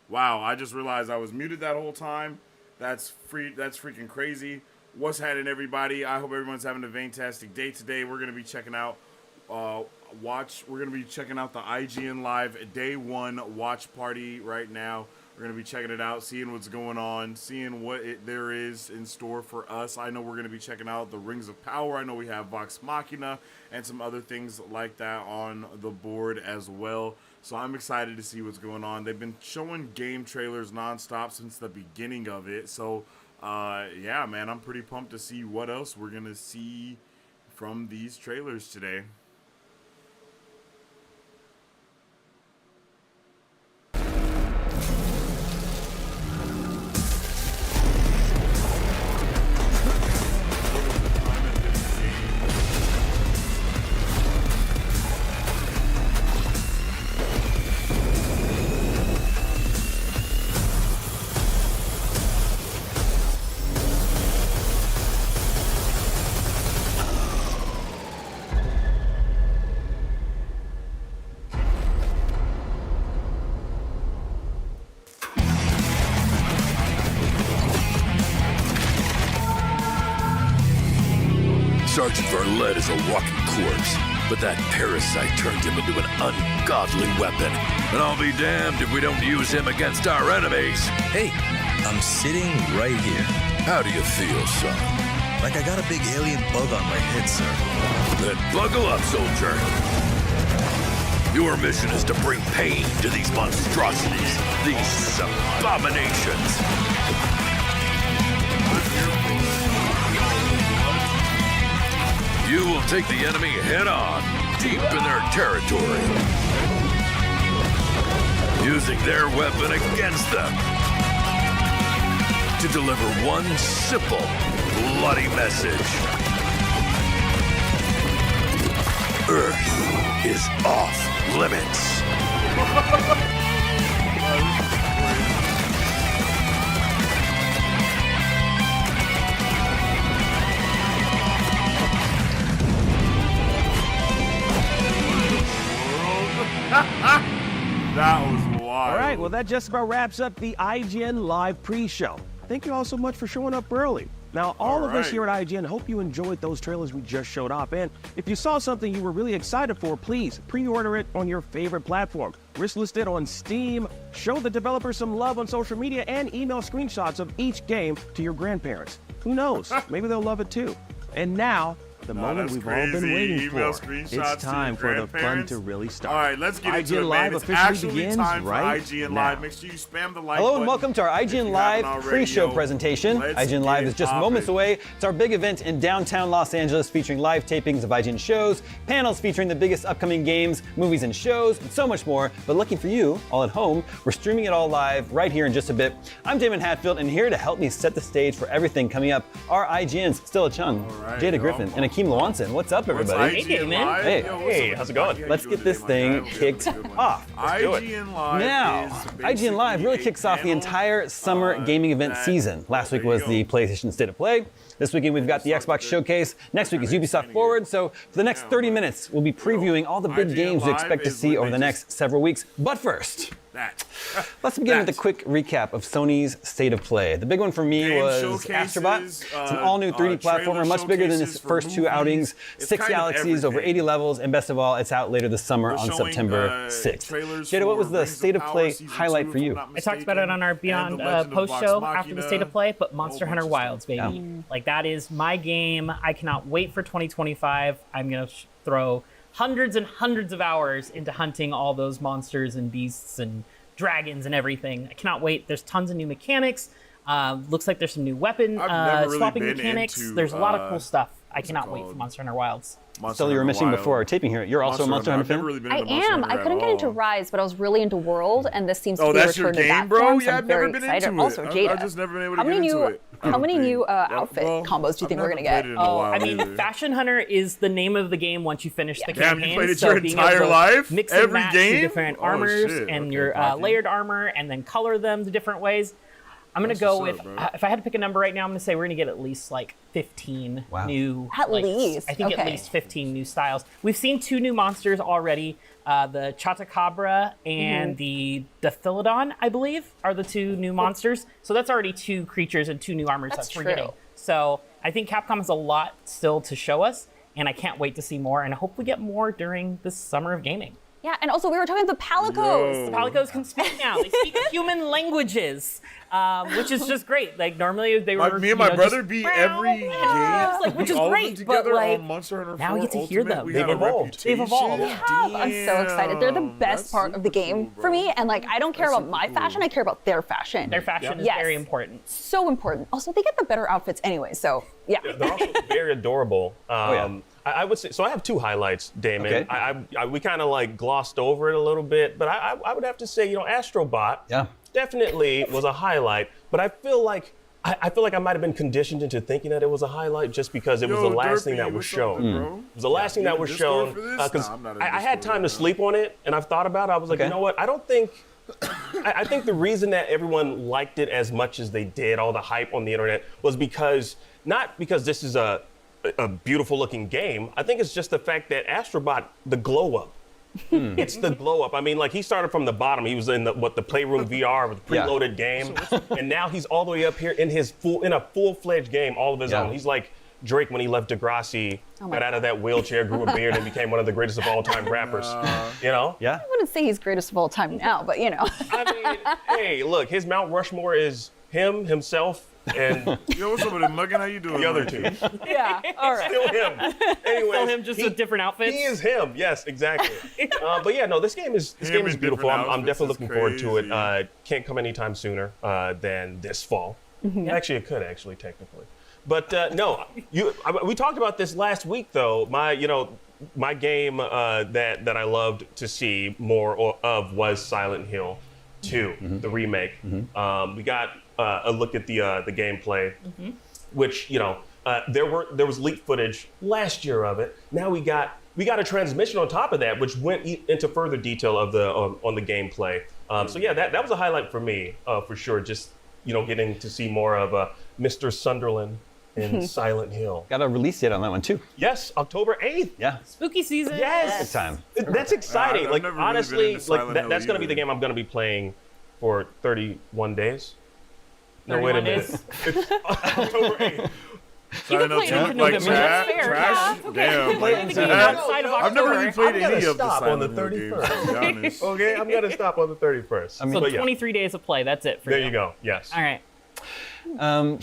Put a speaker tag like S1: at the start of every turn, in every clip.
S1: Wow, I just realized I was muted that whole time. That's freaking crazy. What's happening, everybody? I hope everyone's having a fantastic day today. We're gonna be checking out we're gonna be checking out the IGN Live Day 1 watch party right now. We're gonna be checking it out, seeing what's going on, seeing what there is in store for us. I know we're gonna be checking out the Rings of Power. I know we have Vox Machina and some other things like that on the board as well. So I'm excited to see what's going on. They've been showing game trailers nonstop since the beginning of it. So yeah, man, I'm pretty pumped to see what else we're gonna see from these trailers today.
S2: Sergeant Verlet is a walking corpse, but that parasite turned him into an ungodly weapon. And I'll be damned if we don't use him against our enemies.
S3: Hey, I'm sitting right here.
S2: How do you feel, son?
S3: Like I got a big alien bug on my head, sir.
S2: Then buckle up, soldier. Your mission is to bring pain to these monstrosities, these abominations. You will take the enemy head-on, deep in their territory, using their weapon against them to deliver one simple, bloody message. Earth is off limits.
S1: That was wild.
S4: All right, well, that just about wraps up the IGN Live pre-show. Thank you all so much for showing up early. Now, all of us here at IGN hope you enjoyed those trailers we just showed off. And if you saw something you were really excited for, please pre-order it on your favorite platform. Wishlist it on Steam, show the developers some love on social media, and email screenshots of each game to your grandparents. Who knows? Maybe they'll love it too. And now, the moment we've all been waiting for. It's time for the fun to really start.
S1: All right, let's get into it,
S4: IGN
S1: man.
S4: Live
S1: It's
S4: officially
S1: actually
S4: begins
S1: time for
S4: right
S1: IGN
S4: now.
S1: Live. Make sure you spam the like
S5: Hello
S1: button
S5: and welcome to our
S1: if you
S5: IGN
S1: haven't
S5: Live
S1: already.
S5: pre-show presentation.
S1: Let's
S5: IGN Live
S1: get
S5: is just
S1: poppin'.
S5: moments away. It's our big event in downtown Los Angeles featuring live tapings of IGN shows, panels featuring the biggest upcoming games, movies and shows, and so much more. But lucky for you, all at home, we're streaming it all live right here in just a bit. I'm Damon Hatfield, and here to help me set the stage for everything coming up are IGN's Stella Chung,
S1: right,
S5: Jada
S1: yo.
S5: Griffin, and Akeem Lewanson. What's up, everybody?
S1: Hey,
S6: man.
S5: Hey.
S6: Hey, how's it going?
S5: Let's get this thing kicked off.
S1: IGN Live
S5: Now,
S1: is
S5: IGN Live really
S1: basically
S5: kicks off the
S1: a
S5: entire summer
S1: panel,
S5: gaming event
S1: that-
S5: season. Last week
S1: there you
S5: was the
S1: go.
S5: PlayStation State of Play. This weekend we've got the Xbox Showcase. Next week is Ubisoft Forward. So for the next 30 minutes, we'll be previewing all the big
S1: IGN
S5: games we
S1: Live
S5: expect to
S1: is
S5: see
S1: when
S5: over
S1: they
S5: the
S1: just-
S5: next several weeks. But first,
S1: That.
S5: let's begin with a quick recap of Sony's State of Play. The big one for me
S1: Game
S5: was
S1: showcases,
S5: Astrobot. It's an all-new 3D
S1: trailer
S5: platformer, much bigger than its
S1: showcases for
S5: first two
S1: movies.
S5: outings.
S1: It's
S5: 6
S1: kind of
S5: galaxies, over
S1: everything.
S5: 80 levels, and best of all, it's out later this summer
S1: We're
S5: on
S1: showing,
S5: September 6th.
S1: trailers
S5: Jada, what
S1: for
S5: was the
S1: Rings of
S5: State of
S1: Power
S5: Play
S1: Season
S5: highlight
S1: 2,
S5: for
S1: if
S5: you?
S1: I'm not
S6: I talked about it on our
S1: mistaken,
S6: Beyond
S1: and The Legend of
S6: post
S1: Vox
S6: show after the
S1: Machina.
S6: State of Play, but
S1: A
S6: Monster
S1: whole
S6: Hunter
S1: bunch of
S6: Wilds,
S1: stuff.
S6: baby. Like, that is my game. I cannot wait for 2025. I'm going to throw hundreds and hundreds of hours into hunting all those monsters and beasts and dragons and everything. I cannot wait. There's tons of new mechanics. Looks like there's some new weapon
S1: I've never really
S6: swapping
S1: been
S6: mechanics.
S1: into,
S6: There's a lot of cool stuff. I
S1: what's it
S6: cannot wait
S1: called?
S6: for Monster Hunter Wilds.
S5: Still, you were missing before our taping here. You're also a Monster Hunter
S1: I've never
S5: fan?
S1: really been
S7: I
S1: into Monster
S7: am.
S1: Hunter
S7: I couldn't
S1: at
S7: get into
S1: all.
S7: Rise, but I was really into World, and this seems to
S1: Oh,
S7: be a
S1: that's your
S7: return to
S1: game,
S7: that
S1: bro?
S7: form, so
S1: Yeah,
S7: I'm
S1: I've never
S7: very
S1: been
S7: excited.
S1: into
S7: Also,
S1: it.
S7: Jada,
S1: I've just never been able to
S7: how
S1: get
S7: many
S1: into
S7: new
S1: it.
S7: how many new
S1: Yeah,
S7: outfit
S1: well,
S7: combos do you think
S1: I've
S7: we're
S1: never
S7: gonna get?
S1: played it in a while
S6: I mean,
S1: either.
S6: Fashion Hunter is the name of the game once you finish the
S1: Damn, you
S6: campaign.
S1: played it
S6: so
S1: your
S6: being
S1: entire
S6: able to
S1: life?
S6: mix
S1: Every
S6: and match
S1: game?
S6: your different
S1: Oh,
S6: armors
S1: shit.
S6: and
S1: Okay,
S6: your
S1: Pocky.
S6: layered armor, and then color them the different ways. I'm gonna
S1: That's
S6: go
S1: what's
S6: with
S1: up, bro.
S6: if I had to pick a number right now, I'm gonna say we're gonna get at least like 15 new.
S7: At least,
S6: I think at
S7: okay.
S6: least 15 new styles. We've seen 2 new monsters already. The Chatacabra and the Diphilodon, I believe, are the 2 new monsters. So that's already 2 creatures and 2 new armor
S7: That's
S6: sets we're
S7: true.
S6: getting. So I think Capcom has a lot still to show us, and I can't wait to see more. And I hope we get more during this summer of gaming.
S7: Yeah, and also we were talking about the Palicos.
S6: The Palicos can speak now. They speak human languages, which is just great. Like normally they were.
S1: Me and my brother beat every game,
S6: like, which is
S1: all
S6: great,
S1: of them
S6: but
S1: together
S6: like
S1: on Monster Hunter 4
S6: now we get to hear
S1: Ultimate.
S6: them.
S1: We
S6: They've
S1: had a
S5: evolved.
S6: They've evolved.
S1: reputation.
S7: I'm so excited. They're the
S1: Damn,
S7: best
S1: that's
S7: part of the
S1: super
S7: game
S1: cool,
S7: for
S1: bro.
S7: me. And like, I don't care
S1: That's
S7: about my
S1: super cool.
S7: fashion. I care about their fashion.
S6: Their fashion is
S7: Yes.
S6: very important.
S7: So important. Also, they get the better outfits anyway. So yeah.
S8: They're also very adorable.
S5: yeah.
S8: I would say so. I have 2 highlights, Damon.
S5: Okay.
S8: We kind of like glossed over it a little bit, but I would have to say, Astrobot definitely was a highlight. But I feel like I might have been conditioned into thinking that it was a highlight just because it was the last thing that was shown. It was the last thing that was shown because I had time to sleep on it, and I've thought about it. I was like, you know what? I don't think. I think the reason that everyone liked it as much as they did, all the hype on the internet, was not because this is a beautiful looking game. I think it's just the fact that Astrobot, the glow up. It's the glow up. I mean, like he started from the bottom. He was in the Playroom VR with preloaded game, and now he's all the way up here in a full-fledged game, all of his own. He's like Drake when he left Degrassi, got out of that wheelchair, grew a beard, and became one of the greatest of all time rappers. You know?
S5: Yeah.
S7: I wouldn't say he's greatest of all time now, but you know.
S8: I mean, hey, look, his Mount Rushmore is himself, and
S1: Yo, what's up with it, Muggin? How you doing?
S8: the other
S1: man?
S8: 2.
S7: Yeah. All right.
S8: Still him. Anyway,
S6: Still him, just with different outfits?
S8: He is him. Yes, exactly. But yeah, no, this game is
S1: Him in
S8: beautiful.
S1: different
S8: I'm definitely
S1: outfits
S8: looking
S1: is
S8: forward to it.
S1: crazy.
S8: Can't come anytime sooner than this fall. Actually, it could technically. But no, we talked about this last week though. My game that I loved to see more of was Silent Hill 2, the remake. We got a look at the gameplay, which there was leaked footage last year of it. Now we got a transmission on top of that, which went into further detail of the on the gameplay. So yeah, that was a highlight for me for sure. Just getting to see more of Mr. Sunderland in Silent Hill.
S5: Got a release date on that one too.
S8: Yes, October 8th.
S5: Yeah.
S6: Spooky season.
S8: Yes.
S5: Good time.
S8: That's exciting.
S1: I've
S8: Like
S1: never really been
S8: honestly,
S1: into Silent Hill
S8: that's gonna be the
S1: either.
S8: game I'm gonna be playing for 31 days. No, wait a
S6: 31
S8: minute.
S6: days.
S8: It's October 8th.
S1: Silent Hill
S6: play it
S1: 2,
S6: in
S1: like
S6: November.
S1: trash.
S6: That's fair.
S1: Trash.
S6: Yeah, okay.
S1: Damn.
S6: Play
S1: like,
S6: the game
S1: that-
S6: outside of
S1: I've never really
S6: October.
S1: played
S8: I'm
S1: any
S8: gonna
S1: of the
S8: stop on
S1: Silent
S8: the
S1: Hill games,
S8: 31st.
S1: to be honest.
S8: Okay, I'm gonna stop on the 31st.
S6: So
S8: But yeah,
S6: 23 days of play. That's it for
S8: there you go. Yes.
S6: All right.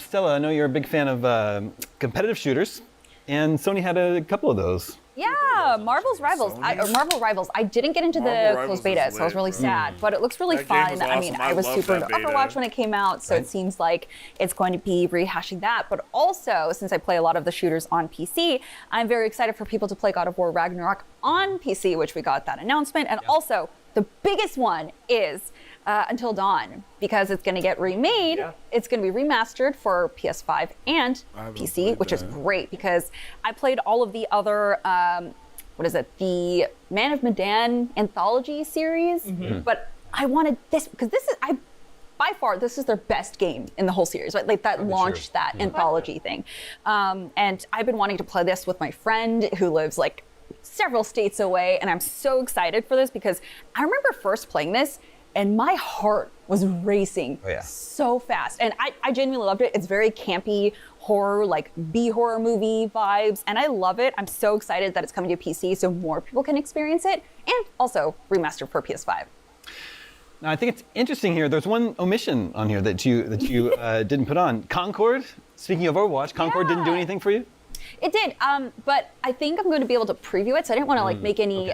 S5: Stella, I know you're a big fan of competitive shooters, and Sony had a couple of those.
S7: Yeah, Marvel Rivals. I didn't get into
S1: Marvel
S7: the
S1: Rivals
S7: closed beta,
S1: is
S7: so I was
S1: lit,
S7: really
S1: bro.
S7: sad. But it looks really
S1: That game
S7: fun.
S1: was
S7: I mean,
S1: awesome.
S7: I
S1: I
S7: was
S1: loved
S7: super
S1: that
S7: into
S1: beta.
S7: Overwatch when it came out, so it seems like it's going to be rehashing that. But also, since I play a lot of the shooters on PC, I'm very excited for people to play God of War Ragnarok on PC, which we got that announcement. And also, the biggest one is Until Dawn, because it's going to get remade.
S8: Yeah.
S7: It's going to be remastered for PS5 and
S1: haven't
S7: PC,
S1: played
S7: which is
S1: that.
S7: great because I played all of the other, the Man of Medan anthology series, but I wanted this because by far, this is their best game in the whole series, right? Like that launched that anthology thing. And I've been wanting to play this with my friend who lives like several states away, and I'm so excited for this because I remember first playing this and my heart was racing so fast. And I genuinely loved it. It's very campy horror, like B-horror movie vibes, and I love it. I'm so excited that it's coming to PC so more people can experience it, and also remastered for PS5.
S5: Now, I think it's interesting here. There's one omission on here that you didn't put on. Concord. Speaking of Overwatch, Concord didn't do anything for you.
S7: It did, but I think I'm going to be able to preview it, so I didn't want to like make any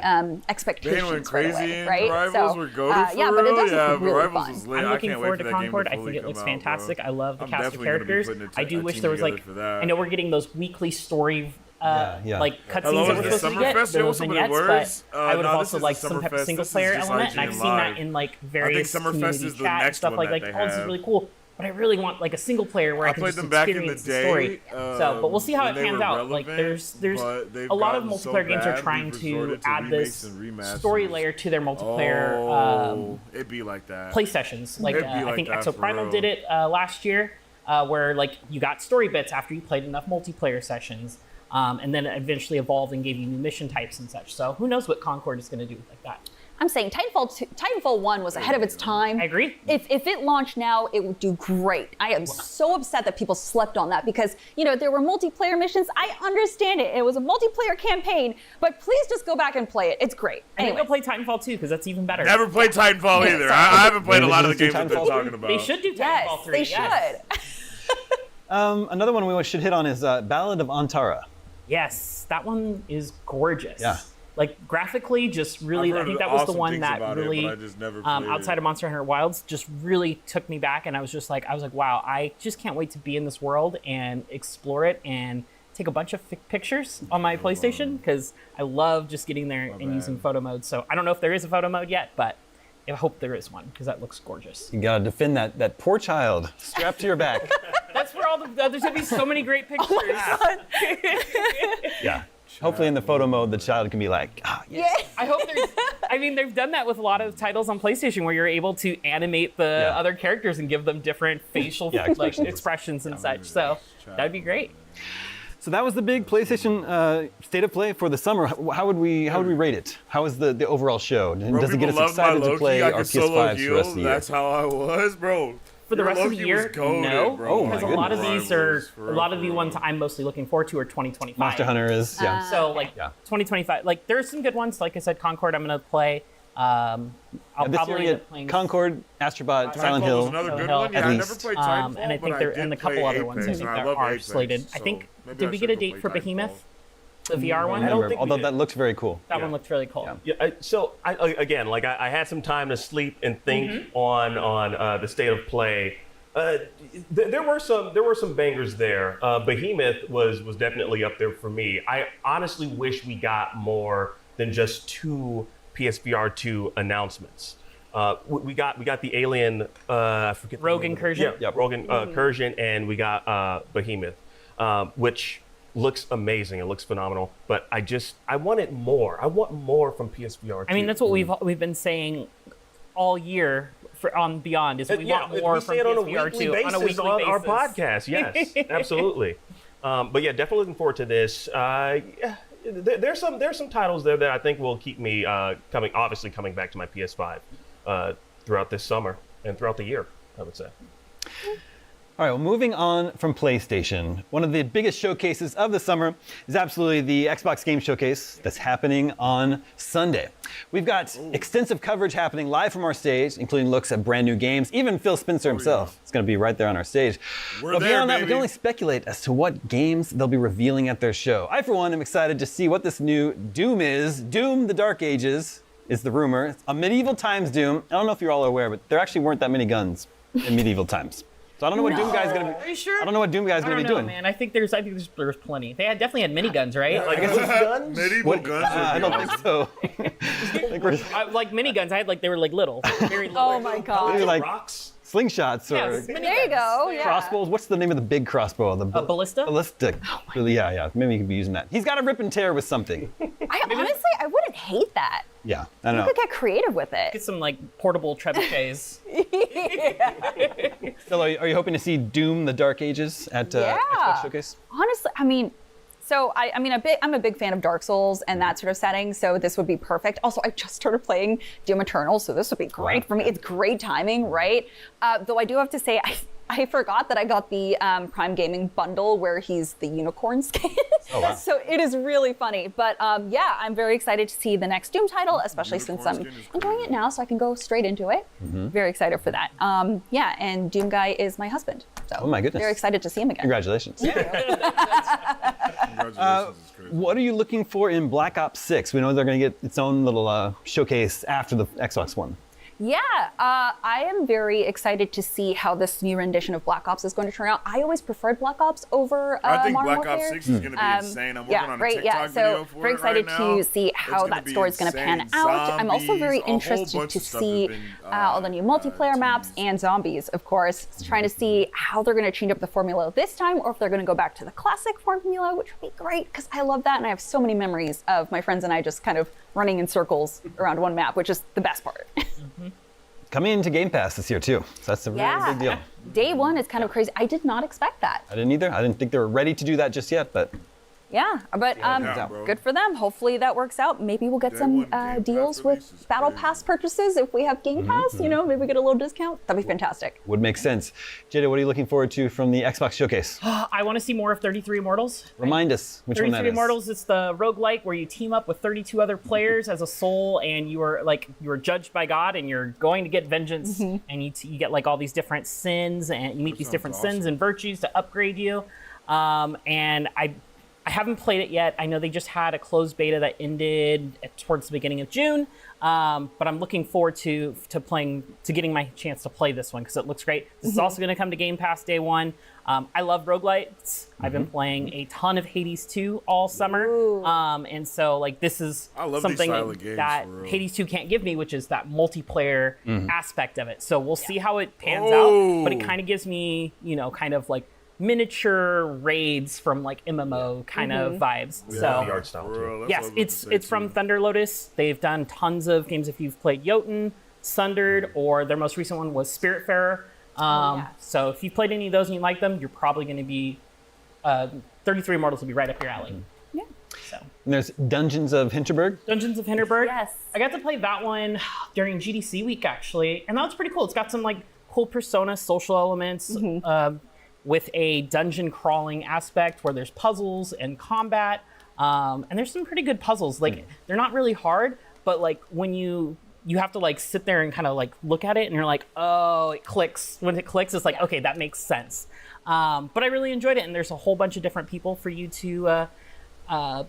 S7: expectations.
S1: They went crazy
S7: right away,
S1: in
S7: right?
S1: Rivals
S7: so,
S1: were goated for
S7: yeah, but it
S1: real.
S7: does
S1: Yeah,
S7: look really
S1: Rivals
S7: fun.
S1: was lit.
S6: I'm
S1: I
S6: looking
S1: can't
S6: forward
S1: wait
S6: to
S1: for that game
S6: Concord.
S1: to
S6: I think
S1: fully
S6: it looks
S1: come out,
S6: fantastic.
S1: bro.
S6: I love the
S1: I'm
S6: cast of
S1: definitely gonna be
S6: characters.
S1: putting
S6: I do
S1: a
S6: wish
S1: team
S6: there was like,
S1: together for that.
S6: I know we're getting those weekly story like cutscenes
S1: Hello,
S6: that we're
S1: is
S6: supposed
S1: the
S6: to get.
S1: Summerfest? Yo,
S6: Those
S1: somebody
S6: vignettes,
S1: words?
S6: but I would have
S1: No,
S6: also
S1: this
S6: liked
S1: isn't
S6: some type of
S1: Summerfest.
S6: single
S1: This is
S6: player
S1: just
S6: element, and
S1: IGN
S6: I've seen that
S1: Live.
S6: in like various
S1: Summerfest
S6: community
S1: is the
S6: chat and
S1: next
S6: stuff
S1: one
S6: like
S1: that they
S6: oh, this is
S1: have.
S6: really cool. but I really want like a single player where I can
S1: played
S6: just
S1: them back in the
S6: experience the story.
S1: day,
S6: But we'll see how
S1: when
S6: it
S1: they
S6: pans
S1: were
S6: out. Like there's
S1: relevant, but
S6: a lot of
S1: they've gotten so
S6: multiplayer games are
S1: bad,
S6: trying
S1: we've
S6: to
S1: resorted to
S6: add this
S1: remakes and remasters.
S6: story layer to their multiplayer
S1: It'd be like that.
S6: play sessions. Like,
S1: It'd be
S6: I
S1: like
S6: think
S1: that
S6: Exo
S1: for
S6: Primal
S1: real.
S6: did it last year, where like you got story bits after you played enough multiplayer sessions, and then it eventually evolved and gave you new mission types and such. So who knows what Concord is going to do like that.
S7: I'm saying Titanfall 1 was ahead of its time.
S6: I agree.
S7: If it launched now, it would do great. I am so upset that people slept on that because, there were multiplayer missions. I understand it. It was a multiplayer campaign, but please just go back and play it. It's great.
S6: I think
S7: Anyway.
S6: they'll play Titanfall 2 because that's even better.
S1: Never played Titanfall either. I haven't played a lot of the games that they're
S5: Titanfall?
S1: talking about.
S6: They should do Titanfall
S7: Yes,
S6: 3.
S7: they should.
S5: Another one we should hit on is Ballad of Antara.
S6: Yes, that one is gorgeous.
S5: Yeah.
S6: Like graphically, just really,
S1: I've heard
S6: I think that was the
S1: awesome
S6: one
S1: things
S6: that
S1: about it,
S6: really,
S1: but I just never played
S6: outside
S1: it.
S6: of Monster Hunter Wilds, just really took me back, and I was like, wow, I just can't wait to be in this world and explore it and take a bunch of pictures on my PlayStation because I love just getting there and using photo mode. So I don't know if there is a photo mode yet, but I hope there is one because that looks gorgeous.
S5: You gotta defend that poor child strapped to your back.
S6: That's where there's gonna be so many great pictures.
S5: Yeah. Hopefully in the photo mode, the child can be like,
S7: Yeah.
S6: I hope they've done that with a lot of titles on PlayStation where you're able to animate the other characters and give them different facial expressions and such. So that'd be great.
S5: So that was the big PlayStation state of play for the summer. How would we rate it? How was the overall show? Does it get us excited to play our PS5s for the rest of the year?
S1: That's how I was, bro.
S6: For the
S1: Your
S6: rest of the
S1: Loki
S6: year,
S1: was goated,
S6: no,
S1: bro.
S6: because
S5: Oh
S6: a
S5: my
S6: lot of
S5: goodness.
S6: these are
S1: For
S6: a lot of the
S1: real.
S6: ones I'm mostly looking forward to are 2025.
S5: Monster Hunter is, yeah.
S6: So like 2025, like there's some good ones. Like I said, Concord, I'm gonna play. I'll
S5: this
S6: probably
S5: year
S6: end up playing
S5: Concord, Astrobot, Silent
S1: Titanfall
S5: Hill.
S1: was another good
S6: Hill.
S1: one. Yeah,
S5: At
S1: I
S5: least.
S1: never played Titanfall,
S6: and I
S1: but
S6: think there
S1: did
S6: and a couple
S1: play
S6: other ones. I
S1: Apex,
S6: think
S1: and I
S6: there
S1: love
S6: are
S1: Apex,
S6: slated. I
S1: so
S6: think
S1: maybe
S6: did
S1: I
S6: we
S1: should
S6: get a
S1: go
S6: date
S1: play
S6: for
S1: Titanfall.
S6: Behemoth, the VR one?
S5: I
S8: don't
S5: remember,
S8: think we
S5: although
S8: did.
S5: that looks very cool.
S6: That one looked really cool.
S5: Yeah.
S8: So again, like I had some time to sleep and think on the state of play. There were some bangers there. Behemoth was definitely up there for me. I honestly wish we got more than just 2 PSVR 2 announcements. We got the Alien, I forget.
S6: Rogue
S8: the name of it.
S6: Incursion?
S8: Yeah, Rogue Incursion, and we got Behemoth, which looks amazing. It looks phenomenal. But I wanted more. I want more from PSVR 2.
S6: I mean, that's what we've been saying all year on Beyond is we want more
S8: we
S6: from
S8: say it on a
S6: PSVR
S8: weekly
S6: 2
S8: basis
S6: on a weekly
S8: on
S6: basis.
S8: our podcast. Yes, absolutely. But yeah, definitely looking forward to this. There's some titles there that I think will keep me coming back to my PS5 throughout this summer and throughout the year, I would say.
S5: All right, well, moving on from PlayStation, one of the biggest showcases of the summer is absolutely the Xbox Game Showcase that's happening on Sunday. We've got extensive coverage happening live from our stage, including looks at brand new games. Even Phil Spencer himself is going to be right there on our stage.
S1: We're
S5: But
S1: there,
S5: beyond that, we
S1: baby.
S5: can only speculate as to what games they'll be revealing at their show. I, for one, am excited to see what this new Doom is. Doom: The Dark Ages is the rumor. It's a medieval times Doom. I don't know if you're all aware, but there actually weren't that many guns in medieval times. So I don't know what Doom Guy's gonna be.
S6: Are you sure?
S5: I don't know what Doom Guy's
S6: I
S5: gonna
S6: don't
S5: be
S6: know,
S5: doing.
S6: man. I think there's plenty. They definitely had miniguns, right?
S8: Like guns?
S1: Medieval guns.
S5: I don't think so.
S6: Like miniguns. I had they were little, very little.
S7: Oh my god.
S5: Maybe like
S8: Rocks?
S5: slingshots or
S6: Yes,
S7: There you go. Yeah.
S5: crossbows. What's the name of the big crossbow? The
S6: ballista?
S5: Ballistic. Really, yeah. Maybe you could be using that. He's got to rip and tear with something.
S7: Honestly, I wouldn't hate that.
S5: Yeah, I know.
S7: You could get creative with it.
S6: Get some portable trebuchets.
S5: Phil, are you hoping to see Doom: The Dark Ages at Xbox Showcase?
S7: Honestly, I mean, so I'm a big fan of Dark Souls and that sort of setting, so this would be perfect. Also, I just started playing Doom Eternal, so this would be great for me. It's great timing, right? Though I do have to say, I forgot that I got the Prime Gaming bundle where he's the unicorn skin.
S5: Oh, wow.
S7: So it is really funny. But yeah, I'm very excited to see the next Doom title, especially since I'm enjoying it now, so I can go straight into it. Very excited for that. Yeah, and Doom Guy is my husband. So
S5: Oh my goodness.
S7: very excited to see him again.
S5: Congratulations.
S1: Congratulations, it's crazy.
S5: What are you looking for in Black Ops 6? We know they're going to get its own little showcase after the Xbox One.
S7: Yeah, I am very excited to see how this new rendition of Black Ops is going to turn out. I always preferred Black Ops over
S1: I think
S7: Modern
S1: Black Ops
S7: Warfare.
S1: 6 is going to be insane. I'm working on a TikTok
S7: So
S1: video for
S7: very
S1: it
S7: excited
S1: right now.
S7: to see how that story is going to pan out. I'm also very interested to see all the new multiplayer maps and zombies, of course. Trying to see how they're going to change up the formula this time, or if they're going to go back to the classic formula, which would be great because I love that, and I have so many memories of my friends and I just kind of running in circles around one map, which is the best part.
S5: Coming into Game Pass this year too, so that's a really big deal.
S7: Day one is kind of crazy. I did not expect that.
S5: I didn't either. I didn't think they were ready to do that just yet, but
S7: Good for them. Hopefully that works out. Maybe we'll get some deals with Battle Pass purchases if we have Game Pass. You know, maybe we get a little discount. That'd be fantastic.
S5: would make sense. Jada, what are you looking forward to from the Xbox Showcase?
S6: I want to see more of 33 Immortals.
S5: Remind us which one that
S6: 33
S5: is.
S6: Immortals, it's the roguelike where you team up with 32 other players as a soul, and you are judged by God, and you're going to get vengeance, and you get like all these different sins, and you meet these different sins and virtues to upgrade you. And I haven't played it yet. I know they just had a closed beta that ended towards the beginning of June, but I'm looking forward to getting my chance to play this one because it looks great. This is also going to come to Game Pass day one. I love roguelites. I've been playing a ton of Hades 2 all summer, and so like this is something that Hades 2 can't give me, which is that multiplayer aspect of it. So we'll see how it pans out, but it kind of gives me, kind of like miniature raids from like MMO kind of vibes.
S8: The
S6: So
S8: art style too.
S6: yes, it's from Thunder Lotus. They've done tons of games. If you've played Jotun, Sundered, or their most recent one was Spiritfarer. So if you've played any of those and you like them, you're probably going to be 33 Immortals will be right up your alley.
S7: Yeah.
S6: So
S5: And there's Dungeons of Hinterberg.
S6: Dungeons of Hinterberg.
S7: Yes.
S6: I got to play that one during GDC week actually, and that was pretty cool. It's got some like cool Persona social elements. With a dungeon crawling aspect where there's puzzles and combat, and there's some pretty good puzzles. Like they're not really hard, but like when you have to like sit there and kind of like look at it, and you're like, oh, it clicks. When it clicks, it's like, okay, that makes sense. But I really enjoyed it, and there's a whole bunch of different people for you to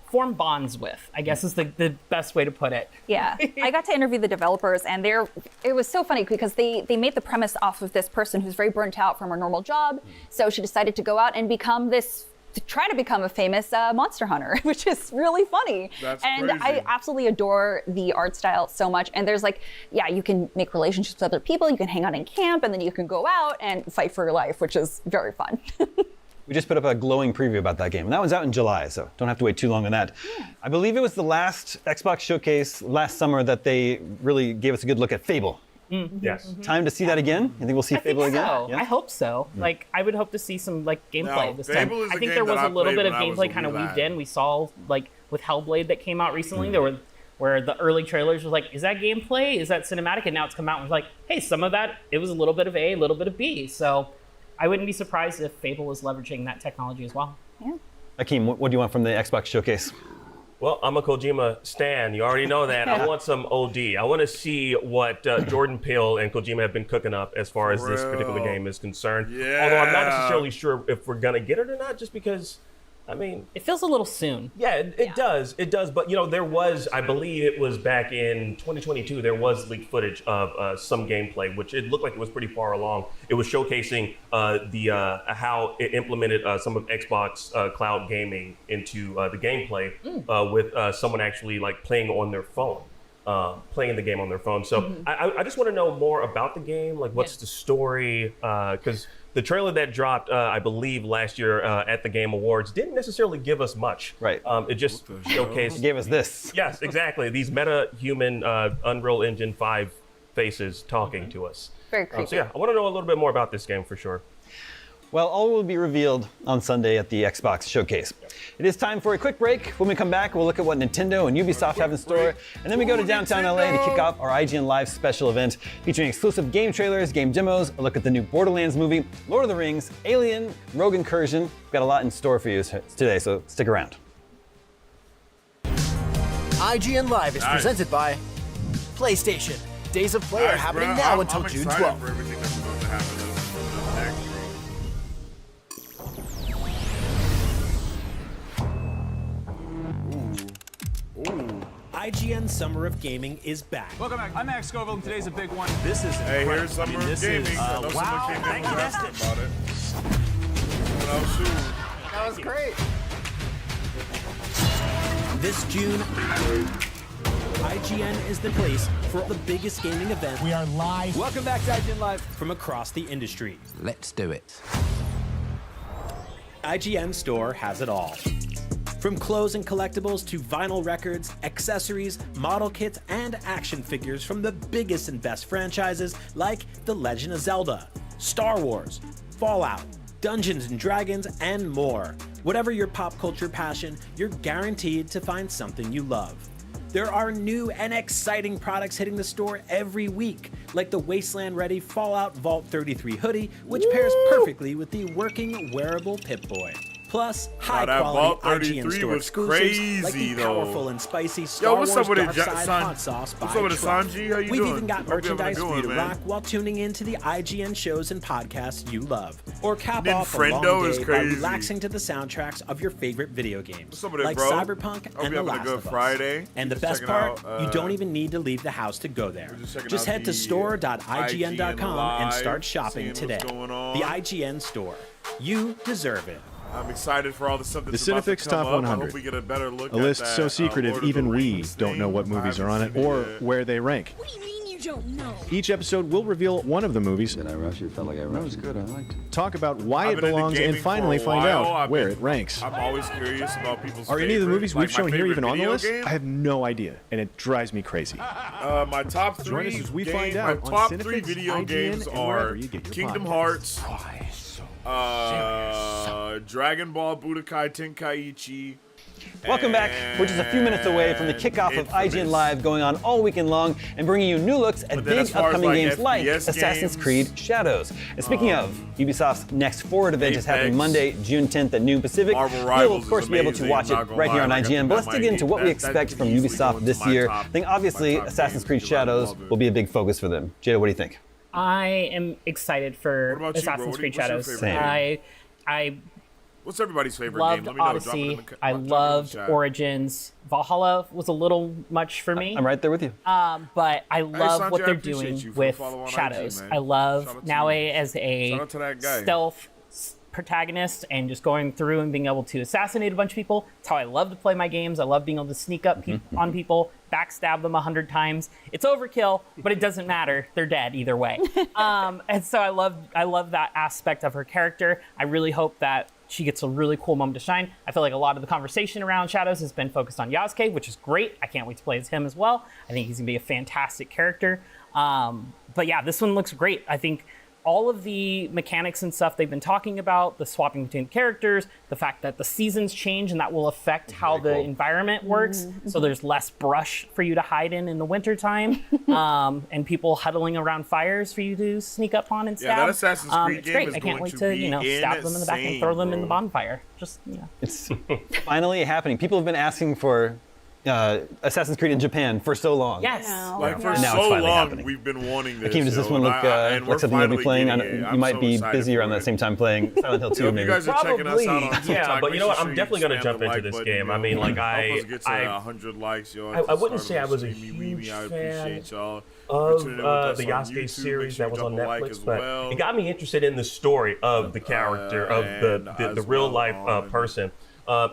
S6: form bonds with, I guess is the best way to put it.
S7: Yeah, I got to interview the developers, and it was so funny because they made the premise off of this person who's very burnt out from her normal job. So she decided to go out and try to become a famous monster hunter, which is really funny.
S1: That's
S7: and
S1: crazy.
S7: I absolutely adore the art style so much. And there's you can make relationships with other people, you can hang out in camp, and then you can go out and fight for your life, which is very fun.
S5: We just put up a glowing preview about that game, and that one's out in July, so don't have to wait too long on that. I believe it was the last Xbox Showcase last summer that they really gave us a good look at Fable.
S8: Yes.
S5: Time to see that again? You think we'll see Fable again?
S6: So.
S5: Yeah?
S6: I hope so. Like, I would hope to see some like gameplay this time.
S1: Fable is
S6: I
S1: a
S6: think
S1: game
S6: there was
S1: that
S6: a
S1: I
S6: little
S1: played
S6: bit of
S1: when I was
S6: gameplay
S1: a
S6: kind of
S1: wee
S6: weaved
S1: lad.
S6: in. We saw like with Hellblade that came out recently. Where the early trailers was like, is that gameplay? Is that cinematic? And now it's come out and was like, hey, some of that it was a little bit of A, a little bit of B. So I wouldn't be surprised if Fable was leveraging that technology as well.
S7: Yeah.
S5: Akeem, what do you want from the Xbox Showcase?
S8: Well, I'm a Kojima stan. You already know that. I want some OD. I want to see what Jordan Peele and Kojima have been cooking up as far as this particular game is concerned.
S1: Yeah.
S8: Although I'm not necessarily sure if we're going to get it or not, just because, I mean...
S6: It feels a little soon.
S8: Yeah, it does. It does. But, there was, I believe it was back in 2022, there was leaked footage of some gameplay, which it looked like it was pretty far along. It was showcasing how it implemented some of Xbox cloud gaming into the gameplay with someone actually like playing on their phone. Playing the game on their phone. So I just want to know more about the game. Like, what's the story? Because the trailer that dropped, I believe, last year at the Game Awards didn't necessarily give us much.
S5: Right.
S8: It just showcased.
S5: It gave us this.
S8: Yes, exactly. These meta-human Unreal Engine 5 faces talking to us.
S7: Very creepy.
S8: So yeah, I want to know a little bit more about this game for sure.
S5: Well, all will be revealed on Sunday at the Xbox Showcase. It is time for a quick break. When we come back, we'll look at what Nintendo and Ubisoft have in store, and then we go to downtown LA to kick off our IGN Live special event featuring exclusive game trailers, game demos, a look at the new Borderlands movie, Lord of the Rings, Alien, Rogue Incursion. We've got a lot in store for you today, so stick around.
S9: IGN Live is presented by PlayStation. Days of Play are happening now until June 12th.
S1: For everything that's about to happen next, bro.
S10: IGN Summer of Gaming is back.
S11: Welcome back. I'm Max Scoville, and today's a big one. This is
S1: Hey, here's Summer of Gaming.
S11: wow.
S1: Thank you, about it.
S9: That was great.
S10: This June, IGN is the place for the biggest gaming event.
S9: We are live.
S10: Welcome back to IGN Live from across the industry.
S9: Let's do it.
S10: IGN Store has it all. From clothes and collectibles to vinyl records, accessories, model kits, and action figures from the biggest and best franchises like The Legend of Zelda, Star Wars, Fallout, Dungeons and Dragons, and more. Whatever your pop culture passion, you're guaranteed to find something you love. There are new and exciting products hitting the store every week, like the Wasteland-ready Fallout Vault 33 hoodie, which pairs perfectly with the working wearable Pip-Boy. Plus, high-quality IGN Store exclusives like the powerful and spicy Star Wars Dark Side hot sauce by Trump. We've even got merchandise for you to rock while tuning into the IGN shows and podcasts you love. Or cap off a long day by relaxing to the soundtracks of your favorite video games, like Cyberpunk and The Last of Us. And the best part, you don't even need to leave the house to go there. Just head to store.ign.com and start shopping today. The IGN Store. You deserve it.
S1: I'm excited for all the stuff that's
S12: the
S1: about to
S12: Cinefix
S1: come
S12: Top
S1: up.
S12: 100.
S1: I hope we get a better look
S12: a list
S1: at that,
S12: so secretive
S1: Lord of
S12: even
S1: the
S12: we
S1: Rings
S12: don't know
S1: thing.
S12: what movies are on it
S1: seen
S12: or
S1: yet.
S12: where they rank.
S13: What do you mean you don't know?
S12: Each episode will reveal one of the movies.
S14: Did I rush it? Felt like I rushed. That was good. I liked it.
S12: Talk about why
S1: I've
S12: it
S1: been into
S12: belongs and
S1: gaming
S12: finally
S1: for a
S12: find
S1: while.
S12: out where it ranks.
S1: I'm always curious about people's
S12: Are any of the movies we've shown here even on the list?
S1: Game?
S12: I have no idea, and it dries me crazy.
S1: My top three
S12: Join us as we
S1: game-
S12: find
S1: my
S12: out on
S1: top
S12: Cinefix,
S1: three video
S12: IGN,
S1: games
S12: and
S1: are
S12: wherever you get your
S1: Kingdom
S12: podcasts.
S1: Hearts, Dragon Ball Budokai Tenkaichi.
S5: Welcome back. We're just a few minutes away from the kickoff of IGN Live going on all weekend long and bringing you new looks at big upcoming games like Assassin's Creed Shadows. And speaking of, Ubisoft's next Forward event is happening Monday, June 10th at noon Pacific. You'll of course be able to watch it right here on IGN, but let's dig into what we expect from Ubisoft this year. I think obviously Assassin's Creed Shadows will be a big focus for them. Jada, what do you think?
S6: I am excited for Assassin's Creed Shadows.
S1: What's everybody's favorite
S6: loved
S1: game? Let me know.
S6: Odyssey. I loved Origins. Valhalla was a little much for me.
S5: I'm right there with you.
S6: But I love
S1: Sanjay,
S6: what
S1: I
S6: they're
S1: appreciate
S6: doing
S1: you for
S6: with
S1: following on
S6: Shadows.
S1: IG, man.
S6: I love
S1: Shout out to
S6: Naue
S1: you.
S6: as a
S1: Shout out to that guy.
S6: stealth protagonist and just going through and being able to assassinate a bunch of people. It's how I love to play my games. I love being able to sneak up on people, backstab them 100 times. It's overkill, but it doesn't matter. They're dead either way. And so I love that aspect of her character. I really hope that she gets a really cool moment to shine. I feel like a lot of the conversation around Shadows has been focused on Yasuke, which is great. I can't wait to play as him as well. I think he's gonna be a fantastic character. But yeah, this one looks great. I think all of the mechanics and stuff they've been talking about, the swapping between characters, the fact that the seasons change and that will affect how the environment works. So there's less brush for you to hide in the wintertime, and people huddling around fires for you to sneak up on and stab.
S1: Yeah, that Assassin's Creed
S6: it's
S1: game
S6: great.
S1: is
S6: I can't
S1: going
S6: wait
S1: to
S6: to,
S1: be
S6: stab them in the back and throw them in the bonfire. Just,
S5: It's finally happening. People have been asking for Assassin's Creed in Japan for so long.
S6: Yes.
S1: Like for
S5: Now
S1: so long,
S5: happening.
S1: we've been wanting this.
S5: Akeem, does this one look like something you'll be playing? You might be busy around that same time playing Silent Hill 2, maybe.
S1: You guys are checking us out on
S8: Probably, yeah,
S1: TikTok,
S8: but you know what? I'm
S1: make
S8: definitely
S1: sure
S8: going to
S1: you
S8: jump
S1: spam the
S8: into
S1: like
S8: this
S1: button,
S8: game.
S1: yo.
S8: I mean, like,
S1: help us get to 100 likes, yo.
S8: I wouldn't say I was a
S1: huge
S8: huge
S1: I
S8: fan
S1: appreciate y'all.
S8: of
S1: Tuning in with us
S8: the
S1: on
S8: Yasuke
S1: YouTube.
S8: series
S1: Make sure
S8: that was
S1: you
S8: on
S1: drop a like
S8: Netflix,
S1: as
S8: but
S1: well.
S8: it got me interested in the story of the character, of the real life person.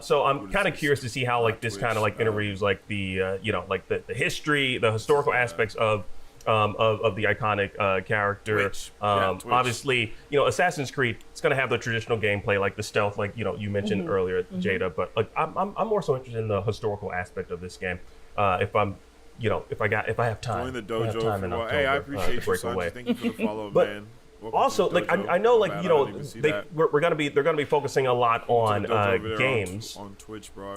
S8: So I'm kind of curious to see how like this kind of like interviews like the like the history, the historical aspects of the iconic character. Obviously, Assassin's Creed, it's going to have the traditional gameplay like the stealth, like you mentioned earlier, Jada. But like I'm more so interested in the historical aspect of this game. If I'm if I have time.
S1: Join the dojo
S8: time
S1: for
S8: in
S1: a while.
S8: October,
S1: Hey, I appreciate you,
S8: break
S1: Sanjay.
S8: away.
S1: Thank you for the follow,
S8: But
S1: man. Welcome
S8: also,
S1: to the
S8: like
S1: dojo.
S8: I know, like
S1: Bad, I didn't even see that.
S8: they're gonna be focusing a lot on
S1: Welcome to the dojo over there
S8: games
S1: on Twitch, bro. I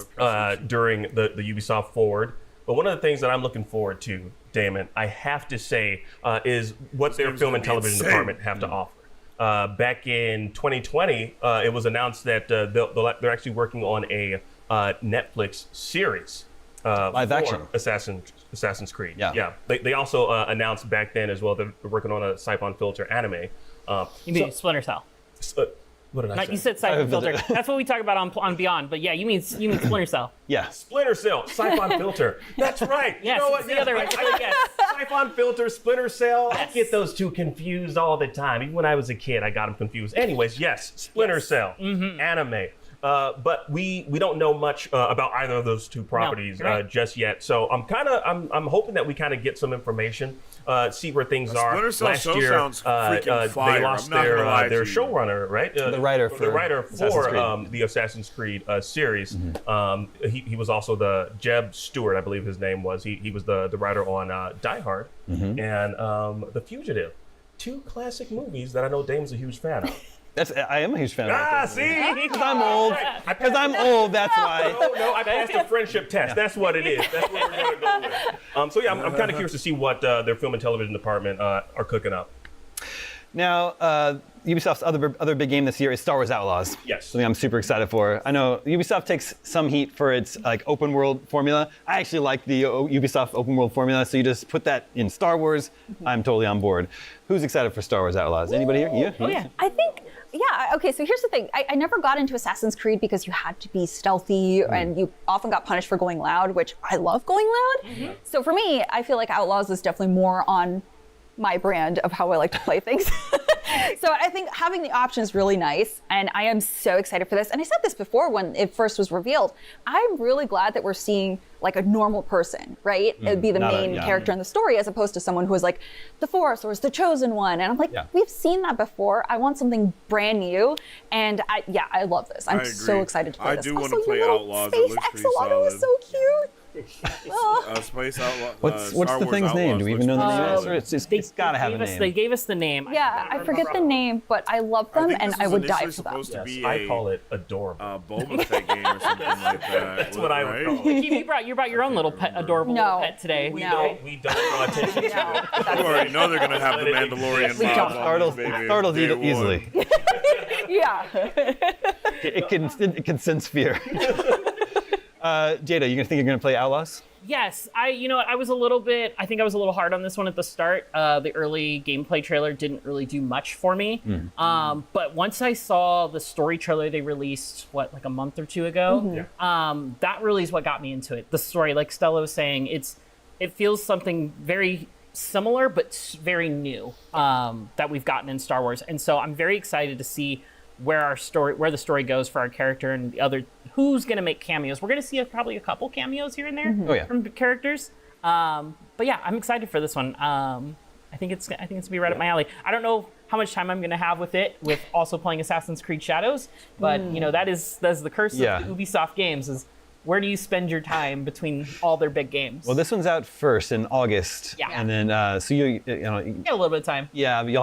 S1: appreciate you.
S8: during the Ubisoft Forward. But one of the things that I'm looking forward to, Damon, I have to say, is what their film and television department have to offer. Back in 2020, it was announced that they're actually working on a Netflix series.
S5: Live action
S8: Assassin's Creed.
S5: Yeah.
S8: They also announced back then as well that they're working on a Siphon Filter anime.
S6: You mean Splinter Cell?
S8: What did I say?
S6: You said Siphon Filter. That's what we talk about on Beyond. But yeah, you mean Splinter Cell.
S5: Yeah.
S8: Splinter Cell, Siphon Filter. That's right.
S6: Yes,
S8: you know what?
S6: it's the other way.
S8: Siphon Filter, Splinter Cell. I get those two confused all the time. Even when I was a kid, I got them confused. Anyways, yes, Splinter Cell, anime. But we don't know much about either of those two properties just yet. So I'm hoping that we kind of get some information, see where things are.
S1: Splinter Cell
S8: Last
S1: show
S8: year,
S1: sounds freaking fire.
S8: they lost
S1: I'm not gonna lie
S8: their
S1: to you.
S8: showrunner, right?
S5: The writer for
S8: the Assassin's Creed series. He was also the Jeb Stewart, I believe his name was. He was the writer on Die Hard and The Fugitive. Two classic movies that I know Dame's a huge fan of.
S5: I am a huge fan of
S8: see?
S5: Because I'm old. Because I'm old, that's why.
S8: No, I passed the friendship test. That's what it is. That's what we're going to go with. So yeah, I'm kind of curious to see what their film and television department are cooking up.
S5: Now, Ubisoft's other big game this year is Star Wars Outlaws.
S8: Yes.
S5: Something I'm super excited for. I know Ubisoft takes some heat for its open world formula. I actually like the Ubisoft open world formula, so you just put that in Star Wars. I'm totally on board. Who's excited for Star Wars Outlaws? Anybody here? You?
S7: Oh yeah. I think. Yeah, okay, so here's the thing. I never got into Assassin's Creed because you had to be stealthy and you often got punished for going loud, which I love going loud. So for me, I feel like Outlaws is definitely more on my brand of how I like to play things. So I think having the option is really nice, and I am so excited for this. And I said this before when it first was revealed. I'm really glad that we're seeing like a normal person, right? It would be the main character in the story, as opposed to someone who is like the Force or is the chosen one. And I'm like, we've seen that before. I want something brand new, and I love this. I'm so excited to play this.
S1: I do want to
S7: Also,
S1: play
S7: your little
S1: Outlaws. It
S7: Space
S1: looks pretty
S7: Axolotl
S1: solid.
S7: is so cute.
S1: Space Outlaws.
S5: What's
S1: Star
S5: the
S1: Wars
S5: thing's name?
S1: Outlaws
S5: Do we even know
S1: looks
S5: the
S1: pretty
S5: name?
S1: solid.
S5: It's got to have a name.
S6: They gave us the name.
S7: Yeah, I forget the name, but I love them, and I would die for them.
S1: supposed to be
S8: I call it adorable.
S1: Boba Fett game or something like that.
S8: That's what I would call it.
S6: You brought your own little pet, adorable little pet today.
S8: We don't draw attention to it.
S1: You already know they're going to have the Mandalorian vibe on this, baby.
S5: Startled
S1: Day one.
S5: easily.
S7: Yeah.
S5: It can sense fear. Jada, you think you're gonna play Outlaws?
S6: Yes, I was a little hard on this one at the start. The early gameplay trailer didn't really do much for me. But once I saw the story trailer they released, like a month or two ago, that really is what got me into it. The story, like Stella was saying, it feels something very similar but very new that we've gotten in Star Wars. And so I'm very excited to see where the story goes for our character and the other who's going to make cameos. We're going to see probably a couple cameos here and there from characters. But yeah, I'm excited for this one. I think it's going to be right up my alley. I don't know how much time I'm going to have with also playing Assassin's Creed Shadows, but that's the curse of Ubisoft games is where do you spend your time between all their big games?
S5: Well, this one's out first in August.
S6: Yeah.
S5: And then so you
S6: get a little bit of time.
S5: Yeah, but you'll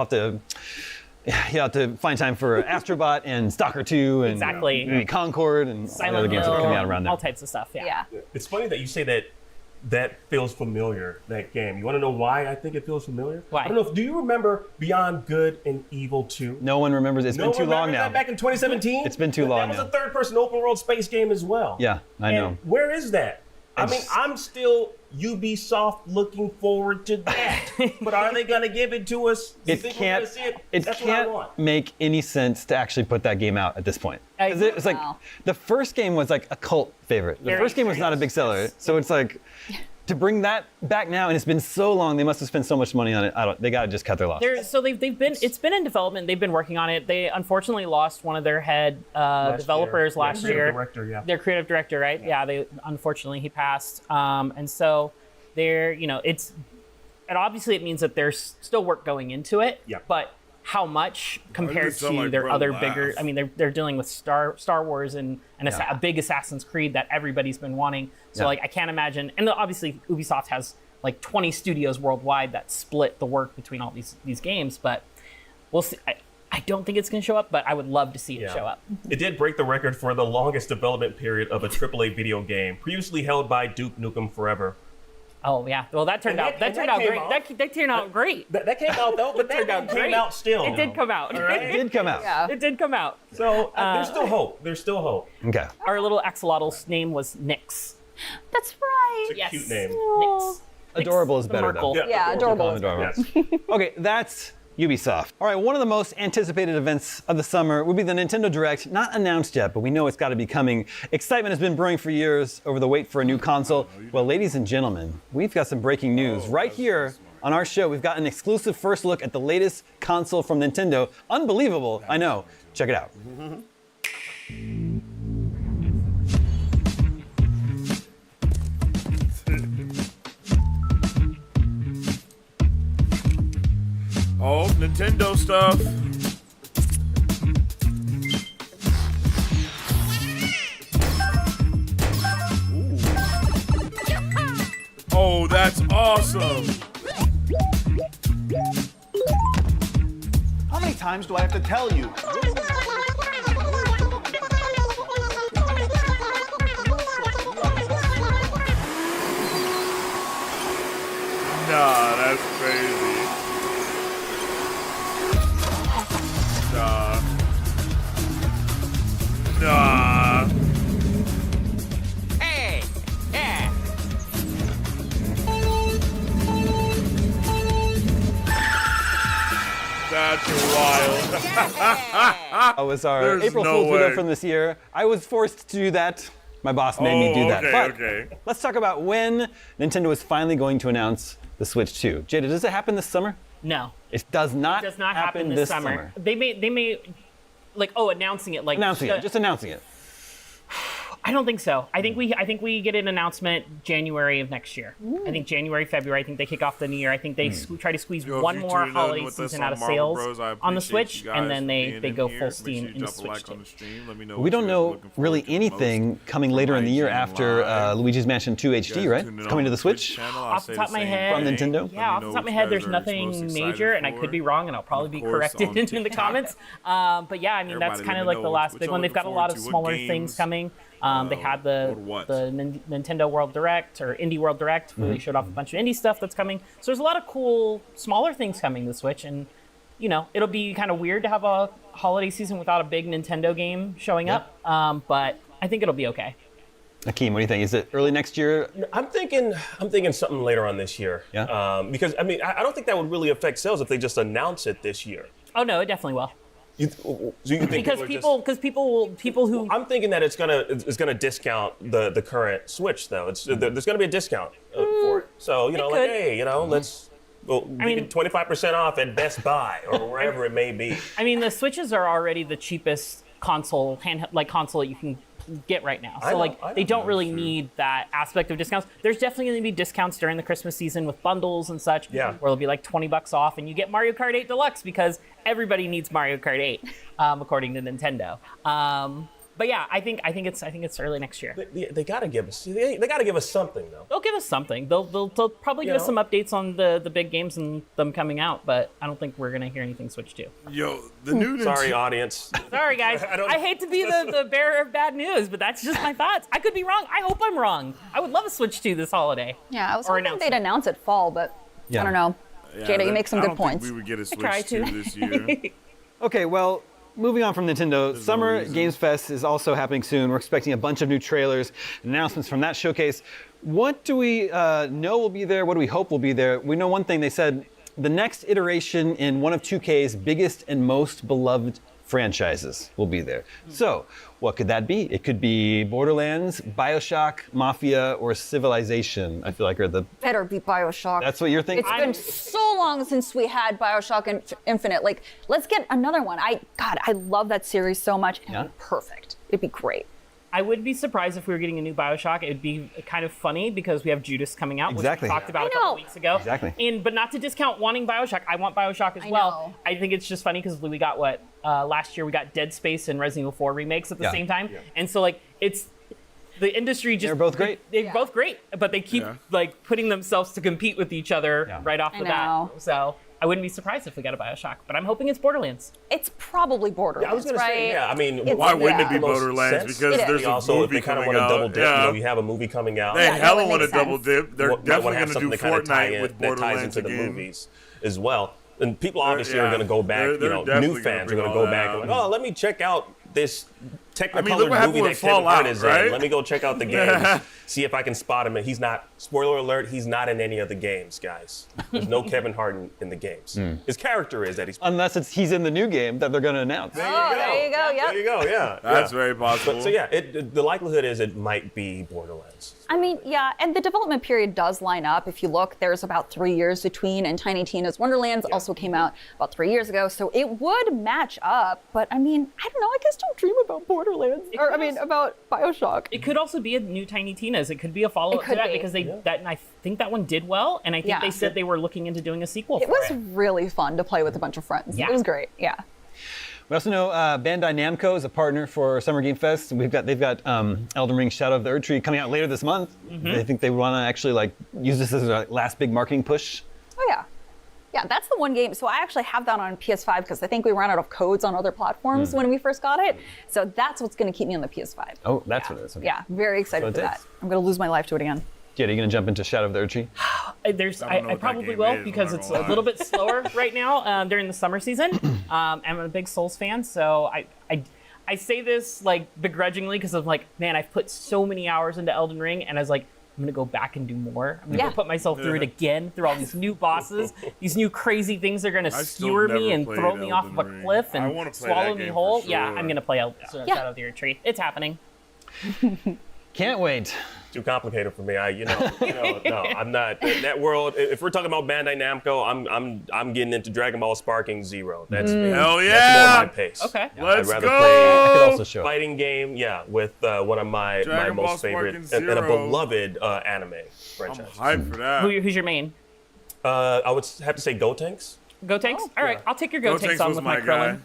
S5: have to find time for Astrobot and Stalker 2 and maybe Concord and all the other games that are coming out around there.
S6: All types of stuff, yeah.
S8: It's funny that you say that feels familiar, that game. You want to know why I think it feels familiar?
S6: Why?
S8: I don't know. Do you remember Beyond Good and Evil 2?
S5: No one remembers. It's been too long now.
S8: That back in 2017?
S5: It's been too long now.
S8: That was a third-person open-world space game as well.
S5: Yeah, I know.
S8: Where is that? I mean, I'm still Ubisoft looking forward to that. But are they going to give it to us?
S5: It can't make any sense to actually put that game out at this point. It's like the first game was like a cult favorite. The first game was not a big seller. So it's like to bring that back now, and it's been so long, they must have spent so much money on it. They got to just cut their losses.
S6: It's been in development. They've been working on it. They unfortunately lost one of their head developers last year. Their creative director, right? Yeah, unfortunately he passed. And so it obviously it means that there's still work going into it. Yeah. But how much compared to their other bigger? I mean, they're dealing with Star Wars and a big Assassin's Creed that everybody's been wanting. So I can't imagine. And obviously Ubisoft has like 20 studios worldwide that split the work between all these games. But we'll see. I don't think it's going to show up, but I would love to see it show up.
S8: It did break the record for the longest development period of a AAA video game, previously held by Duke Nukem Forever.
S6: Oh yeah, well that turned out great. That turned out great.
S8: That came out though, but that came out still.
S6: It did come out.
S5: Right? It did come out.
S6: Yeah. It did come out.
S8: So there's still hope. There's still hope.
S5: Okay.
S6: Our little axolotl's name was Nyx.
S7: That's right.
S8: It's a cute name.
S6: Nyx.
S5: Adorable is better though.
S7: Yeah, adorable.
S5: Okay, that's Ubisoft. All right, one of the most anticipated events of the summer will be the Nintendo Direct. Not announced yet, but we know it's got to be coming. Excitement has been brewing for years over the wait for a new console. Well, ladies and gentlemen, we've got some breaking news right here on our show. We've got an exclusive first look at the latest console from Nintendo. Unbelievable, I know. Check it out.
S1: Oh, Nintendo stuff. Ooh. Oh, that's awesome.
S11: How many times do I have to tell you?
S1: Nah, that's crazy. Nah.
S11: Hey! Yeah!
S1: That's wild.
S5: That was our
S1: There's
S5: April
S1: no
S5: Fool's video
S1: way.
S5: from this year. I was forced to do that. My boss made me do that.
S1: Okay,
S5: But
S1: okay.
S5: let's talk about when Nintendo is finally going to announce the Switch 2. Jada, does it happen this summer?
S6: No.
S5: It does not,
S6: It does not happen this summer. They may, like, announcing it, like
S5: just announcing it.
S6: I don't think so. I think we get an announcement January of next year. I think January, February. I think they kick off the new year. I think they try to squeeze
S1: Yo, if
S6: one
S1: you
S6: more
S1: tuned in
S6: holiday
S1: with us
S6: season
S1: on
S6: out of
S1: Marvel
S6: sales
S1: Bros, I
S6: on the
S1: appreciate
S6: Switch,
S1: you guys
S6: and then they
S1: being in
S6: go
S1: here.
S6: full
S1: Make sure
S6: steam
S1: you
S6: into
S1: drop a
S6: Switch
S1: like
S6: 2.
S1: on the stream. Let me know
S5: We
S1: what
S5: don't
S1: you guys are
S5: know
S1: looking forward
S5: really
S1: to the
S5: anything
S1: most
S5: coming
S1: from
S5: later in the year
S1: IGN
S5: after
S1: Live.
S5: Luigi's Mansion 2
S1: You guys
S5: HD, right?
S1: tuned in
S5: It's coming
S1: on
S5: to the
S1: Twitch
S5: Switch.
S1: channel. I'll
S6: Off the
S1: say
S6: top of my
S1: same
S6: head,
S5: From
S1: thing.
S5: Nintendo?
S1: Let me
S6: Yeah, off
S1: know
S6: the top of my
S1: what
S6: head,
S1: you
S6: there's
S1: guys are most
S6: nothing
S1: excited
S6: major, and I
S1: for.
S6: could be wrong, and I'll probably be
S1: Of course,
S6: corrected
S1: on
S6: in the
S1: TikTok.
S6: comments. But yeah, I mean, that's
S1: Everybody
S6: kind
S1: let
S6: of
S1: me
S6: like
S1: know
S6: the last
S1: what
S6: big
S1: y'all
S6: one. They've got a
S1: looking
S6: lot of
S1: forward to, what
S6: smaller
S1: games,
S6: things coming. They had the
S1: what?
S6: Nintendo World Direct or Indie World Direct, where they showed off a bunch of indie stuff that's coming. So there's a lot of cool, smaller things coming to Switch, and it'll be kind of weird to have a holiday season without a big Nintendo game showing up. But I think it'll be okay.
S5: Akeem, what do you think? Is it early next year?
S8: I'm thinking something later on this year.
S5: Yeah.
S8: Because I mean, I don't think that would really affect sales if they just announce it this year.
S6: Oh no, it definitely will.
S8: So you think
S6: Because people who
S8: I'm thinking that it's gonna discount the current Switch though. There's gonna be a discount for it. So like,
S6: could.
S8: hey, let's
S6: mean-
S8: 25% off at Best Buy or wherever it may be.
S6: I mean, the Switches are already the cheapest console that you can get right now. So
S8: I know.
S6: they don't really need that aspect of discounts. There's definitely going to be discounts during the Christmas season with bundles and such.
S8: Yeah.
S6: Where it'll be like $20 off, and you get Mario Kart 8 Deluxe because everybody needs Mario Kart 8, according to Nintendo. But yeah, I think it's early next year.
S8: They gotta give us. They gotta give us something though.
S6: They'll give us something. They'll probably give us some updates on the big games and them coming out, but I don't think we're gonna hear anything Switch 2.
S1: Yo, the new
S8: Sorry, audience.
S6: Sorry, guys. I hate to be the bearer of bad news, but that's just my thoughts. I could be wrong. I hope I'm wrong. I would love a Switch 2 this holiday.
S7: Yeah, I was
S6: Or
S7: hoping
S6: announce
S7: they'd
S6: it.
S7: announce it fall, but
S5: Yeah.
S7: I don't know.
S1: Yeah,
S7: Jada, you make some
S1: I
S7: good
S1: don't think
S7: points.
S1: we would get a Switch
S6: try to.
S1: 2 this year.
S5: Okay, well, moving on from Nintendo, Summer Games Fest is also happening soon. We're expecting a bunch of new trailers, announcements from that showcase. What do we know will be there? What do we hope will be there? We know one thing. They said the next iteration in one of 2K's biggest and most beloved franchises will be there. So, what could that be? It could be Borderlands, BioShock, Mafia, or Civilization, I feel like are the...
S7: Better be BioShock.
S5: That's what you're thinking?
S7: It's been so long since we had BioShock Infinite. Like, let's get another one. I love that series so much. It'd be perfect. It'd be great.
S6: I would be surprised if we were getting a new BioShock. It'd be kind of funny because we have Judas coming out,
S5: Exactly.
S6: which we talked about
S7: I
S6: a couple
S7: know.
S6: weeks ago.
S5: Exactly.
S6: But not to discount wanting BioShock. I want BioShock as
S7: I
S6: well.
S7: know.
S6: I think it's just funny because we got last year we got Dead Space and Resident Evil 4 remakes at the
S5: Yeah.
S6: same time. And so it's the industry just...
S5: They're both great.
S6: They're both great, but they keep putting themselves to compete with each other right off
S7: I
S6: the
S7: know.
S6: bat. So I wouldn't be surprised if we got a BioShock, but I'm hoping it's Borderlands.
S7: It's probably Borderlands,
S8: Yeah, I was gonna
S7: right?
S8: say, I mean,
S7: It's-
S1: Why wouldn't it be
S8: the most
S1: Borderlands?
S8: sense.
S1: Because
S7: It
S1: there's
S7: is.
S1: a
S8: Also, if
S1: movie
S8: they kind of
S1: coming
S8: want to double
S1: out.
S8: dip,
S1: Yeah.
S8: you have a movie coming out.
S1: They
S7: Yeah, that
S1: hella
S7: would
S1: want to
S7: make
S1: double
S7: sense.
S1: dip. They're
S8: Might wanna
S1: definitely
S8: have
S1: going to do
S8: something to kinda tie
S1: Fortnite
S8: in-
S1: with
S8: that ties
S1: Borderlands
S8: into the
S1: again.
S8: movies as well. And people obviously are
S1: yeah.
S8: going to go back.
S1: They're
S8: New
S1: definitely
S8: fans are
S1: gonna
S8: going to
S1: bring
S8: go back
S1: all
S8: and
S1: that
S8: like, oh, let me check out this
S1: look
S8: Technicolor
S1: what happened
S8: movie
S1: with
S8: that Kevin
S1: Fallout,
S8: Hart is
S1: right?
S8: in. Let me go check out the game, see if I can spot him. And he's not Spoiler alert, he's not in any of the games, guys. There's no Kevin Hart in the games. His character is that he's...
S5: Unless he's in the new game that they're going to announce.
S7: There you go. Yep.
S8: There you go, yeah.
S1: That's very possible.
S8: So the likelihood is it might be Borderlands.
S7: I mean, yeah, and the development period does line up. If you look, there's about 3 years between, and Tiny Tina's Wonderlands also came out about 3 years ago, so it would match up. But I mean, I don't know, I can still dream about Borderlands, about Bioshock.
S6: It could also be a new Tiny Tina's. It could be a follow-up to that because I think that one did well, and I think they said they were looking into doing a sequel.
S7: It was really fun to play with a bunch of friends.
S6: Yeah.
S7: It was great. Yeah.
S5: We also know Bandai Namco is a partner for Summer Game Fest. They've got Elden Ring: Shadow of the Erdtree coming out later this month. I think they want to actually use this as their last big marketing push.
S7: Oh yeah. Yeah, that's the one game. So I actually have that on PS5 because I think we ran out of codes on other platforms when we first got it. So that's what's going to keep me on the PS5.
S5: Oh, that's what it is. Okay.
S7: Yeah, very excited for that. I'm going to lose my life to it again.
S5: Yeah, are you going to jump into Shadow of the Erdtree?
S6: I probably will because it's a little bit slower right now during the summer season. I'm a big Souls fan, so I say this begrudgingly because I'm like, man, I've put so many hours into Elden Ring, and I was like, I'm gonna go back and do more. I'm gonna put myself through it again, through all these new bosses, these new crazy things that are gonna skewer me and throw me off of a cliff and swallow me whole. Sure. Yeah, I'm gonna play Shadow of the Erdtree. It's happening.
S5: Can't wait.
S8: Too complicated for me. No, I'm not in that world. If we're talking about Bandai Namco, I'm getting into Dragon Ball Sparking Zero. That's me.
S1: Hell yeah!
S8: That's more my pace.
S6: Okay.
S1: Let's
S8: I'd rather
S1: go.
S8: play
S5: I could also show
S8: fighting game, with one of my
S1: Ball
S8: most favorite
S1: Sparking
S8: and a
S1: Zero.
S8: beloved anime franchise.
S1: I'm hyped for that.
S6: Who's your main?
S8: I would have to say Gotenks.
S6: Gotenks? All right, I'll take your Gotenks on
S1: was
S6: with my
S1: guy.
S6: Krillin.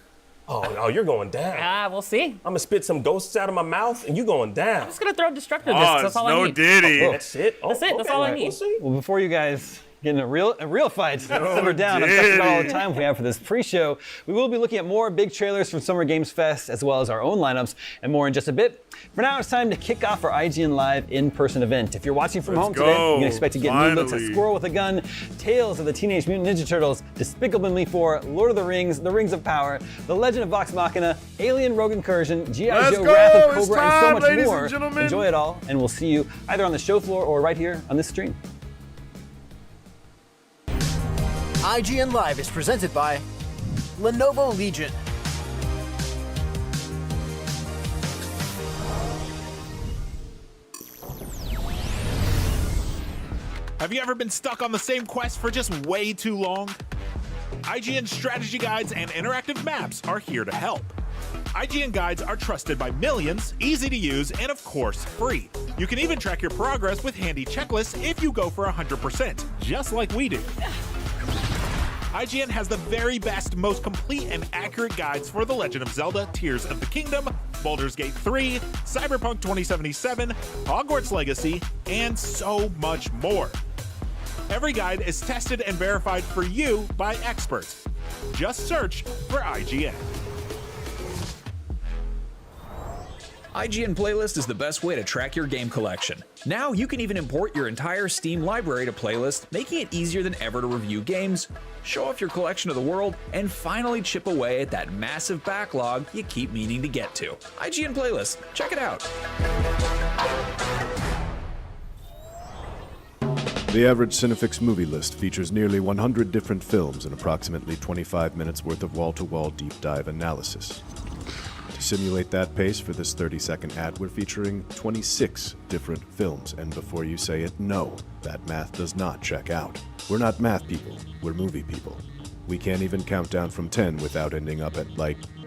S8: Oh, you're going down.
S6: We'll see.
S8: I'm gonna spit some ghosts out of my mouth, and you going down.
S6: I'm just gonna throw Destructor Discs. That's all I
S1: no
S6: need.
S1: Diddy.
S8: That's it.
S6: That's it. That's all I need.
S8: We'll see.
S5: Well, before you guys get in a real fight, simmer down. That's about all the time we have for this pre-show. We will be looking at more big trailers from Summer Games Fest, as well as our own lineups, and more in just a bit. For now, it's time to kick off our IGN Live in-person event. If you're watching from home today, you can expect to get new looks at Squirrel with a Gun, Tales of the Teenage Mutant Ninja Turtles, Despicable Me 4, Lord of the Rings, The Rings of Power, The Legend of Vox Machina, Alien Rogue Incursion, G.I. Joe, Wrath of Cobra, and so much more. Enjoy it all, and we'll see you either on the show floor or right here on this stream.
S9: IGN Live is presented by Lenovo Legion.
S13: Have you ever been stuck on the same quest for just way too long? IGN strategy guides and interactive maps are here to help. IGN guides are trusted by millions, easy to use, and of course, free. You can even track your progress with handy checklists if you go for 100%, just like we do. IGN has the very best, most complete and accurate guides for The Legend of Zelda, Tears of the Kingdom, Baldur's Gate 3, Cyberpunk 2077, Hogwarts Legacy, and so much more. Every guide is tested and verified for you by experts. Just search for IGN.
S15: IGN Playlist is the best way to track your game collection. Now you can even import your entire Steam library to Playlist, making it easier than ever to review games, show off your collection of the world, and finally chip away at that massive backlog you keep meaning to get to. IGN Playlist, check it out.
S12: The average Cinefix movie list features nearly 100 different films and approximately 25 minutes worth of wall-to-wall deep dive analysis. To simulate that pace for this 30-second ad, we're featuring 26 different films, and before you say it, no, that math does not check out. We're not math people, we're movie people. We can't even count down from 10 without ending up at,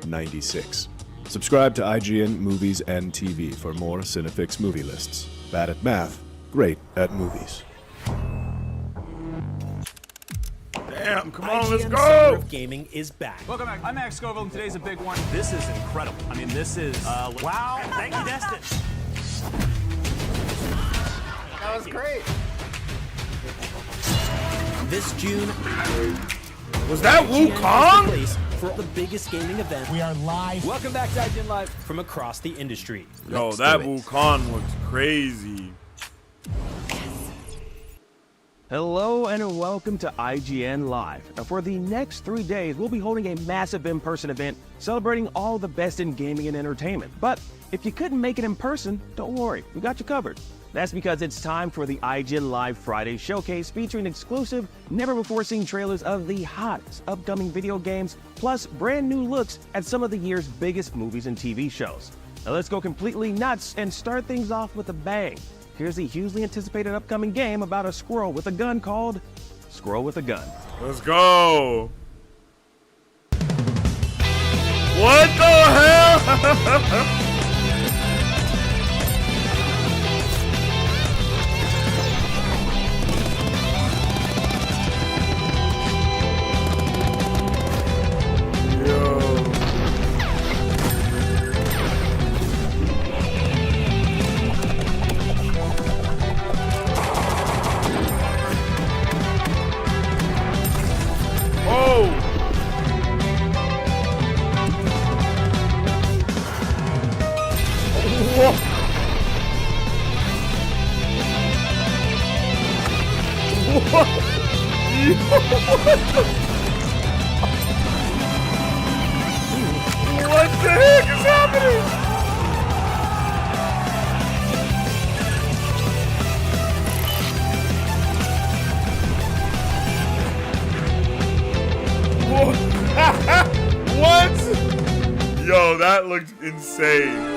S12: 96. Subscribe to IGN Movies and TV for more Cinefix movie lists. Bad at math, great at movies.
S1: Damn, come on,
S10: IGN
S1: let's
S10: Summer
S1: go!
S10: of Gaming is back.
S16: Welcome back. I'm Max Scoville, and today's a big one. This is incredible. I mean, this is, wow. Thank you, Destin.
S9: That was great.
S10: This June,
S1: was that Wukong?
S10: Place for the biggest gaming event.
S16: We are live.
S10: Welcome back to IGN Live from across the industry.
S1: Yo,
S10: Let's
S1: that
S10: do it.
S1: Wukong looks crazy.
S4: Hello and welcome to IGN Live. Now, for the next 3 days, we'll be holding a massive in-person event celebrating all the best in gaming and entertainment. But if you couldn't make it in person, don't worry, we got you covered. That's because it's time for the IGN Live Friday Showcase featuring exclusive, never-before-seen trailers of the hottest upcoming video games, plus brand new looks at some of the year's biggest movies and TV shows. Now let's go completely nuts and start things off with a bang. Here's the hugely anticipated upcoming game about a squirrel with a gun called Squirrel with a Gun.
S1: Let's go. What the hell? What the heck is happening? What? Yo, that looked insane.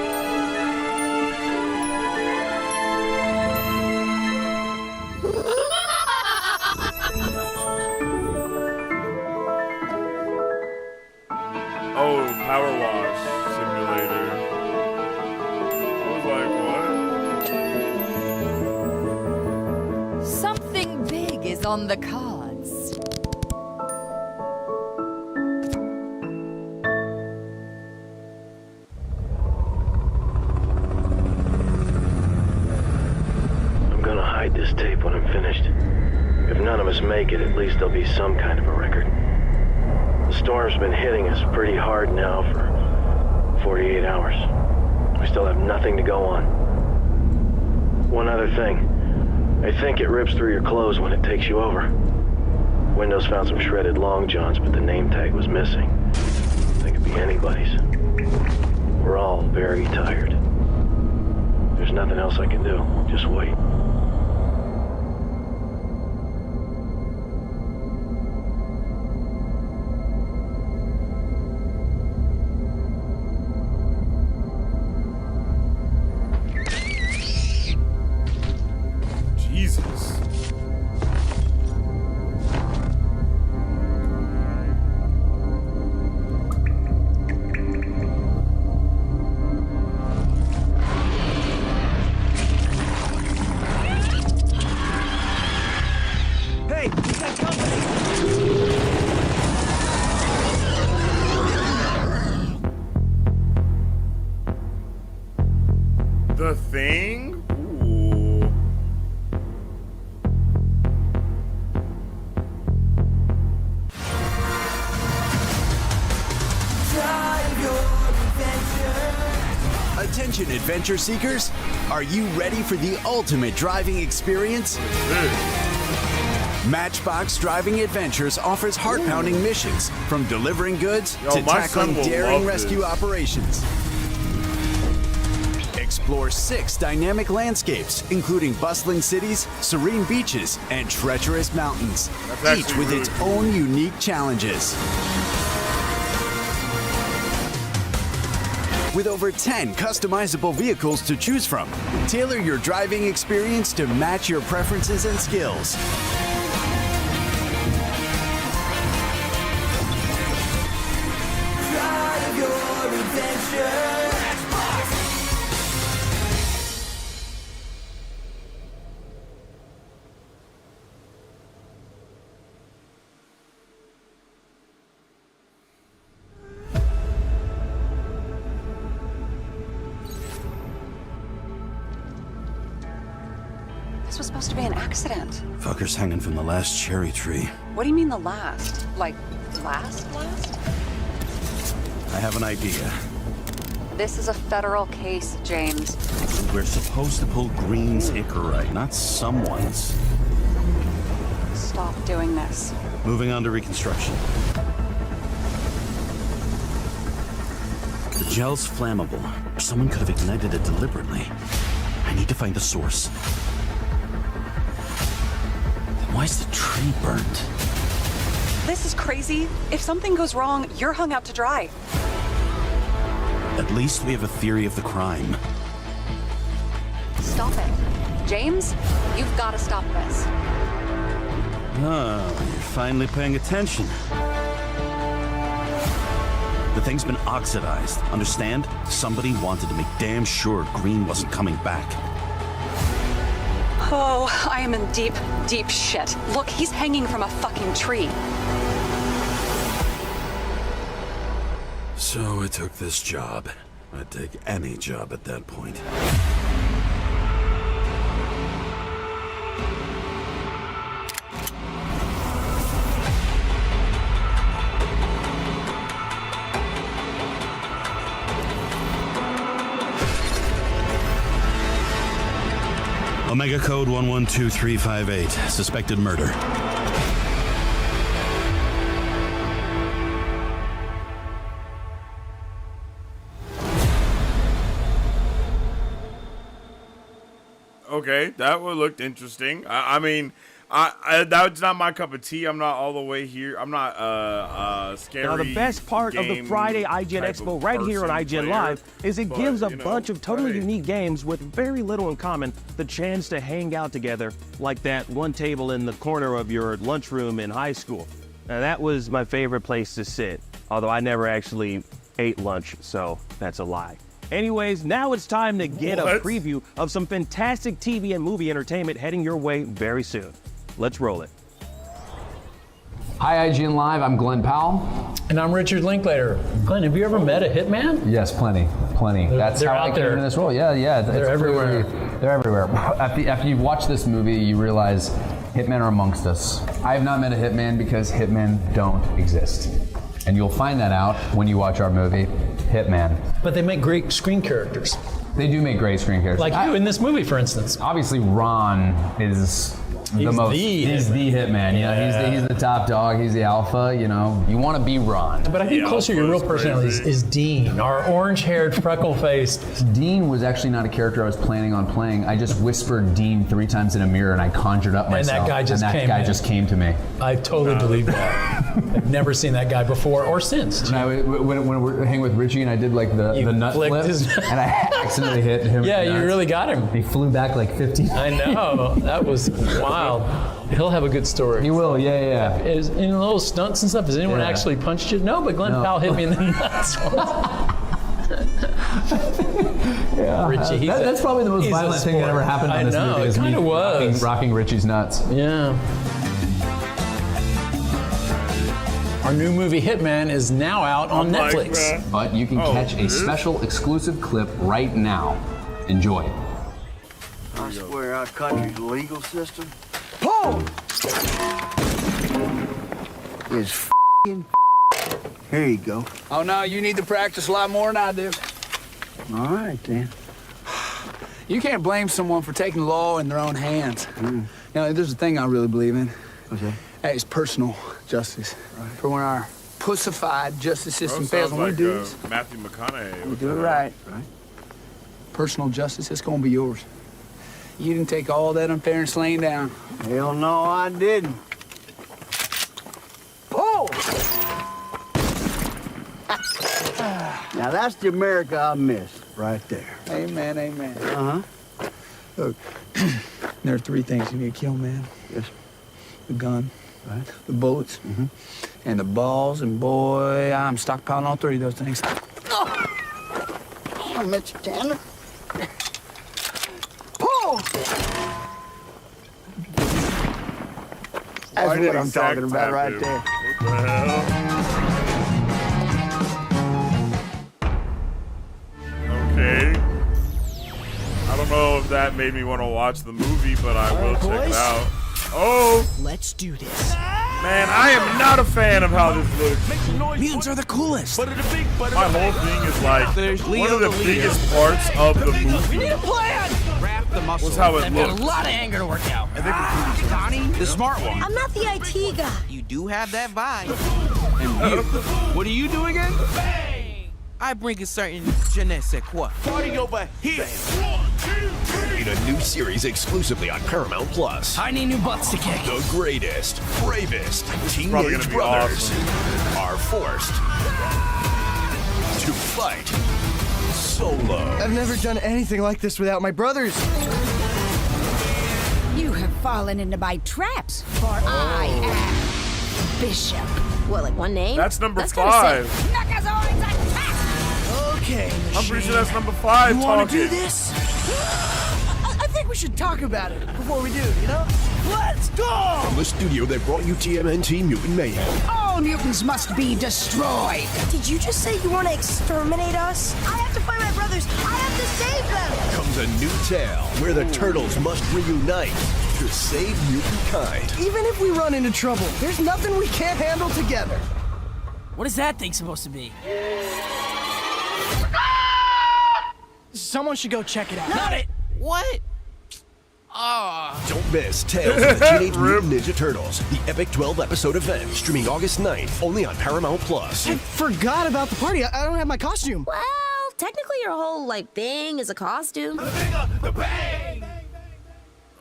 S1: Oh, Power Wash Simulator. I was like, what?
S17: Something big is on the cards.
S18: I'm gonna hide this tape when I'm finished. If none of us make it, at least there'll be some kind of a record. The storm's been hitting us pretty hard now for 48 hours. We still have nothing to go on. One other thing. I think it rips through your clothes when it takes you over. Windows found some shredded long johns, but the name tag was missing. They could be anybody's. We're all very tired. There's nothing else I can do. Just wait.
S1: Jesus.
S4: Hey, you got company.
S1: The Thing? Ooh.
S19: Attention adventure seekers, are you ready for the ultimate driving experience? Matchbox Driving Adventures offers heart-pounding missions, from delivering goods to
S1: my
S19: tackling
S1: son will
S19: daring
S1: love
S19: rescue
S1: this.
S19: operations. Explore 6 dynamic landscapes, including bustling cities, serene beaches, and treacherous mountains,
S1: That's
S19: each
S1: actually
S19: with
S1: really
S19: its
S1: cool.
S19: own unique challenges. With over 10 customizable vehicles to choose from, tailor your driving experience to match your preferences and skills.
S20: Drive your adventure.
S17: This was supposed to be an accident.
S19: Fucker's hanging from the last cherry tree.
S17: What do you mean the last? Like, last?
S19: I have an idea.
S17: This is a federal case, James.
S19: We're supposed to pull Green's Icarite, not someone's.
S17: Stop doing this.
S19: Moving on to reconstruction. The gel's flammable. Someone could have ignited it deliberately.
S21: I need to find the source. Then why is the tree burnt?
S22: This is crazy. If something goes wrong, you're hung out to dry.
S21: At least we have a theory of the crime.
S17: Stop it. James, you've got to stop this.
S21: Oh, you're finally paying attention. The thing's been oxidized, understand? Somebody wanted to make damn sure Green wasn't coming back.
S22: Oh, I am in deep, deep shit. Look, he's hanging from a fucking tree.
S2: So I took this job. I'd take any job at that point.
S21: Omega code 112358. Suspected murder.
S1: Okay, that would look interesting. I mean, that's not my cup of tea. I'm not all the way here. I'm not scary.
S4: Now, the best part of the Friday IGN Expo right here on IGN Live is it gives a bunch of totally unique games with very little in common the chance to hang out together, like that one table in the corner of your lunchroom in high school. Now, that was my favorite place to sit, although I never actually ate lunch, so that's a lie. Anyways, now it's time to get a preview of some fantastic TV and movie entertainment heading your way very soon. Let's roll it.
S23: Hi, IGN Live. I'm Glenn Powell.
S24: And I'm Richard Linklater. Glenn, have you ever met a hitman?
S23: Yes, plenty. That's how I came into this role. Yeah.
S24: They're everywhere.
S23: They're everywhere. After you've watched this movie, you realize hitmen are amongst us. I have not met a hitman because hitmen don't exist. And you'll find that out when you watch our movie, Hitman.
S24: But they make great screen characters.
S23: They do make great screen characters.
S24: Like you in this movie, for instance.
S23: Obviously, Ron is he's the hitman. You know, he's the top dog. He's the alpha. You know, you want to be Ron.
S24: But I think closer to your real personality is Dean, our orange-haired, freckle-faced.
S23: Dean was actually not a character I was planning on playing. I just whispered Dean 3 times in a mirror, and I conjured up myself.
S24: And that guy just came to me. I totally believe that. I've never seen that guy before or since.
S23: When we're hanging with Richie, and I think like the nut flip, and I accidentally hit him.
S24: Yeah, you really got him.
S23: He flew back like 50.
S24: I know. That was wild. He'll have a good story.
S23: He will, yeah.
S24: In little stunts and stuff, has anyone actually punched you? No, but Glenn Powell hit me in the nuts once.
S23: Yeah,
S24: Richie,
S23: that's probably the most violent thing that ever happened on this movie.
S24: It kind of was.
S23: Rocking Richie's nuts.
S24: Yeah. Our new movie Hitman is now out on Netflix.
S23: But you can catch a special exclusive clip right now. Enjoy.
S25: I swear our country's legal system
S9: Boom!
S25: is f***ing. Here you go.
S26: Oh, no, you need to practice a lot more than I do.
S25: All right, then.
S26: You can't blame someone for taking the law in their own hands. You know, there's a thing I really believe in.
S25: What's that?
S26: That is personal justice. Right. For when our pussified justice system fails, when we do this,
S1: Matthew McConaughey.
S26: we do it right. Personal justice, it's gonna be yours. You didn't take all that unfair and slaying down.
S25: Hell no, I didn't.
S26: Oh!
S25: Now that's the America I miss, right there.
S26: Amen, amen.
S25: Uh-huh.
S26: Look, there are 3 things you need to kill, man.
S25: Yes.
S26: The gun,
S25: right?
S26: The bullets, and the balls, and boy, I'm stockpiling all 3 of those things.
S25: Oh, Mr. Tanner. Pull! That's what I'm talking about right there.
S1: What the hell? Okay. I don't know if that made me want to watch the movie, but I will check it out. Oh!
S9: Let's do this.
S1: Man, I am not a fan of how this looks.
S9: Mutants are the coolest.
S1: My whole thing is like, one of the biggest parts of the movie
S9: We need a plan. Wrap the muscles.
S1: was how it
S9: I've got
S1: looked.
S9: a lot of anger to work out.
S27: Donnie, the smart one.
S28: I'm not the IT guy.
S27: You do have that vibe. And you, what do you do again? Bang! I bring a certain je ne sais quoi.
S26: Party over here. 1, 2, 3.
S3: Starting a new series exclusively on Paramount Plus.
S9: I need new butts to kick.
S3: The greatest, bravest
S1: probably
S3: teenage
S1: gonna be
S3: brothers are forced to fight solo.
S5: I've never done anything like this without my brothers.
S6: You have fallen into my traps, for I am Bishop.
S7: What, like one name?
S1: That's number 5.
S6: Mechazoids attack!
S5: Okay,
S1: I'm pretty sure that's number 5
S5: You want to
S1: talking.
S5: do this? I think we should talk about it before we do, you know? Let's go!
S3: From the studio that brought you TMNT Mutant Mayhem.
S6: All mutants must be destroyed!
S5: Did you just say you want to exterminate us?
S6: I have to find my brothers! I have to save them!
S3: Comes a new tale where the turtles must reunite to save mutant kind.
S5: Even if we run into trouble, there's nothing we can't handle together. What is that thing supposed to be? Someone should go check it out.
S6: Not it!
S5: What?
S3: Don't miss Tales of the Teenage Mutant Ninja Turtles, the epic 12-episode event, streaming August 9th, only on Paramount Plus.
S5: I forgot about the party. I don't have my costume.
S7: Well, technically your whole, thing is a costume.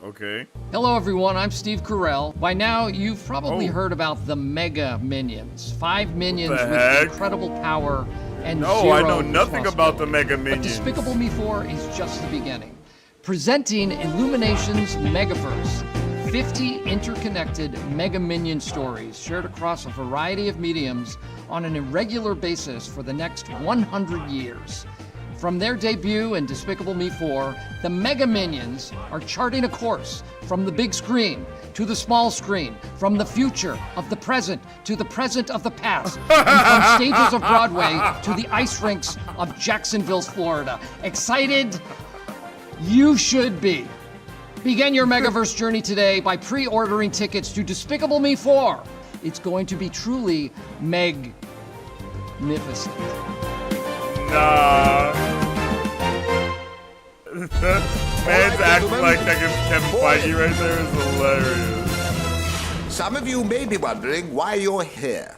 S1: Okay.
S8: Hello everyone, I'm Steve Carell. By now, you've probably heard about the Mega Minions. 5 minions
S1: What the
S8: with
S1: heck?
S8: incredible power and
S1: No,
S8: zero
S1: I know nothing about the Mega
S8: But
S1: Minions.
S8: Despicable Me 4 is just the beginning. Presenting Illumination's Megaverse. 50 interconnected Mega Minion stories shared across a variety of mediums on an irregular basis for the next 100 years. From their debut in Despicable Me 4, the Mega Minions are charting a course from the big screen to the small screen, from the future of the present to the present of the past, and from stages of Broadway to the ice rinks of Jacksonville, Florida. Excited? You should be. Begin your Megaverse journey today by pre-ordering tickets to Despicable Me 4. It's going to be truly magnificent.
S1: Nah. Man's acting like Kevin Feige right there is hilarious.
S11: Some of you may be wondering why you're here.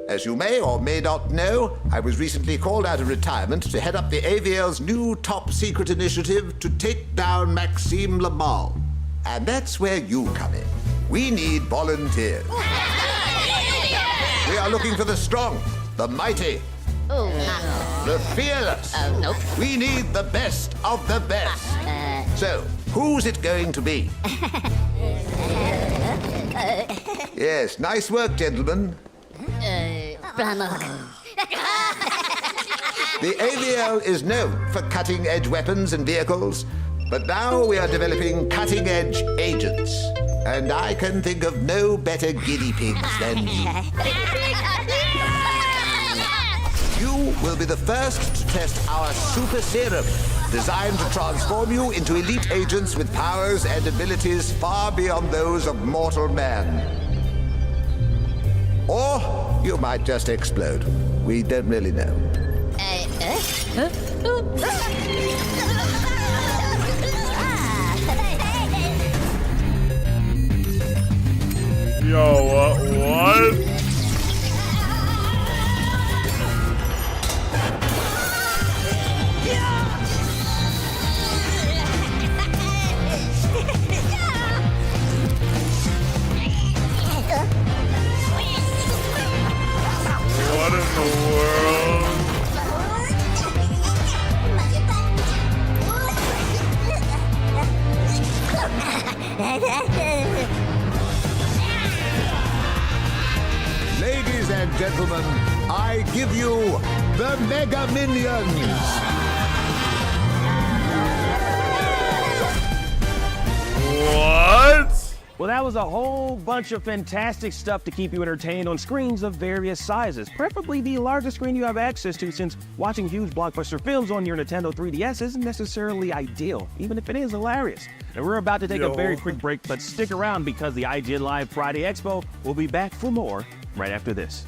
S11: As you may or may not know, I was recently called out of retirement to head up the AVL's new top-secret initiative to take down Maxime Lamal. And that's where you come in. We need volunteers. We are looking for the strong, the mighty, the fearless.
S7: Nope.
S11: We need the best of the best. So, who's it going to be? Yes, nice work, gentlemen. The AVL is known for cutting-edge weapons and vehicles, but now we are developing cutting-edge agents. And I can think of no better guinea pigs than you. You will be the first to test our super serum, designed to transform you into elite agents with powers and abilities far beyond those of mortal man. Or you might just explode. We don't really know.
S1: Yo, what? What in the world?
S11: Ladies and gentlemen, I give you the Mega Minions.
S1: What?
S4: Well, that was a whole bunch of fantastic stuff to keep you entertained on screens of various sizes, preferably the largest screen you have access to, since watching huge blockbuster films on your Nintendo 3DS isn't necessarily ideal, even if it is hilarious. And we're about to take a very quick break, but stick around because the IGN Live Friday Expo will be back for more right after this.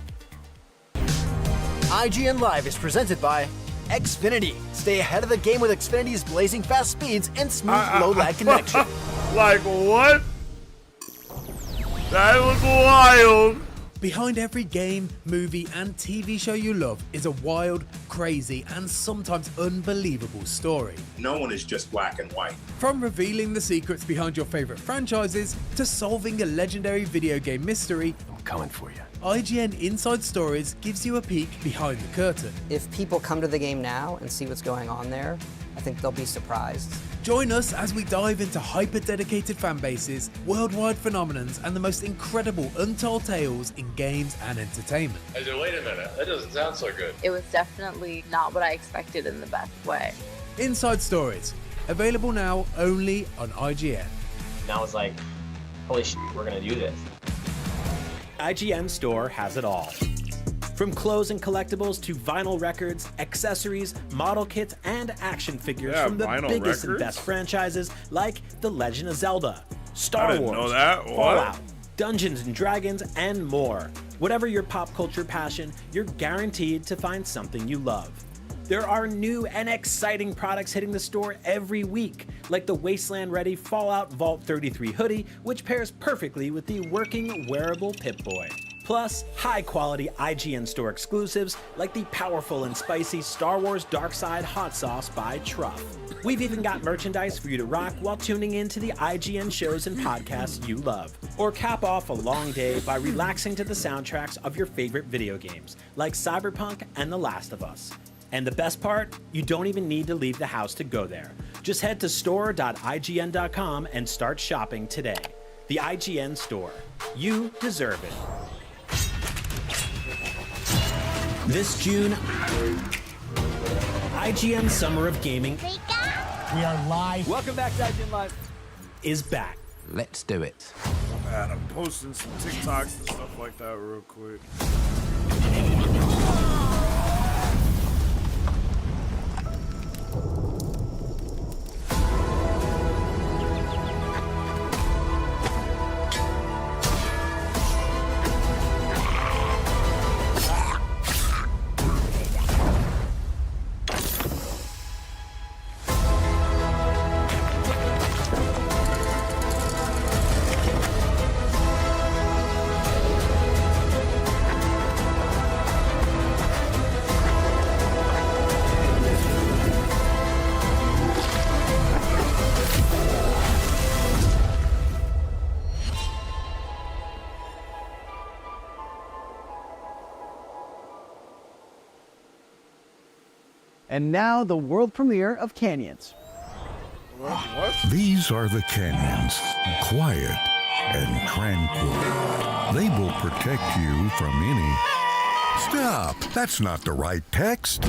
S9: IGN Live is presented by Xfinity. Stay ahead of the game with Xfinity's blazing fast speeds and smooth low-lag connection.
S1: Like what? That was wild.
S10: Behind every game, movie, and TV show you love is a wild, crazy, and sometimes unbelievable story.
S12: No one is just black and white.
S10: From revealing the secrets behind your favorite franchises to solving a legendary video game mystery,
S3: I'm coming for you.
S10: IGN Inside Stories gives you a peek behind the curtain.
S13: If people come to the game now and see what's going on there, I think they'll be surprised.
S10: Join us as we dive into hyper-dedicated fan bases, worldwide phenomenons, and the most incredible untold tales in games and entertainment.
S14: I said, wait a minute, that doesn't sound so good.
S15: It was definitely not what I expected in the best way.
S10: Inside Stories, available now only on IGN.
S16: And I was like, holy shit, we're gonna do this.
S18: IGN Store has it all. From clothes and collectibles to vinyl records, accessories, model kits, and action figures from the biggest and best franchises like The Legend of Zelda, Star Wars, Fallout, Dungeons and Dragons, and more. Whatever your pop culture passion, you're guaranteed to find something you love. There are new and exciting products hitting the store every week, like the Wasteland-ready Fallout Vault 33 hoodie, which pairs perfectly with the working wearable Pip-Boy. Plus, high-quality IGN Store exclusives like the powerful and spicy Star Wars Darkside Hot Sauce by Truff. We've even got merchandise for you to rock while tuning in to the IGN shows and podcasts you love. Or cap off a long day by relaxing to the soundtracks of your favorite video games, like Cyberpunk and The Last of Us. And the best part? You don't even need to leave the house to go there. Just head to store.ign.com and start shopping today. The IGN Store. You deserve it. This June, IGN Summer of Gaming.
S28: We are live.
S18: Welcome back to IGN Live. Is back.
S28: Let's do it.
S1: Man, I'm posting some TikToks and stuff like that real quick.
S29: And now the world premiere of Canyons.
S1: What?
S30: These are the canyons, quiet and tranquil. They will protect you from any... Stop! That's not the right text.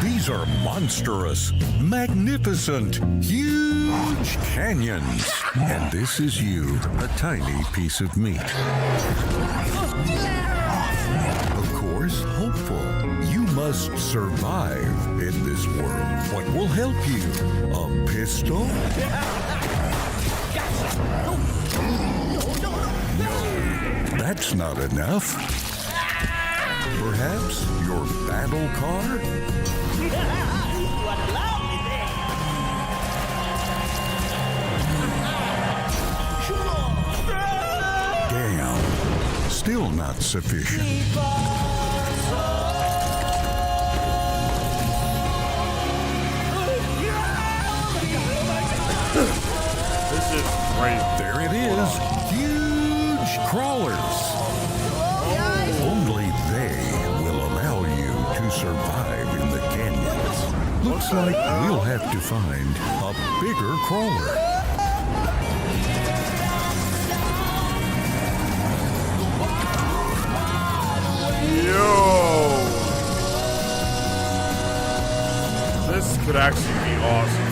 S30: These are monstrous, magnificent, huge canyons. And this is you, a tiny piece of meat. Of course, hopeful. You must survive in this world. What will help you? A pistol? No, that's not enough. Perhaps your battle car? Damn. Still not sufficient.
S1: This is crazy.
S30: There it is. Huge crawlers. Only they will allow you to survive in the canyons. Looks like we'll have to find a bigger crawler.
S1: Yo! This could actually be awesome.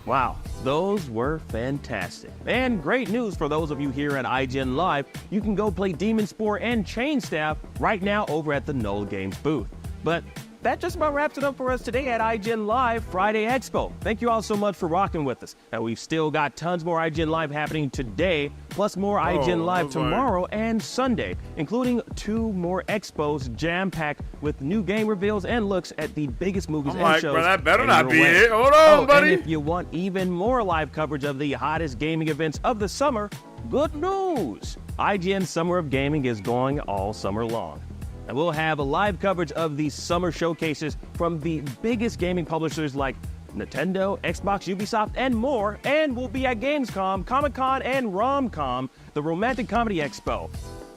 S4: Wow, those were fantastic. And great news for those of you here at IGN Live. You can go play Demon Spore and Chain Staff right now over at the Null Games booth. But that just about wraps it up for us today at IGN Live Friday Expo. Thank you all so much for rocking with us. Now, we've still got tons more IGN Live happening today, plus more IGN Live tomorrow and Sunday, including 2 more expos jam-packed with new game reveals and looks at the biggest movies and shows.
S1: Bro, that better not be it. Hold on, buddy.
S4: And if you want even more live coverage of the hottest gaming events of the summer, good news! IGN Summer of Gaming is going all summer long. And we'll have a live coverage of these summer showcases from the biggest gaming publishers like Nintendo, Xbox, Ubisoft, and more. And we'll be at Gamescom, Comic-Con, and Rom-Com, the Romantic Comedy Expo.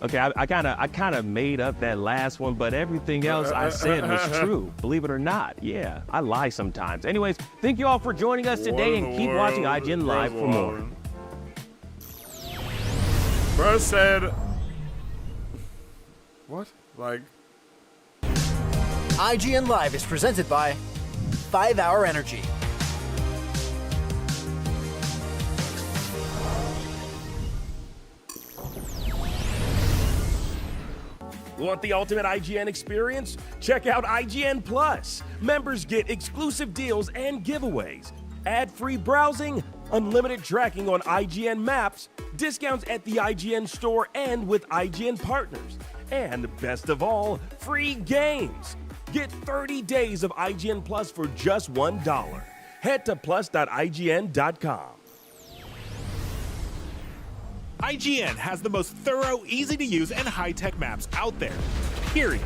S4: Okay, I kind of made up that last one, but everything else I said was true. Believe it or not. Yeah, I lie sometimes. Anyways, thank you all for joining us today, and keep watching IGN Live for more.
S1: Bro said, what? Like,
S9: IGN Live is presented by 5 Hour Energy.
S4: Want the ultimate IGN experience? Check out IGN Plus. Members get exclusive deals and giveaways, ad-free browsing, unlimited tracking on IGN Maps, discounts at the IGN store and with IGN partners, and best of all, free games. Get 30 days of IGN Plus for just $1. Head to plus.ign.com.
S2: IGN has the most thorough, easy-to-use, and high-tech maps out there, period.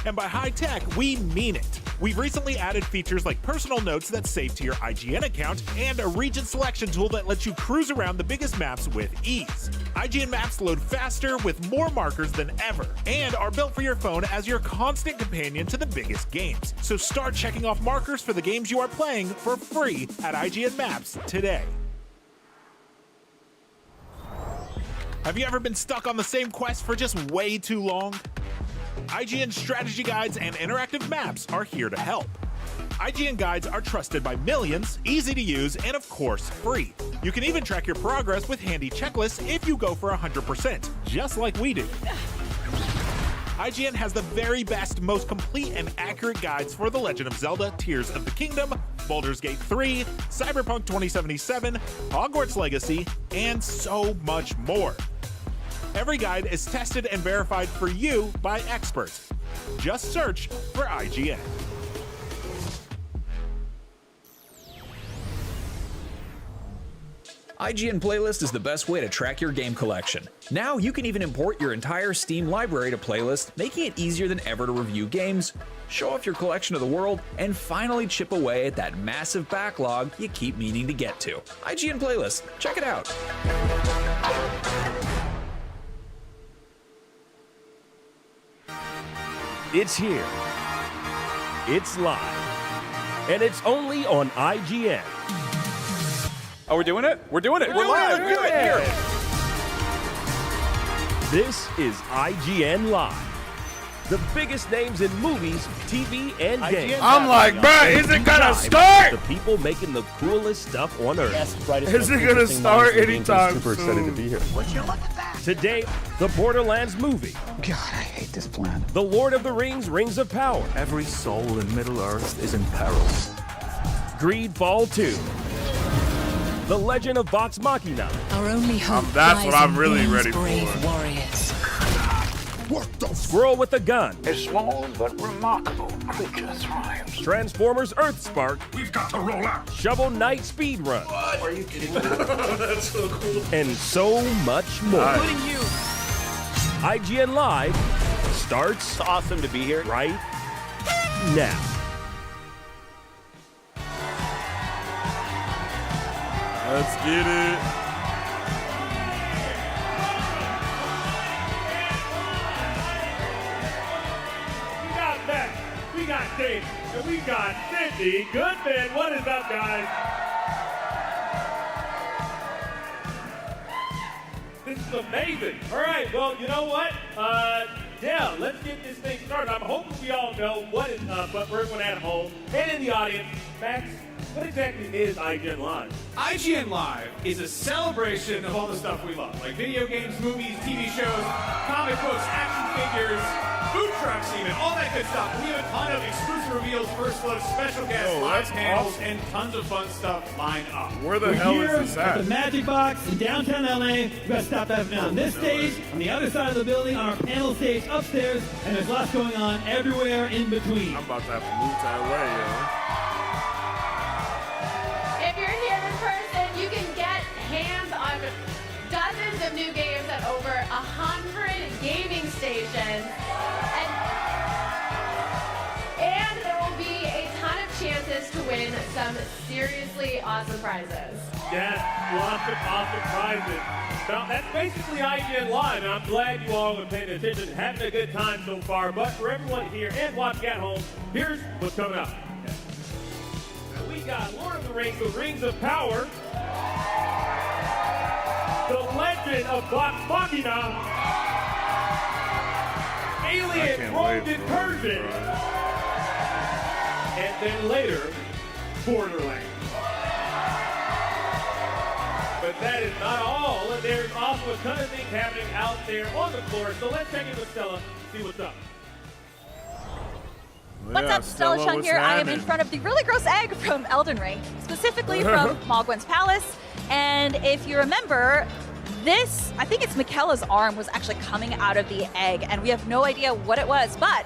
S2: And by high-tech, we mean it. We've recently added features like personal notes that save to your IGN account and a region selection tool that lets you cruise around the biggest maps with ease. IGN maps load faster with more markers than ever and are built for your phone as your constant companion to the biggest games. So start checking off markers for the games you are playing for free at IGN Maps today. Have you ever been stuck on the same quest for just way too long? IGN strategy guides and interactive maps are here to help. IGN guides are trusted by millions, easy to use, and of course, free. You can even track your progress with handy checklists if you go for 100%, just like we do. IGN has the very best, most complete and accurate guides for The Legend of Zelda Tears of the Kingdom, Baldur's Gate 3, Cyberpunk 2077, Hogwarts Legacy, and so much more. Every guide is tested and verified for you by experts. Just search for IGN.
S17: IGN Playlist is the best way to track your game collection. Now you can even import your entire Steam library to Playlist, making it easier than ever to review games, show off your collection to the world, and finally chip away at that massive backlog you keep meaning to get to. IGN Playlist, check it out.
S4: It's here. It's live. And it's only on IGN.
S19: Oh, we're doing it? We're doing it. We're live.
S4: We're doing it. Here. This is IGN Live. The biggest names in movies, TV, and games.
S1: I'm like, bruh, is it gonna start?
S4: The people making the coolest stuff on Earth.
S1: Yes, is it gonna start anytime
S4: Super
S1: soon?
S4: excited to be here.
S5: Would you look at that?
S4: Today, the Borderlands movie.
S28: God, I hate this planet.
S4: The Lord of the Rings, Rings of Power.
S28: Every soul in Middle-earth is in peril.
S4: Greedfall 2. The Legend of Vox Machina.
S20: Our only hope
S1: that's what I'm really
S20: lies
S1: ready
S20: in brave
S1: for.
S20: warriors.
S28: What the
S4: Squirrel with a Gun.
S28: A small but remarkable creature thrives.
S4: Transformers Earthspark.
S28: We've got to roll out.
S4: Shovel Knight Speedrun.
S28: What? Are you kidding me?
S12: That's so cool.
S4: And so much more.
S5: Including you.
S4: IGN Live starts
S19: It's awesome to be here.
S4: right now.
S1: Let's get it.
S21: We got Matt, we got Dave, and we got Cindy Goodman. What is up, guys? This is amazing. All right, well, you know what? Yeah, let's get this thing started. I'm hoping we all know what is up, but for everyone at home and in the audience, Max, what exactly is IGN Live?
S22: IGN Live is a celebration of all the stuff we love, like video games, movies, TV shows, comic books, action figures, food trucks even, all that good stuff. We have a ton of exclusive reveals, first looks, special guests, live panels,
S1: awesome.
S22: and tons of fun stuff lined up.
S1: Where the hell is this
S21: At
S1: at?
S21: the Magic Box in downtown LA. We got Stop That on this stage, on the other side of the building, on our panel stage upstairs, and there's lots going on everywhere in between.
S1: I'm about to have to move to LA, yo.
S15: If you're here in person, you can get hands on dozens
S6: of new games at over 100 gaming stations. And there will be a ton of chances to win some seriously awesome prizes.
S21: Yes, lots of awesome prizes. Now, that's basically IGN Live, and I'm glad you all have paid attention, having a good time so far. But for everyone here and watching at home, here's what's coming up. We got Lord of the Rings of Power, The Legend of Vox Machina, Alien Rogue Incursion, and then later, Borderlands. But that is not all. There's also a ton of things happening out there on the floor. So let's check in with Stella, see what's up.
S7: What's up, Stella Chung here. I am in front of the really gross egg from Elden Ring, specifically from Mogwen's Palace. And if you remember, this, I think it's Michaela's arm was actually coming out of the egg, and we have no idea what it was. But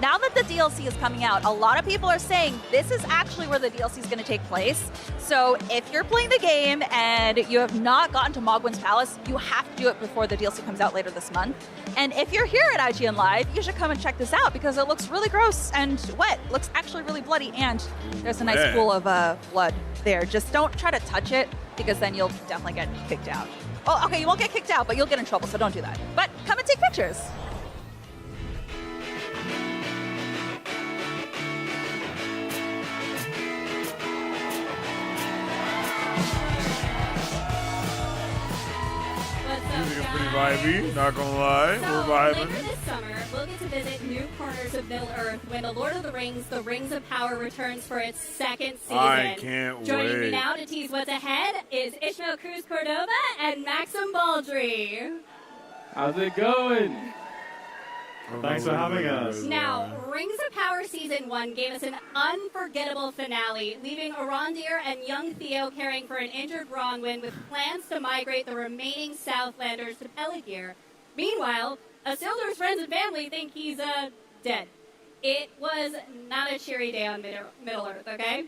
S7: now that the DLC is coming out, a lot of people are saying this is actually where the DLC is going to take place. So if you're playing the game and you have not gotten to Mogwen's Palace, you have to do it before the DLC comes out later this month. And if you're here at IGN Live, you should come and check this out because it looks really gross and wet. It looks actually really bloody, and there's a nice pool of blood there. Just don't try to touch it because then you'll definitely get kicked out. Oh, okay, you won't get kicked out, but you'll get in trouble, so don't do that. But come and take pictures.
S1: Music is pretty vibey, not gonna lie.
S8: So,
S1: we're vibing.
S8: Later this summer, we'll get to visit new corners of Middle-earth when The Lord of the Rings, The Rings of Power returns for its second season.
S1: I can't
S8: Joining me
S1: wait.
S8: now to tease what's ahead is Ishmael Cruz Cordova and Maxim Baldry.
S22: How's it going? Thanks for having us.
S8: Now, Rings of Power Season 1 gave us an unforgettable finale, leaving Arondir and young Theo caring for an injured Bronwyn with plans to migrate the remaining Southlanders to Peligir. Meanwhile, Isildur's friends and family think he's, dead. It was not a cheery day on Middle-earth, okay?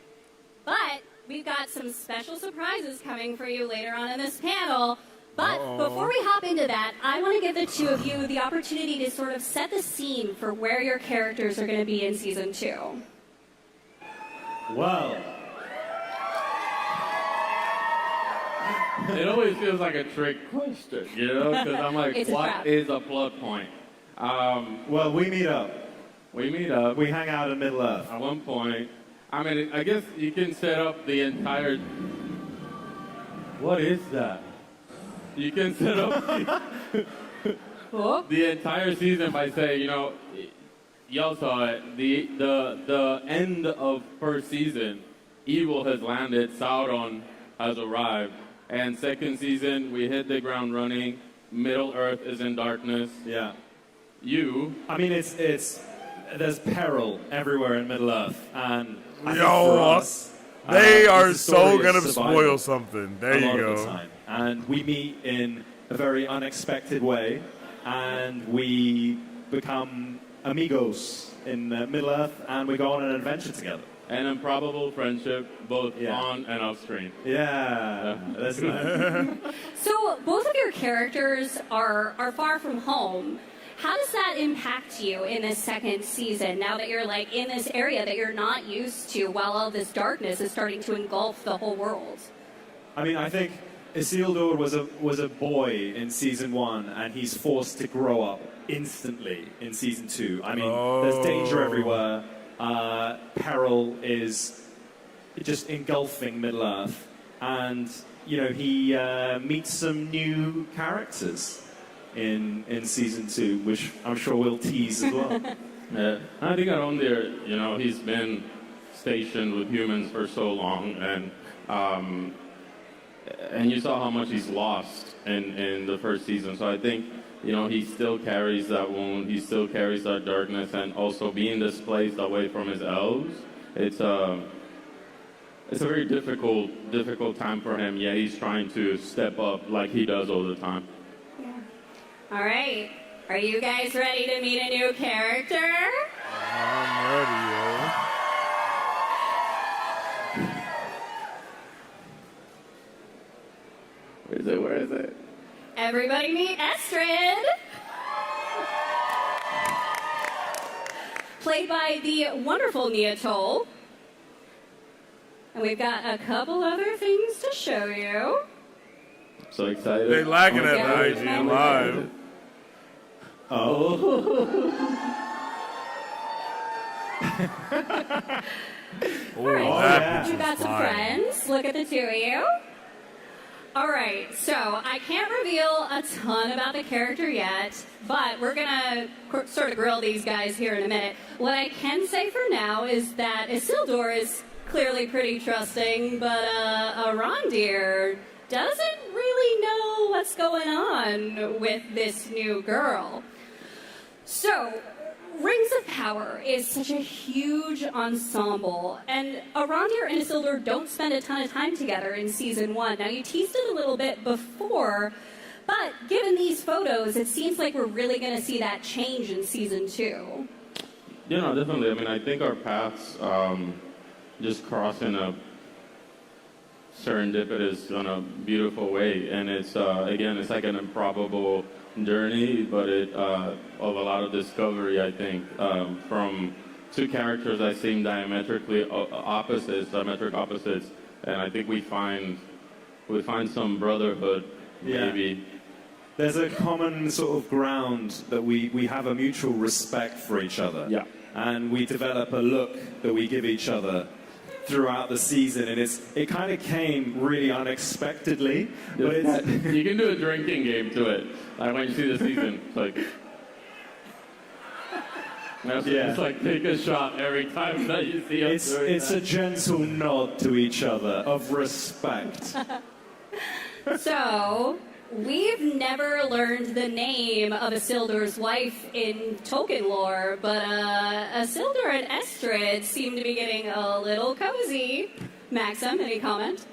S8: But we've got some special surprises coming for you later on in this panel. But before we hop into that, I want to give the two of you the opportunity to sort of set the scene for where your characters are going to be in Season 2.
S22: Well, it always feels like a trick question, you know? Because I'm like, what is a plot point? Well, we meet up. We meet up. We hang out in Middle-earth. At one point. I mean, I guess you can set up the entire... What is that? You can set up the entire season by saying, you know, y'all saw it, the end of first season, evil has landed, Sauron has arrived, and second season, we hit the ground running, Middle-earth is in darkness. Yeah. I mean, there's peril everywhere in Middle-earth, and I think for us,
S1: they are so gonna spoil something. There you go.
S22: And we meet in a very unexpected way, and we become amigos in Middle-earth, and we go on an adventure together. An improbable friendship, both on and off screen. Yeah, that's nice.
S8: So both of your characters are far from home. How does that impact you in this second season, now that you're like in this area that you're not used to, while all this darkness is starting to engulf the whole world?
S22: I mean, I think Isildur was a boy in Season 1, and he's forced to grow up instantly in Season 2. I mean, there's danger everywhere. Peril is just engulfing Middle-earth. And, you know, he meets some new characters in Season 2, which I'm sure we'll tease as well.
S11: Yeah, I think Arondir, you know, he's been stationed with humans for so long, and you saw how much he's lost in the first season. So I think, you know, he still carries that wound, he still carries that darkness, and also being displaced away from his elves, it's a very difficult time for him. Yeah, he's trying to step up like he does all the time.
S8: All right. Are you guys ready to meet a new character?
S1: I'm ready, yo.
S11: Where is it?
S8: Everybody meet Estrid. Played by the wonderful Nia Toll. And we've got a couple other things to show you.
S11: So excited.
S1: They lagging at the IGN Live.
S11: Oh.
S8: All right,
S1: that
S8: we've got some
S1: fine.
S8: friends. Look at the two of you. All right, so I can't reveal a ton about the character yet, but we're going to sort of grill these guys here in a minute. What I can say for now is that Isildur is clearly pretty trusting, but Arondir doesn't really know what's going on with this new girl. So, Rings of Power is such a huge ensemble, and Arondir and Isildur don't spend a ton of time together in Season 1. Now, you teased it a little bit before, but given these photos, it seems like we're really going to see that change in Season 2.
S11: Yeah, no, definitely. I mean, I think our paths just cross in a serendipitous, in a beautiful way, and it's, again, it's like an improbable journey, but it of a lot of discovery, I think, from two characters that seem diametric opposites, and I think we find some brotherhood, maybe.
S3: There's a common sort of ground that we have a mutual respect for each other.
S11: Yeah.
S3: And we develop a look that we give each other throughout the season, and it kind of came really unexpectedly. But
S11: you can do a drinking game to it. Like when you see the season, it's like, it's like take a shot every time that you see us.
S3: It's a gentle nod to each other of respect.
S8: So, we've never learned the name of Isildur's wife in Tolkien lore, but Isildur and Estrid seem to be getting a little cozy. Maxim, any comment?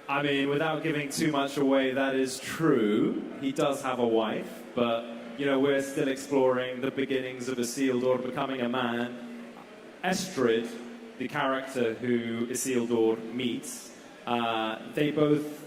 S3: I mean, without giving too much away, that is true. He does have a wife, but, you know, we're still exploring the beginnings of Isildur becoming a man. Estrid, the character who Isildur meets, they both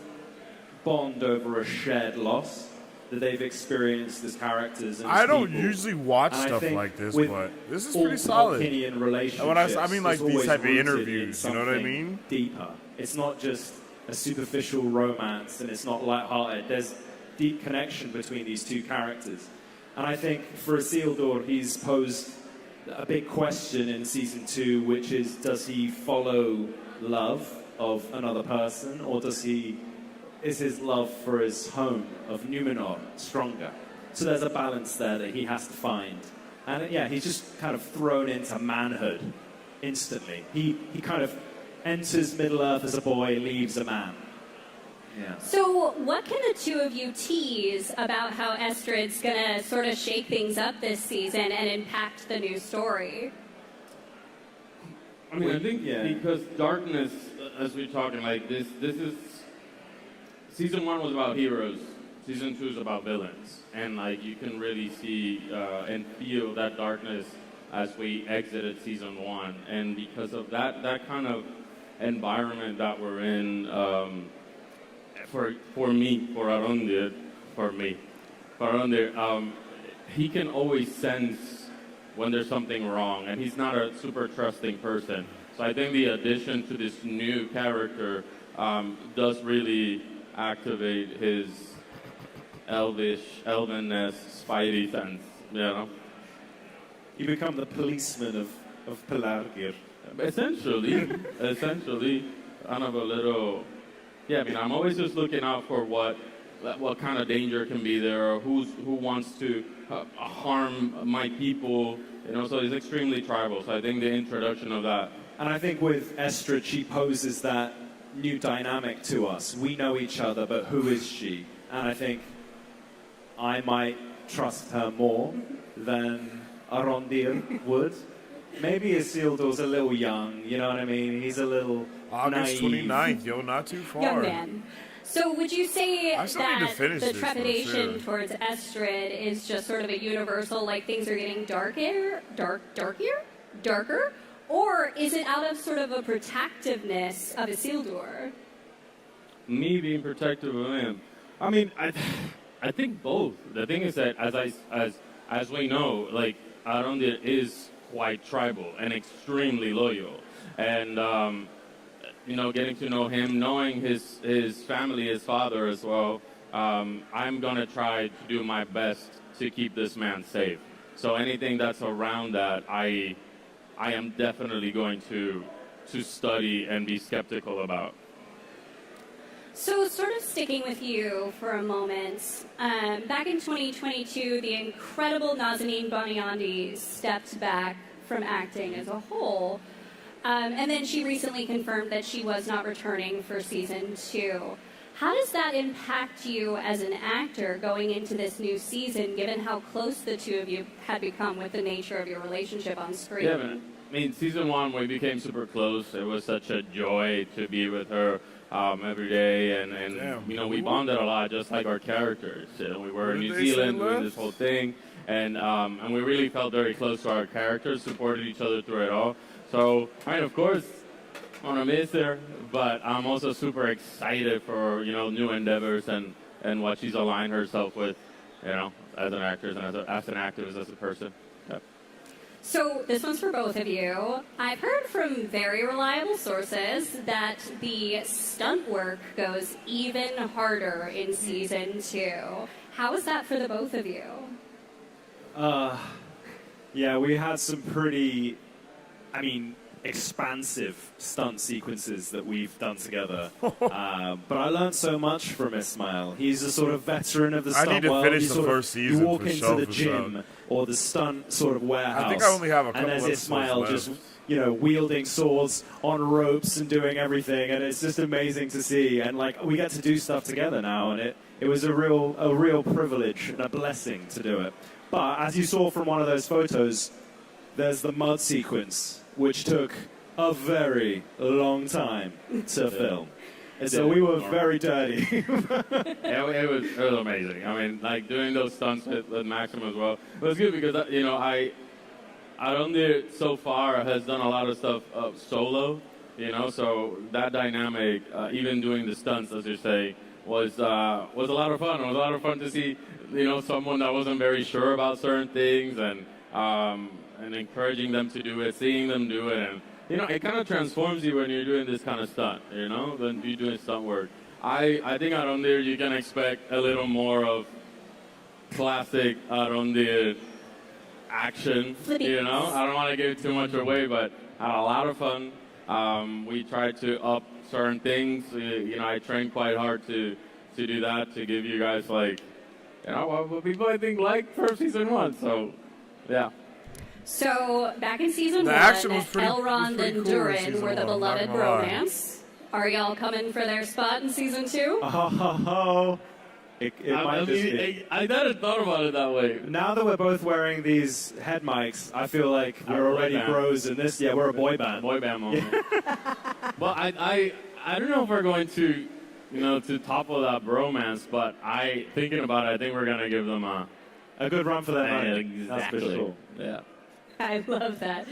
S3: bond over a shared loss that they've experienced as characters. And
S1: I don't
S3: people.
S1: usually watch
S3: And I
S1: stuff
S3: think
S1: like this,
S3: with
S1: but this is
S3: all
S1: pretty solid.
S3: Tolkienian relationships,
S1: And when I mean like
S3: it's
S1: these
S3: always
S1: type of
S3: rooted in
S1: interviews, you know what I
S3: something
S1: mean?
S3: Deeper. It's not just a superficial romance, and it's not lighthearted. There's deep connection between these two characters. And I think for Isildur, he's posed a big question in Season 2, which is, does he follow love of another person, or is his love for his home of Numenor stronger? So there's a balance there that he has to find. And yeah, he's just kind of thrown into manhood instantly. He kind of enters Middle-earth as a boy, leaves a man. Yeah.
S8: So, what can the two of you tease about how Estrid's going to sort of shake things up this season and impact the new story?
S11: I mean, I think because darkness, as we're talking, like this is Season 1 was about heroes. Season 2 is about villains, and like you can really see and feel that darkness as we exited Season 1, and because of that kind of environment that we're in, for Arondir, he can always sense when there's something wrong, and he's not a super trusting person. So I think the addition to this new character does really activate his elvenness, spidey sense, you know?
S3: You become the policeman of Pelargir.
S11: Essentially, kind of a little, yeah, I mean, I'm always just looking out for what kind of danger can be there, or who wants to harm my people, you know, so he's extremely tribal, so I think the introduction of that.
S3: And I think with Estrid, she poses that new dynamic to us. We know each other, but who is she? And I think I might trust her more than Arondir would. Maybe Isildur's a little young, you know what I mean? He's a little
S1: August
S3: naive.
S1: 29th, yo, not too far.
S8: Young man. So would you say
S1: I still need to
S8: that
S1: finish
S8: the
S1: this, for
S8: trepidation
S1: sure.
S8: towards Estrid is just sort of a universal, like things are getting darker? Or is it out of sort of a protectiveness of Isildur?
S11: Me being protective of him. I mean, I think both. The thing is that as we know, like Arondir is quite tribal and extremely loyal, and getting to know him, knowing his family, his father as well. I'm gonna try to do my best to keep this man safe. So anything that's around that, I am definitely going to study and be skeptical about.
S8: So sort of sticking with you for a moment, back in 2022, the incredible Nazanin Boniandi stepped back from acting as a whole, and then she recently confirmed that she was not returning for season 2. How does that impact you as an actor going into this new season, given how close the two of you had become with the nature of your relationship on screen?
S11: Yeah, man. I mean, season 1, we became super close. It was such a joy to be with her every day, and we bonded a lot, just like our characters. We were in New Zealand doing this whole thing, and we really felt very close to our characters, supported each other through it all. So, I mean, of course, I want to miss her, but I'm also super excited for, new endeavors and what she's aligned herself with, as an actress and as an activist, as a person. Yeah.
S8: So this one's for both of you. I've heard from very reliable sources that the stunt work goes even harder in season 2. How is that for the both of you?
S3: Yeah, we had some pretty, expansive stunt sequences that we've done together. But I learned so much from Ismail. He's a sort of veteran of the stunt world.
S1: I need to finish the first season.
S3: You walk
S1: for
S3: into
S1: sure,
S3: the
S1: for
S3: gym
S1: sure.
S3: or the stunt sort of warehouse.
S1: I think I only have a couple
S3: and there's Ismail
S1: episodes
S3: just,
S1: left.
S3: wielding swords on ropes and doing everything, and it's just amazing to see. And we get to do stuff together now, and it was a real privilege and a blessing to do it. But as you saw from one of those photos, there's the mud sequence, which took a very long time to film. And so we were very dirty.
S11: It was amazing. I mean, doing those stunts with Maxim as well. It was good because, Arondir so far has done a lot of stuff solo, so that dynamic, even doing the stunts, as you say, was a lot of fun. It was a lot of fun to see, someone that wasn't very sure about certain things and encouraging them to do it, seeing them do it, and it kind of transforms you when you're doing this kind of stunt, when you're doing stunt work. I think Arondir, you can expect a little more of classic Arondir action, I don't want to give too much away, but I had a lot of fun. We tried to up certain things. I trained quite hard to do that, to give you guys, what people, I think, liked from season 1, so, yeah.
S8: So, back in season 1, Elrond and Durin were the beloved romance. Are y'all coming for their spot in season 2?
S11: I never thought about it that way.
S3: Now that we're both wearing these head mics, I feel like we're already bros in this. Yeah, we're a boy band.
S11: Boy band moment. But I don't know if we're going to, to topple that bromance, but thinking about it, I think we're going to give them a
S3: good run for that night.
S11: Exactly.
S3: That's for sure.
S11: Yeah.
S8: I love that.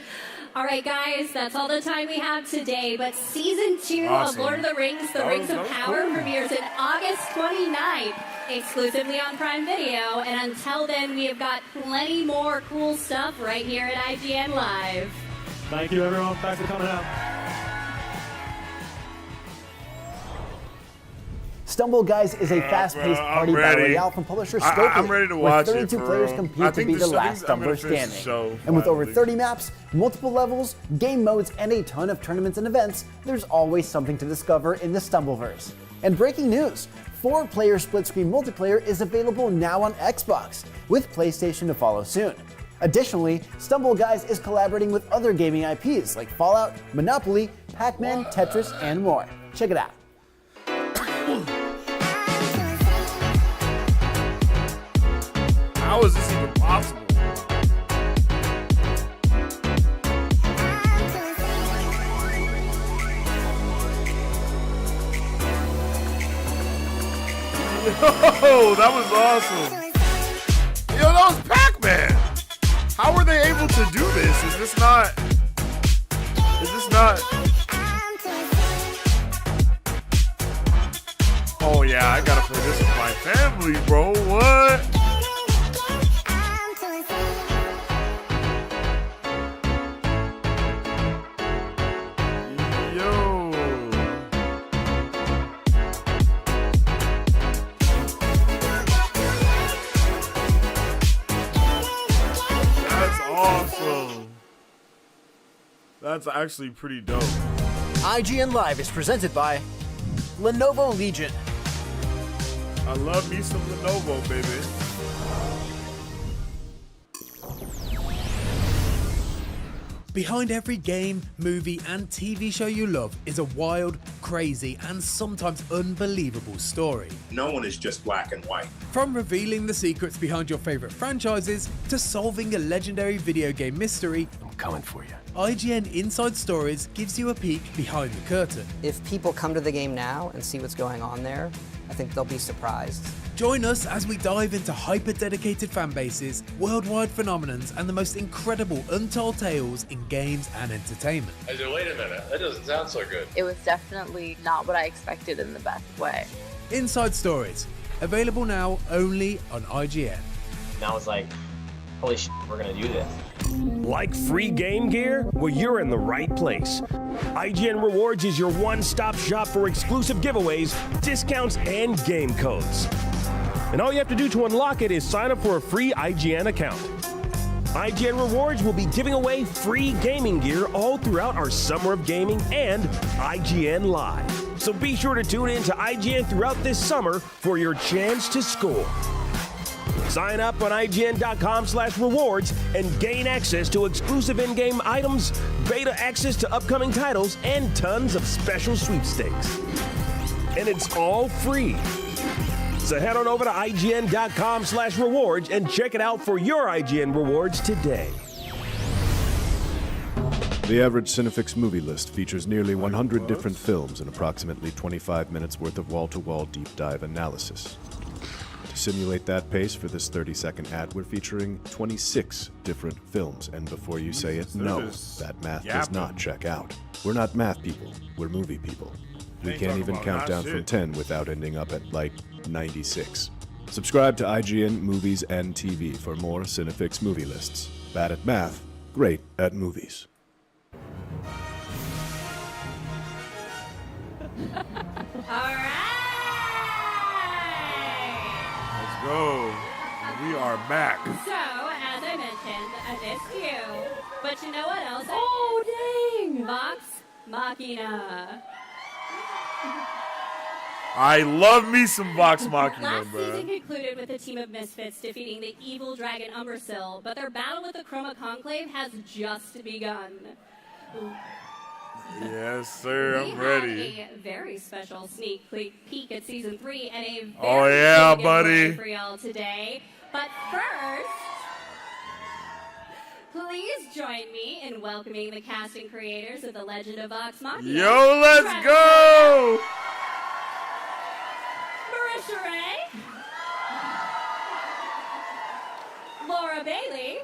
S8: All right, guys, that's all the time we have today. But season 2 of Lord of the Rings, The Rings of Power, premieres in August 29th, exclusively on Prime Video. And until then, we have got plenty more cool stuff right here at IGN Live.
S3: Thank you, everyone. Thanks for coming out.
S9: Stumble Guys is a fast-paced party battle royale from publisher Scopely,
S1: I'm ready to watch
S9: where 32 players compete to be the last Stumbler standing. And with over 30 maps, multiple levels, game modes, and a ton of tournaments and events, there's always something to discover in the Stumbleverse. And breaking news, 4-player split-screen multiplayer is available now on Xbox, with PlayStation to follow soon. Additionally, Stumble Guys is collaborating with other gaming IPs like Fallout, Monopoly, Pac-Man, Tetris, and more. Check it out.
S1: How is this even possible? Yo, that was awesome. Yo, that was Pac-Man. How were they able to do this? Is this not... Oh yeah, I gotta play this with my family. family, bro. What? Yo. That's awesome. That's actually pretty dope.
S5: IGN Live is presented by Lenovo Legion.
S1: I love me some Lenovo, baby.
S10: Behind every game, movie, and TV show you love is a wild, crazy, and sometimes unbelievable story.
S12: No one is just black and white.
S10: From revealing the secrets behind your favorite franchises to solving a legendary video game mystery, I'm coming for you. IGN Inside Stories gives you a peek behind the curtain.
S13: If people come to the game now and see what's going on there, I think they'll be surprised.
S10: Join us as we dive into hyper-dedicated fan bases, worldwide phenomenons, and the most incredible untold tales in games and entertainment.
S14: I said, wait a minute, that doesn't sound so good.
S15: It was definitely not what I expected in the best way.
S10: Inside Stories, available now only on IGN.
S16: And I was like, holy shit, we're gonna do this.
S20: Like free game gear? Well, you're in the right place. IGN Rewards is your one-stop shop for exclusive giveaways, discounts, and game codes. And all you have to do to unlock it is sign up for a free IGN account. IGN Rewards will be giving away free gaming gear all throughout our Summer of Gaming and IGN Live. So be sure to tune in to IGN throughout this summer for your chance to score. Sign up on IGN.com/rewards and gain access to exclusive in-game items, beta access to upcoming titles, and tons of special sweepstakes. And it's all free. So head on over to IGN.com/rewards and check it out for your IGN rewards today.
S23: The average Cinefix movie list features nearly 100 different films and approximately 25 minutes worth of wall-to-wall deep dive analysis. To simulate that pace for this 30-second ad, we're featuring 26 different films. And before you say it, no, that math does not check out. We're not math people, we're movie people. We can't even count down from 10 without ending up at, like, 96. Subscribe to IGN Movies and TV for more Cinefix movie lists. Bad at math, great at movies.
S8: All right.
S1: Let's go. We are back.
S8: So, as I mentioned, I missed you. But you know what else?
S6: Oh, dang.
S8: Vox Machina.
S1: I love me some Vox Machina,
S8: Last
S1: bro.
S8: season concluded with a team of misfits defeating the evil dragon Umbrasyl, but their battle with the Chroma Conclave has just begun.
S1: Yes, sir.
S8: We
S1: I'm ready.
S8: have a very special sneak peek at season 3 and a very
S1: Oh, yeah,
S8: big
S1: buddy.
S8: giveaway for y'all today. But first, please join me in welcoming the cast and creators of The Legend of Vox Machina.
S1: Yo, let's go!
S8: Marisha Ray, Laura Bailey,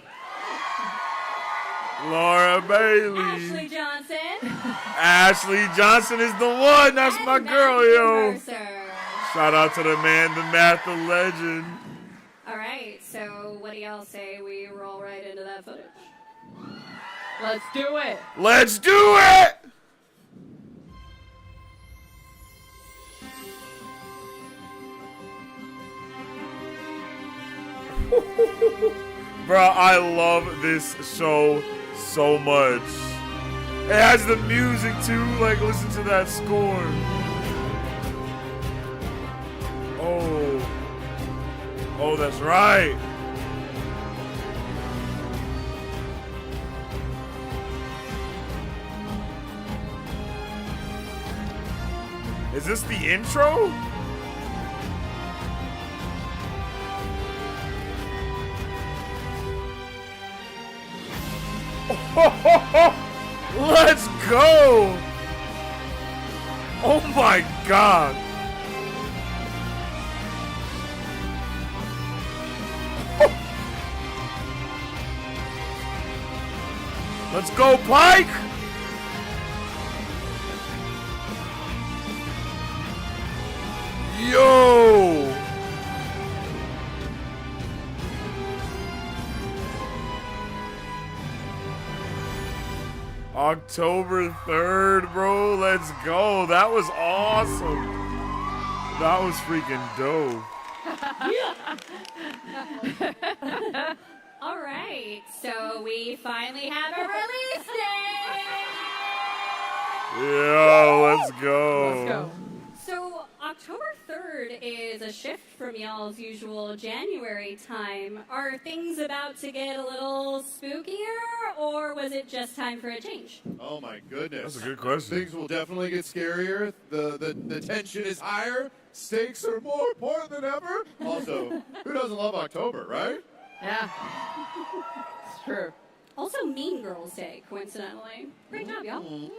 S1: Laura Bailey.
S8: Ashley Johnson.
S1: Ashley Johnson is the one. That's my girl, yo.
S8: Mercer.
S1: Shout out to the man, the math, the legend.
S8: All right, so what do y'all say we roll right into that footage?
S6: Let's do it.
S1: Let's do it! Bro, I love this show so much. It has the music too, like listen to that score. Oh, that's right. Is this the intro? Let's go! Oh my god! Let's go, Pike! Yo! October 3rd, bro. Let's go. That was awesome. That was freaking dope.
S8: All right, so we finally have a release date.
S1: Yo, let's go.
S8: Let's go. So October 3rd is a shift from y'all's usual January time. Are things about to get a little spookier, or was it just time for a change?
S2: Oh my goodness.
S1: That's a good question.
S2: Things will definitely get scarier. The tension is higher. Stakes are more important than ever. Also, who doesn't love October, right?
S6: Yeah. It's true.
S8: Also, Mean Girls Day, coincidentally. Great job, y'all.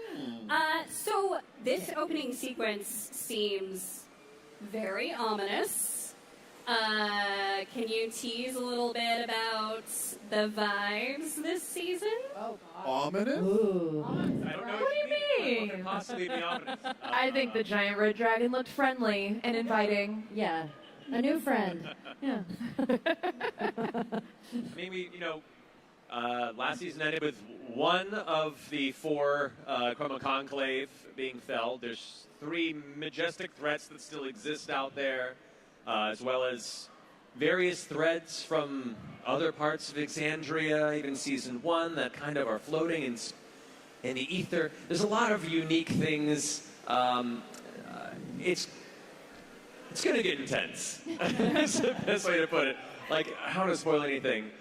S8: So this opening sequence seems very ominous. Can you tease a little bit about the vibes this season?
S6: Oh, God.
S2: Ominous?
S6: Ooh.
S22: I don't know
S6: What do you mean?
S22: What could possibly be ominous?
S6: I think the giant red dragon looked friendly and inviting. Yeah. A new friend. Yeah.
S19: I mean, last season ended with one of the four Chroma Conclave being felled. There's 3 majestic threats that still exist out there, as well as various threads from other parts of Exandria, even Season 1, that kind of are floating in the ether. There's a lot of unique things. It's going to get intense. That's the best way to put it. Like, I don't want to spoil anything.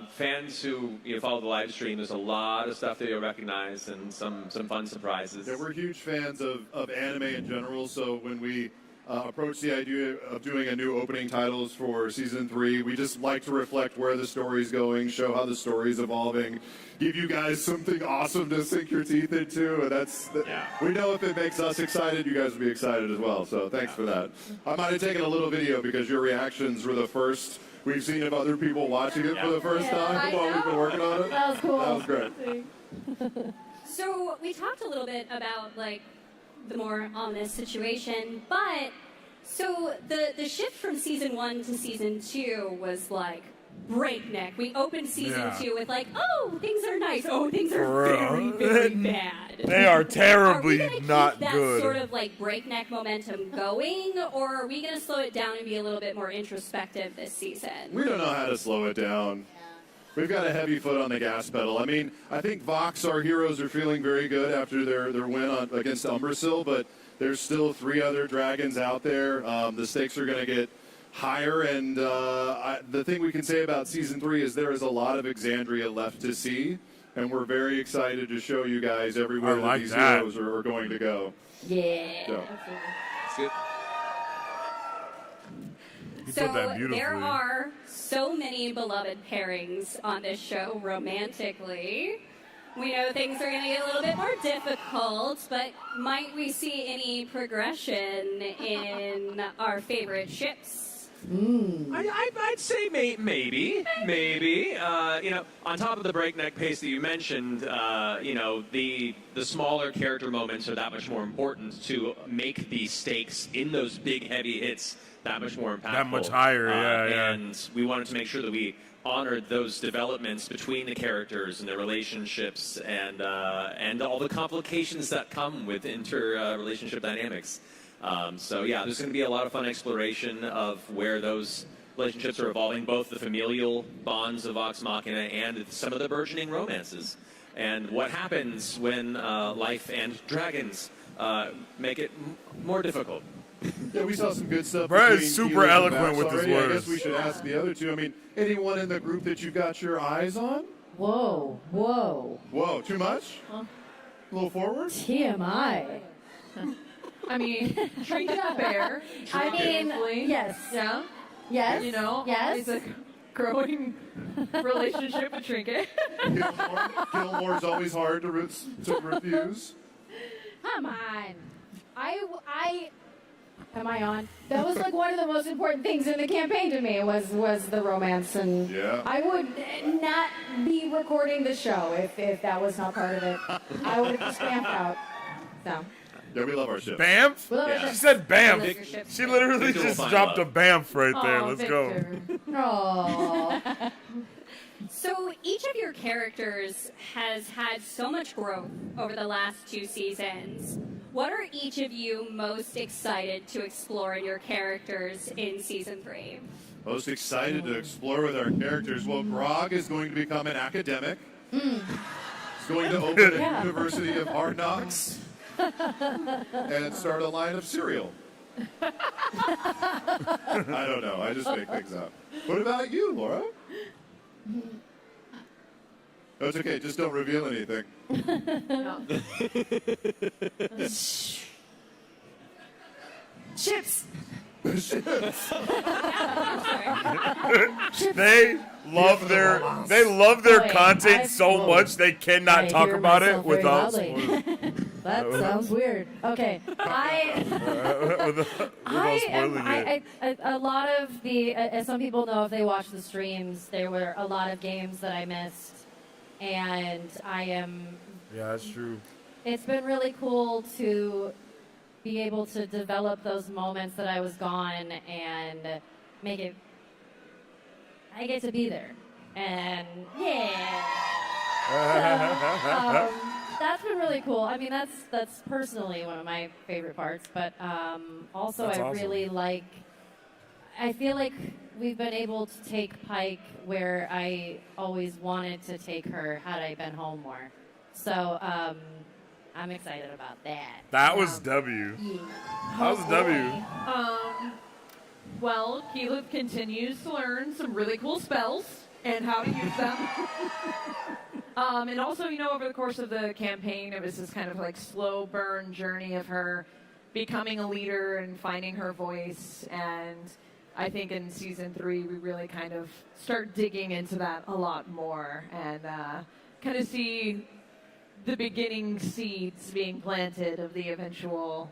S19: Fans who follow the live stream, there's a lot of stuff that you'll recognize and some fun surprises.
S2: Yeah, we're huge fans of anime in general, so when we approach the idea of doing a new opening titles for Season 3, we just like to reflect where the story's going, show how the story's evolving, give you guys something awesome to sink your teeth into, and we know if it makes us excited, you guys will be excited as well, so thanks for that. I might have taken a little video because your reactions were the first we've seen of other people watching it for the first time while we've been working on it.
S8: That was cool.
S2: That was great.
S8: So we talked a little bit about the more ominous situation, but so the shift from Season 1 to Season 2 was breakneck. We opened Season 2 with oh, things are nice. Oh, things are very, very bad.
S1: They are terribly
S8: are we gonna
S1: not
S8: keep that
S1: good.
S8: sort of breakneck momentum going, or are we going to slow it down and be a little bit more introspective this season?
S2: We don't know how to slow it down. We've got a heavy foot on the gas pedal. I mean, I think Vox, our heroes, are feeling very good after their win against Umbrasyl, but there's still 3 other dragons out there. The stakes are going to get higher, and the thing we can say about Season 3 is there is a lot of Exandria left to see, and we're very excited to show you guys everywhere that these heroes are going to go.
S8: Yeah.
S2: So.
S19: It's good.
S8: So there are so many beloved pairings on this show romantically. We know things are going to get a little bit more difficult, but might we see any progression in our favorite ships?
S19: I'd say maybe. On top of the breakneck pace that you mentioned, the smaller character moments are that much more important to make the stakes in those big, heavy hits that much more impactful.
S1: That much higher, yeah.
S19: And we wanted to make sure that we honored those developments between the characters and their relationships and all the complications that come with inter-relationship dynamics. So yeah, there's going to be a lot of fun exploration of where those relationships are evolving, both the familial bonds of Vox Machina and some of the burgeoning romances. And what happens when life and dragons make it more difficult.
S2: Yeah, we saw some good stuff.
S1: Brad is super eloquent with his words.
S2: I guess we should ask the other two. I mean, anyone in the group that you've got your eyes on?
S6: Whoa.
S2: Whoa, too much?
S6: Huh?
S2: A little forward?
S6: TMI. I mean, Trinket Bear.
S8: I mean,
S6: yes. Yeah. Yes.
S8: Yes.
S6: It's a growing relationship with Trinket.
S2: Gilmore's always hard to refuse.
S6: Come on. Am I on? That was one of the most important things in the campaign to me was the romance, and I would not be recording the show if that was not part of it. I would have just stamped out. So.
S2: Yeah, we love our ship.
S1: Bamf?
S2: Yeah.
S1: She said Bamf. She literally just dropped a Bamf right there. Let's
S6: Victor.
S1: go.
S6: Aww.
S8: So each of your characters has had so much growth over the last 2 seasons. What are each of you most excited to explore in your characters in Season 3?
S2: Most excited to explore with our characters. Well, Grog is going to become an academic. He's going to open a University of Hard Knocks and start a line of cereal. I don't know. I just make things up. What about you, Laura? Oh, it's okay. Just don't reveal anything.
S5: Chips.
S1: They love their content so much they cannot talk about it without spoiling.
S6: That sounds weird. Okay, a lot of the, as some people know if they watch the streams, there were a lot of games that I missed, and I am.
S1: Yeah, that's true.
S6: It's been really cool to be able to develop those moments that I was gone and make it. I get to be there, and that's been really cool. I mean, that's personally one of my favorite parts, but also
S1: That's
S6: I
S1: awesome.
S6: really like. I feel like we've been able to take Pike where I always wanted to take her had I been home more. So I'm excited about that.
S1: That was W. That was W.
S4: Well, Caleb continues to learn some really cool spells and how to use them. And also, over the course of the campaign, it was this kind of like slow burn journey of her becoming a leader and finding her voice. And I think in Season 3, we really kind of start digging into that a lot more and kind of see the beginning seeds being planted of the eventual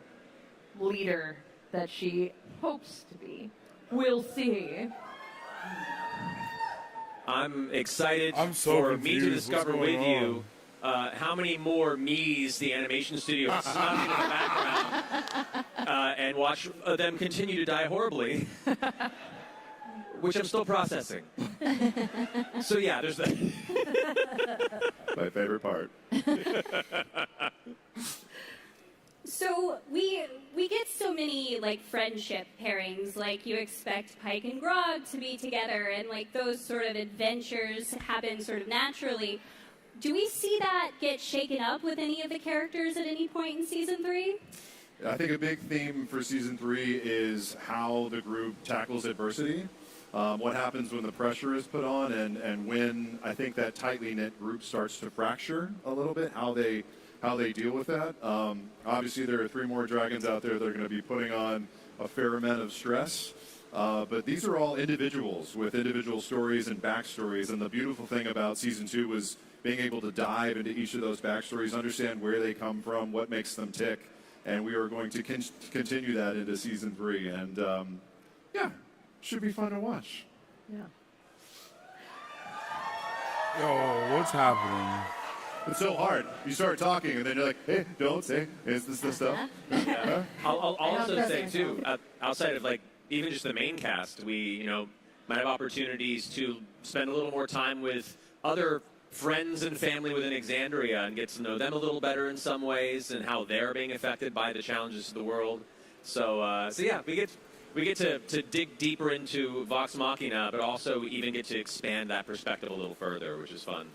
S4: leader that she hopes to be. We'll see.
S19: I'm excited
S1: so
S19: for me to
S1: confused.
S19: discover
S1: What's
S19: with
S1: going
S19: you how many more me's the animation studio is snuck into the background and watch them continue to die horribly, which I'm still processing. So yeah, there's that.
S2: My favorite part.
S8: So we get so many friendship pairings, you expect Pike and Grog to be together, and those sort of adventures happen sort of naturally. Do we see that get shaken up with any of the characters at any point in Season 3?
S2: I think a big theme for Season 3 is how the group tackles adversity. What happens when the pressure is put on, and when I think that tightly knit group starts to fracture a little bit, how they deal with that. Obviously, there are 3 more dragons out there that are going to be putting on a fair amount of stress. But these are all individuals with individual stories and backstories. And the beautiful thing about Season 2 was being able to dive into each of those backstories, understand where they come from, what makes them tick. And we are going to continue that into Season 3. And, should be fun to watch.
S4: Yeah.
S1: Yo, what's happening?
S2: It's so hard. You start talking, and then you're like, hey, don't say, is this the stuff?
S19: Yeah. I'll also say, too, outside of, even just the main cast, we, might have opportunities to spend a little more time with other friends and family within Exandria and get to know them a little better in some ways and how they're being affected by the challenges of the world. So yeah, we get to dig deeper into Vox Machina, but also even get to expand that perspective a little further, which is fun.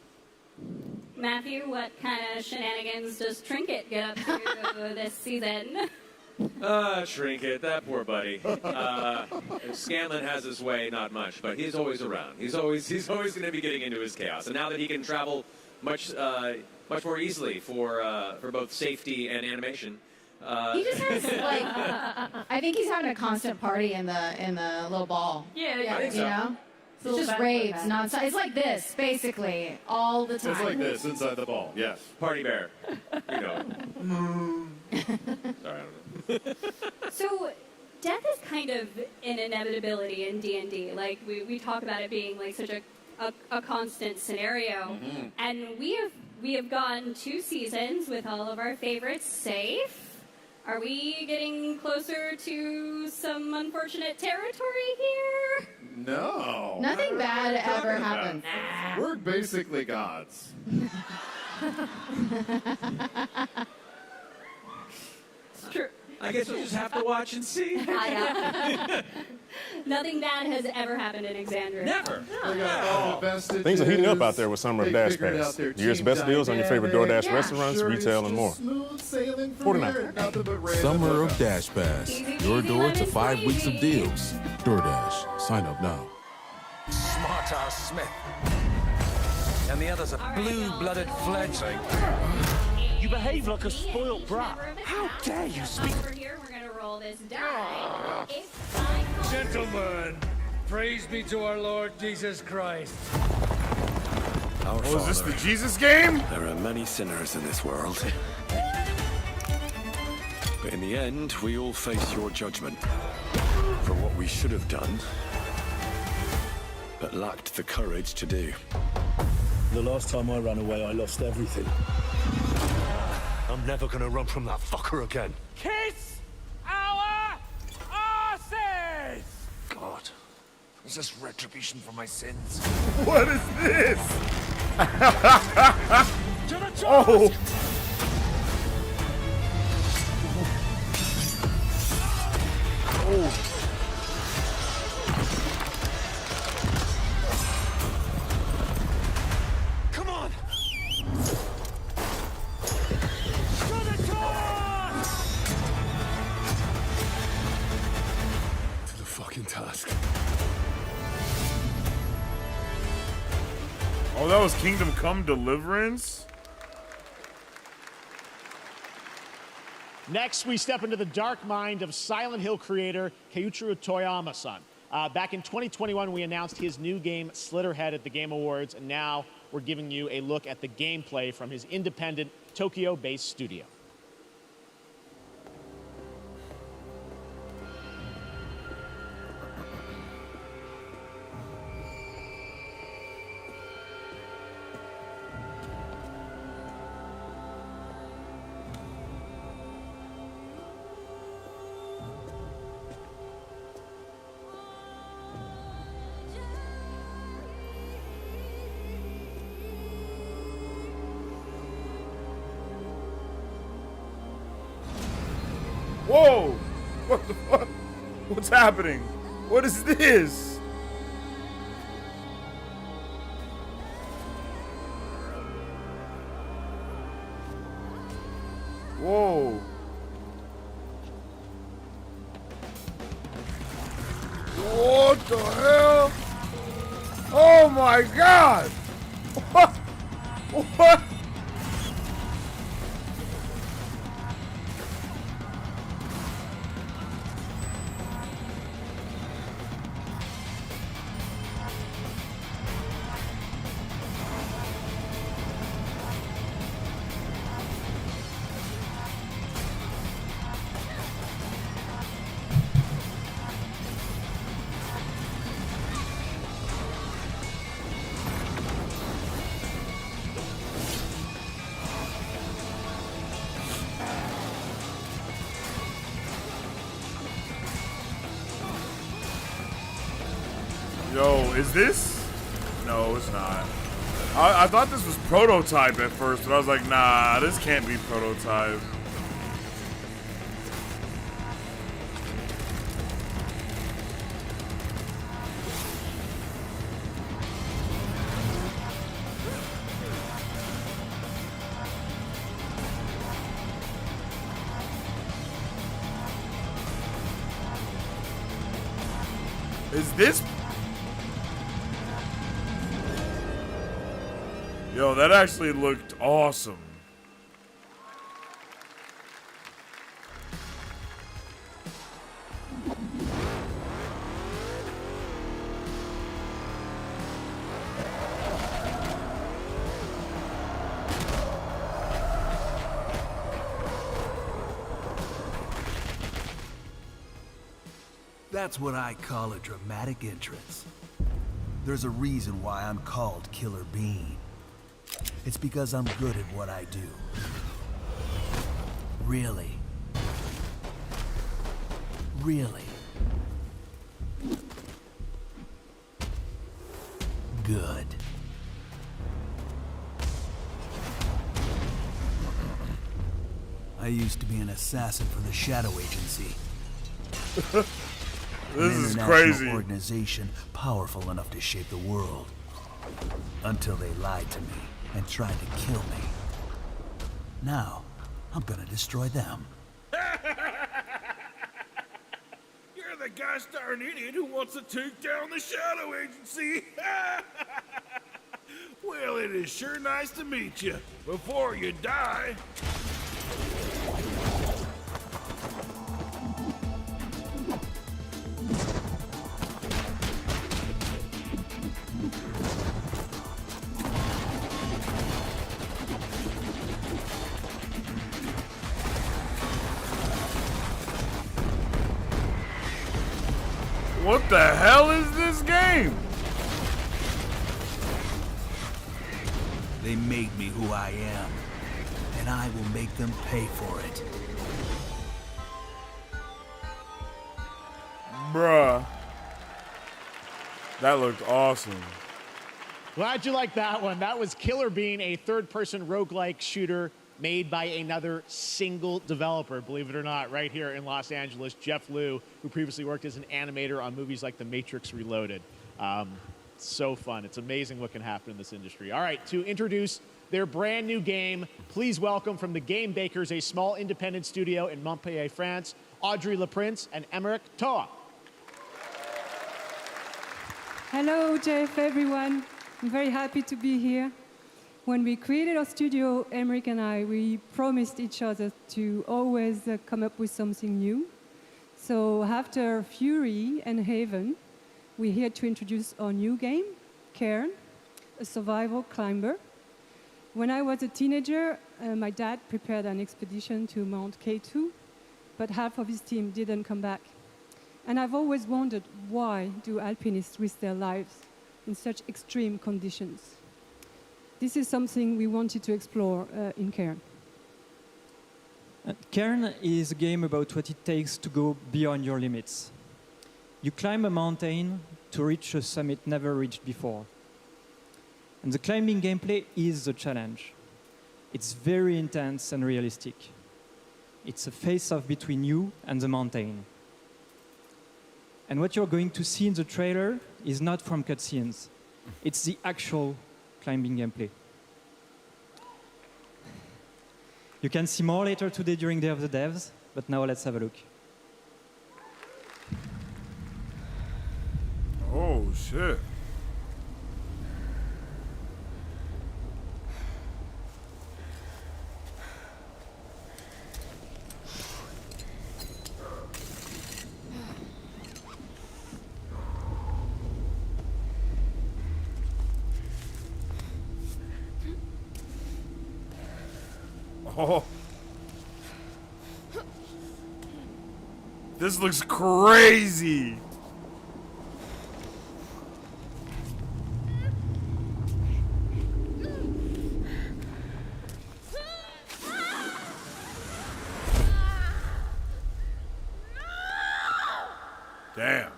S8: Matthew, what kind of shenanigans does Trinket get up to this season?
S19: Trinket, that poor buddy. Scanlan has his way, not much, but he's always around. He's always going to be getting into his chaos. And now that he can travel much more easily for both safety and animation.
S6: He just has I think he's having a constant party in the little ball.
S4: Yeah, I think
S6: you
S4: so.
S6: know. It's just raves nonstop. It's like this, basically, all the time.
S2: It's like this inside the ball, yes.
S19: Party bear. You know. Sorry, I don't know.
S8: So, death is kind of an inevitability in D&D. We talk about it being such a constant scenario, and we have gone 2 seasons with all of our favorites safe. Are we getting closer to some unfortunate territory here?
S2: No.
S6: Nothing bad ever happens.
S2: We're basically gods.
S4: It's true.
S19: I guess we'll just have to watch and see.
S8: Nothing bad has ever happened in Exandria.
S19: Never.
S17: Things are heating up out there with Summer of Dash Pass. Year's best deals on your favorite DoorDash restaurants, retail, and more. $49.
S18: Summer of Dash Pass. Your door to 5 weeks of deals. DoorDash. Sign up now.
S21: Smart ass Smith. And the other's a blue-blooded fledgling.
S20: You behave like a spoiled brat. How dare you speak?
S8: Over here, we're gonna roll this die. If I call
S24: Gentlemen, praise be to our Lord Jesus Christ.
S21: Our
S1: Oh, is this
S21: Father,
S1: the Jesus game?
S21: there are many sinners in this world. But in the end, we all face your judgment for what we should have done, but lacked the courage to do.
S20: The last time I ran away, I lost everything. I'm never gonna run from that fucker again.
S24: Kiss our asses!
S21: God, is this retribution for my sins?
S1: What is this?
S24: To the top!
S1: Oh! Oh!
S24: Come on! To the top!
S18: To the fucking task.
S1: Oh, that was Kingdom Come Deliverance?
S25: Next, we step into the dark mind of Silent Hill creator Keiichiro Toyama-san. Back in 2021, we announced his new game, Slitterhead, at the Game Awards, and now we're giving you a look at the gameplay from his independent, Tokyo-based studio.
S1: Whoa! What the fuck? What's happening? What is this? Whoa. What the hell? Oh my god! What? What? Yo, is this? No, it's not. I thought this was prototype at first, but I was like, nah, this can't be prototype. Is this? Yo, that actually looked awesome.
S26: That's what I call a dramatic entrance. There's a reason why I'm called Killer Bean. It's because I'm good at what I do. Really. Really. good. I used to be an assassin for the Shadow Agency.
S1: This is
S26: an
S1: crazy.
S26: international organization powerful enough to shape the world. Until they lied to me and tried to kill me. Now, I'm gonna destroy them.
S3: You're the gosh darn idiot who wants to take down the Shadow Agency. Well, it is sure nice to meet you. Before you die.
S1: What the hell is this game?
S26: They made me who I am, and I will make them pay for it.
S1: Bruh. That looked awesome.
S25: Glad you liked that one. That was Killer Bean, a third-person roguelike shooter made by another single developer, believe it or not, right here in Los Angeles, Jeff Liu, who previously worked as an animator on movies like The Matrix Reloaded. So fun. It's amazing what can happen in this industry. All right, to introduce their brand new game, please welcome from the Game Bakers, a small independent studio in Montpellier, France, Audrey Laprince and Emmerich Toa.
S7: Hello, Jeff, everyone. I'm very happy to be here. When we created our studio, Emmerich and I, we promised each other to always come up with something new. So after Fury and Haven, we're here to introduce our new game, Cairn, a survival climber. When I was a teenager, my dad prepared an expedition to Mount K2, but half of his team didn't come back. And I've always wondered, why do alpinists risk their lives in such extreme conditions? This is something we wanted to explore in Cairn.
S9: Cairn is a game about what it takes to go beyond your limits. You climb a mountain to reach a summit never reached before. And the climbing gameplay is the challenge. It's very intense and realistic. It's a face-off between you and the mountain. And what you're going to see in the trailer is not from cutscenes. It's the actual climbing gameplay. You can see more later today during Day of the Devs, but now let's have a look.
S1: Oh, shit. Oh. This looks crazy. Damn.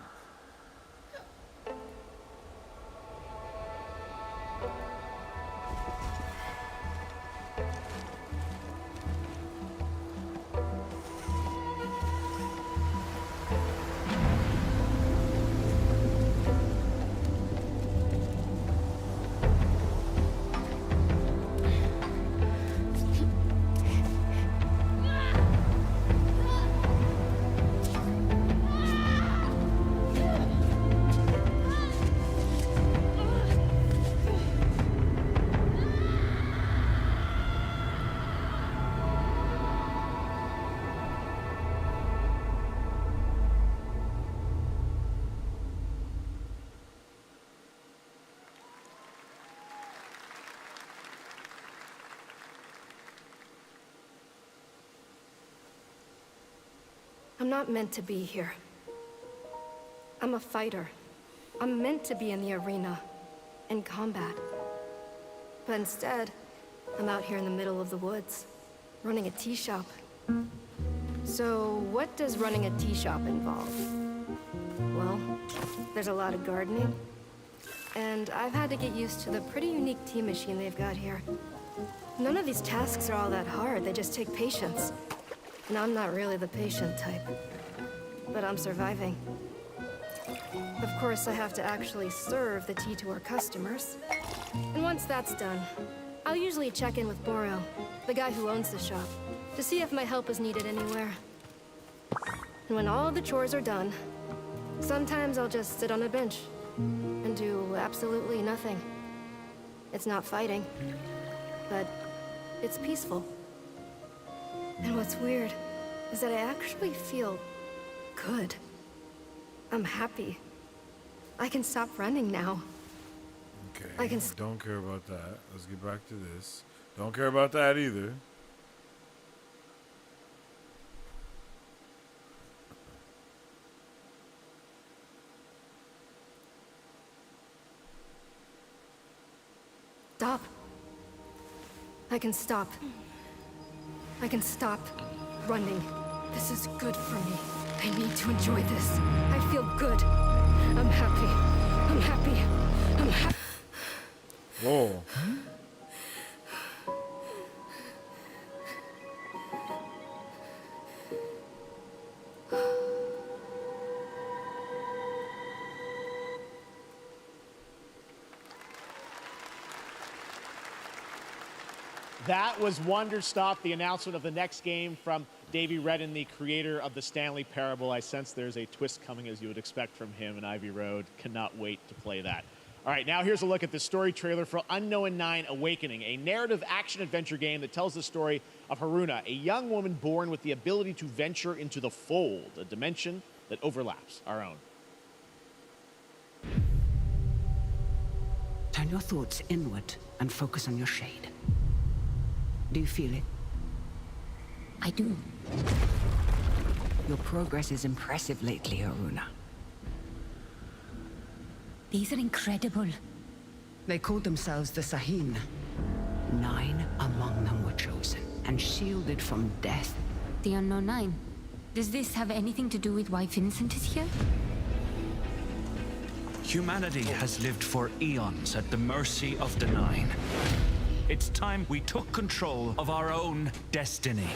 S11: I'm not meant to be here. I'm a fighter. I'm meant to be in the arena, in combat. But instead, I'm out here in the middle of the woods, running a tea shop. So, what does running a tea shop involve? Well, there's a lot of gardening, and I've had to get used to the pretty unique team machine they've got here. None of these tasks are all that hard, they just take patience. And I'm not really the patient type. But I'm surviving. Of course, I have to actually serve the tea to our customers. And once that's done, I'll usually check in with Boro, the guy who owns the shop, to see if my help is needed anywhere. And when all the chores are done, sometimes I'll just sit on a bench and do absolutely nothing. It's not fighting, but it's peaceful. And what's weird is that I actually feel good. I'm happy. I can stop running now.
S1: Okay.
S11: I can
S1: Don't care about that. Let's get back to this. Don't care about that either.
S11: Stop. I can stop. I can stop running. This is good for me. I need to enjoy this. I feel good. I'm happy. I'm happy. I'm happy.
S1: Whoa.
S25: That was Wonder Stop, the announcement of the next game from Davey Redden, the creator of the Stanley Parable. I sense there's a twist coming, as you would expect from him in Ivy Road. Cannot wait to play that. All right, now here's a look at the story trailer for Unknown 9 Awakening, a narrative action-adventure game that tells the story of Haruna, a young woman born with the ability to venture into the fold, a dimension that overlaps our own.
S10: Turn your thoughts inward and focus on your shade. Do you feel it?
S12: I do.
S10: Your progress is impressive lately, Haruna.
S12: These are incredible.
S10: They called themselves the Sahin. 9 among them were chosen and shielded from death.
S12: The Unknown 9. Does this have anything to do with why Vincent is here?
S13: Humanity has lived for eons at the mercy of the 9. It's time we took control of our own destiny.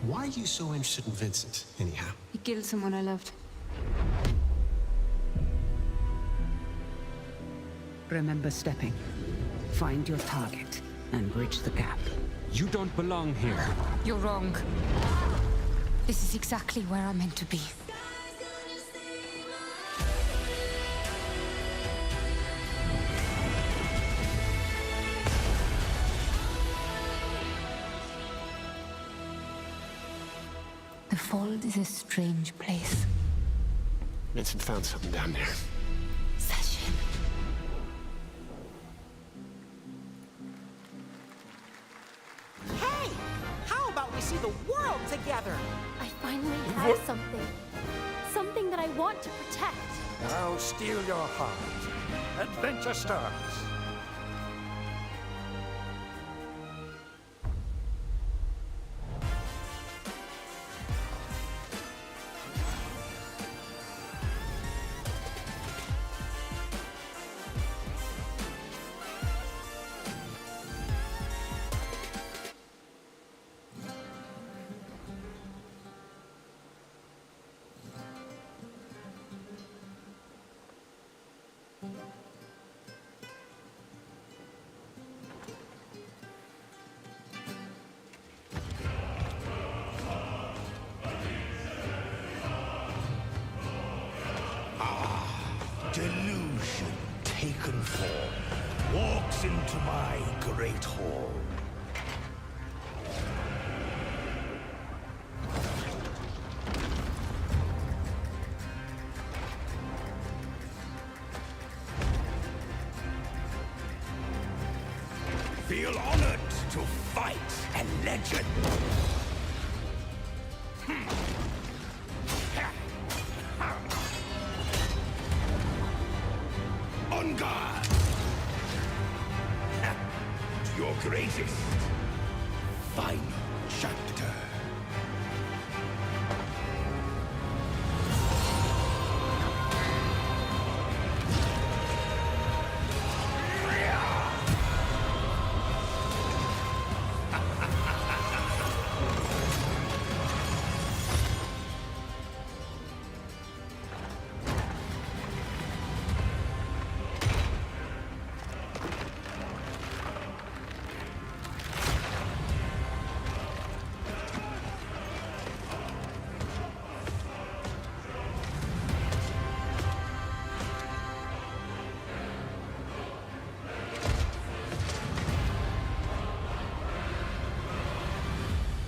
S14: Why are you so interested in Vincent, anyhow?
S12: He killed someone I loved.
S10: Remember stepping. Find your target and bridge the gap.
S13: You don't belong here.
S12: You're wrong. This is exactly where I'm meant to be. The Fold is a strange place.
S14: Vincent found something down there.
S12: Session.
S5: Hey! How about we see the world together?
S8: I finally have something. Something that I want to protect.
S21: Now steel your heart. Adventure starts. Delusion taken form walks into my great hall. Feel honored to fight a legend. On guard! To your greatest, final
S26: Shatter.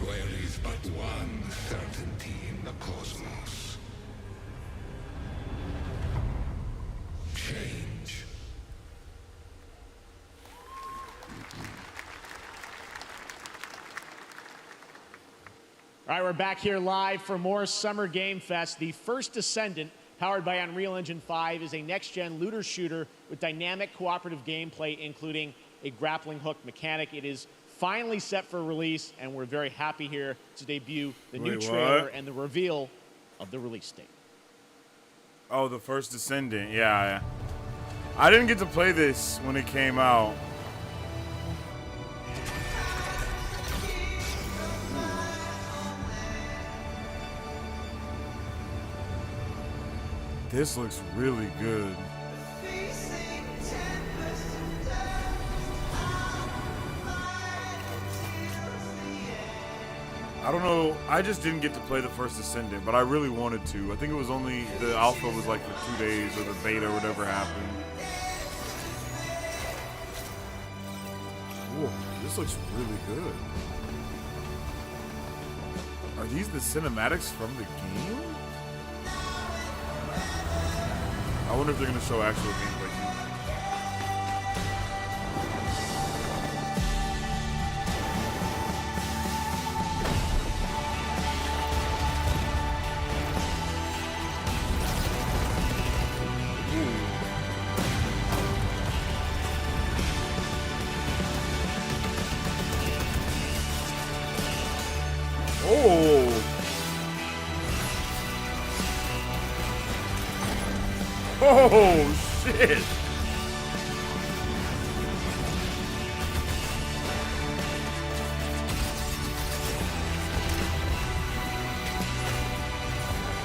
S2: There is but one certainty in the cosmos. Change.
S25: All right, we're back here live for more Summer Game Fest. The First Descendant, powered by Unreal Engine 5, is a next-gen looter shooter with dynamic cooperative gameplay, including a grappling hook mechanic. It is finally set for release, and we're very happy here to debut the new trailer and the reveal of the release date.
S1: Oh, the First Descendant. Yeah. I didn't get to play this when it came out. This looks really good. I don't know. I just didn't get to play the First Descendant, but I really wanted to. I think it was only the alpha was like for 2 days, or the beta, or whatever happened. Whoa, this looks really good. Are these the cinematics from the game? I wonder if they're gonna show actual gameplay. Oh, shit.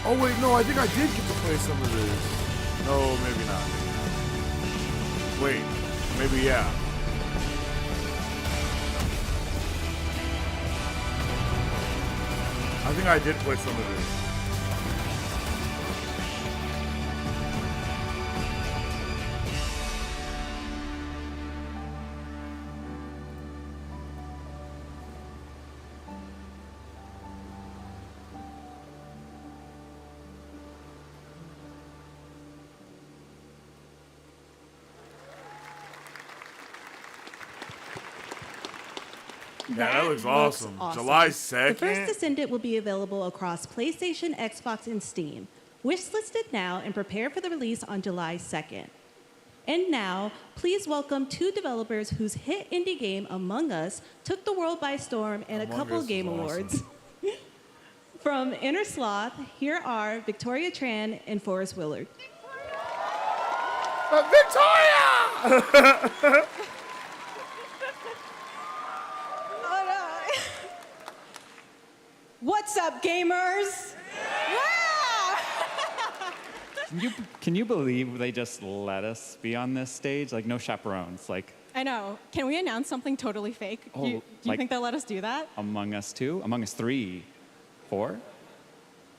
S1: Oh, wait, no, I think I did get to play some of this. No, maybe not. Wait, maybe yeah. I think I did play some of this. Yeah, that looks awesome. July 2nd?
S6: The First Descendant will be available across PlayStation, Xbox, and Steam. Wishlisted now and prepare for the release on July 2nd. And now, please welcome two developers whose hit indie game, Among Us, took the world by storm in a couple Game Awards. From Inner Sloth, here are Victoria Tran and Forrest Willard.
S1: Victoria!
S15: What's up, gamers?
S16: Can you believe they just let us be on this stage? Like, no chaperones. Like,
S15: I know. Can we announce something totally fake? Do you
S16: like
S15: think they'll let us do that?
S16: Among Us 2? Among Us 3? 4?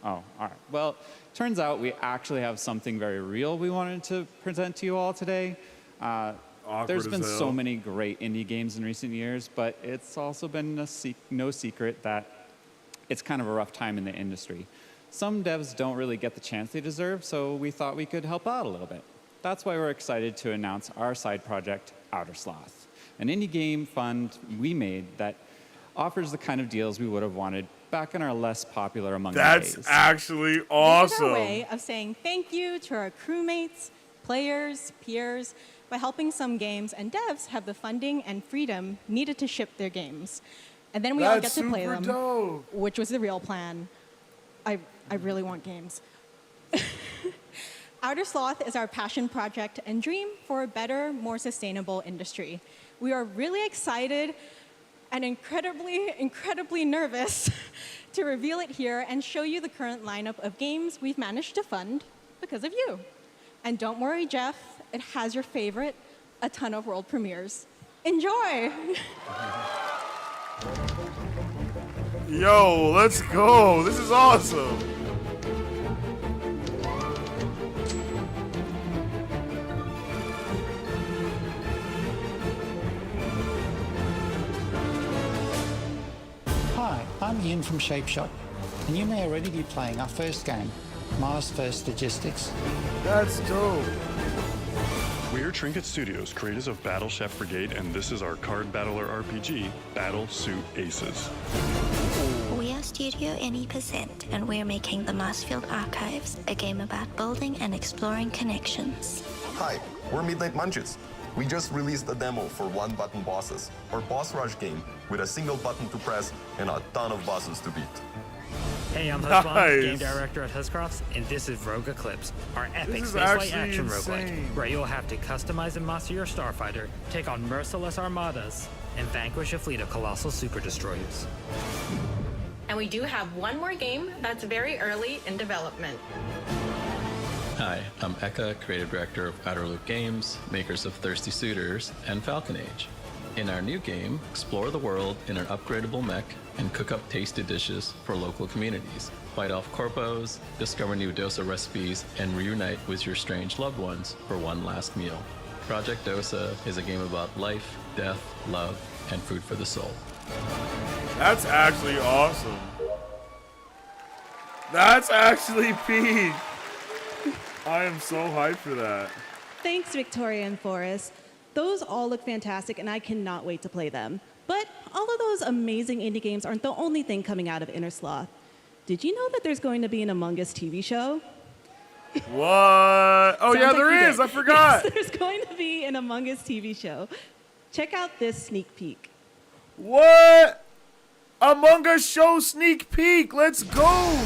S16: Oh, all right. Well, turns out we actually have something very real we wanted to present to you all today. There's been so many great indie games in recent years, but it's also been no secret that it's kind of a rough time in the industry. Some devs don't really get the chance they deserve, so we thought we could help out a little bit. That's why we're excited to announce our side project, Outer Sloth, an indie game fund we made that offers the kind of deals we would have wanted back in our less popular Among Us days.
S1: That's actually awesome.
S15: This is our way of saying thank you to our crewmates, players, peers, by helping some games and devs have the funding and freedom needed to ship their games. And then we all get
S1: That's
S15: to play
S1: super
S15: them,
S1: dope.
S15: which was the real plan. I really want games. Outer Sloth is our passion project and dream for a better, more sustainable industry. We are really excited and incredibly nervous to reveal it here and show you the current lineup of games we've managed to fund because of you. And don't worry, Jeff, it has your favorite, a ton of world premieres. Enjoy!
S1: Yo, let's go. This is awesome.
S4: Hi, I'm Ian from Shapeshot, and you may already be playing our first game, Mars First Logistics.
S1: That's dope.
S17: We're Trinket Studios, creators of Battle Chef Brigade, and this is our card battler RPG, Battle Suit Aces.
S19: We are Studio NE%, and we're making the Marsfield Archives, a game about building and exploring connections.
S20: Hi, we're Midnight Munches. We just released a demo for one-button bosses, our boss rush game with a single button to press and a ton of bosses to beat.
S22: Hey, I'm Husband, game director at Huscrofts, and this is Rogue Eclipse, our epic spaceflight action roguelike, where you'll have to customize and master your starfighter, take on merciless armadas, and vanquish a fleet of colossal super destroyers.
S23: And we do have one more game that's very early in development.
S27: Hi, I'm Eka, creative director of Outer Loop Games, makers of Thirsty Suitors and Falcon Age. In our new game, explore the world in an upgradable mech and cook up tasty dishes for local communities. Fight off corpos, discover new dosa recipes, and reunite with your strange loved ones for one last meal. Project Dosa is a game about life, death, love, and food for the soul.
S1: That's actually awesome. That's actually peak. I am so hyped for that.
S6: Thanks, Victoria and Forrest. Those all look fantastic, and I cannot wait to play them. But all of those amazing indie games aren't the only thing coming out of Inner Sloth. Did you know that there's going to be an Among Us TV show?
S1: What? Oh, yeah, there is. I forgot.
S6: Yes, there's going to be an Among Us TV show. Check out this sneak peek.
S1: What? Among Us show sneak peek. Let's go.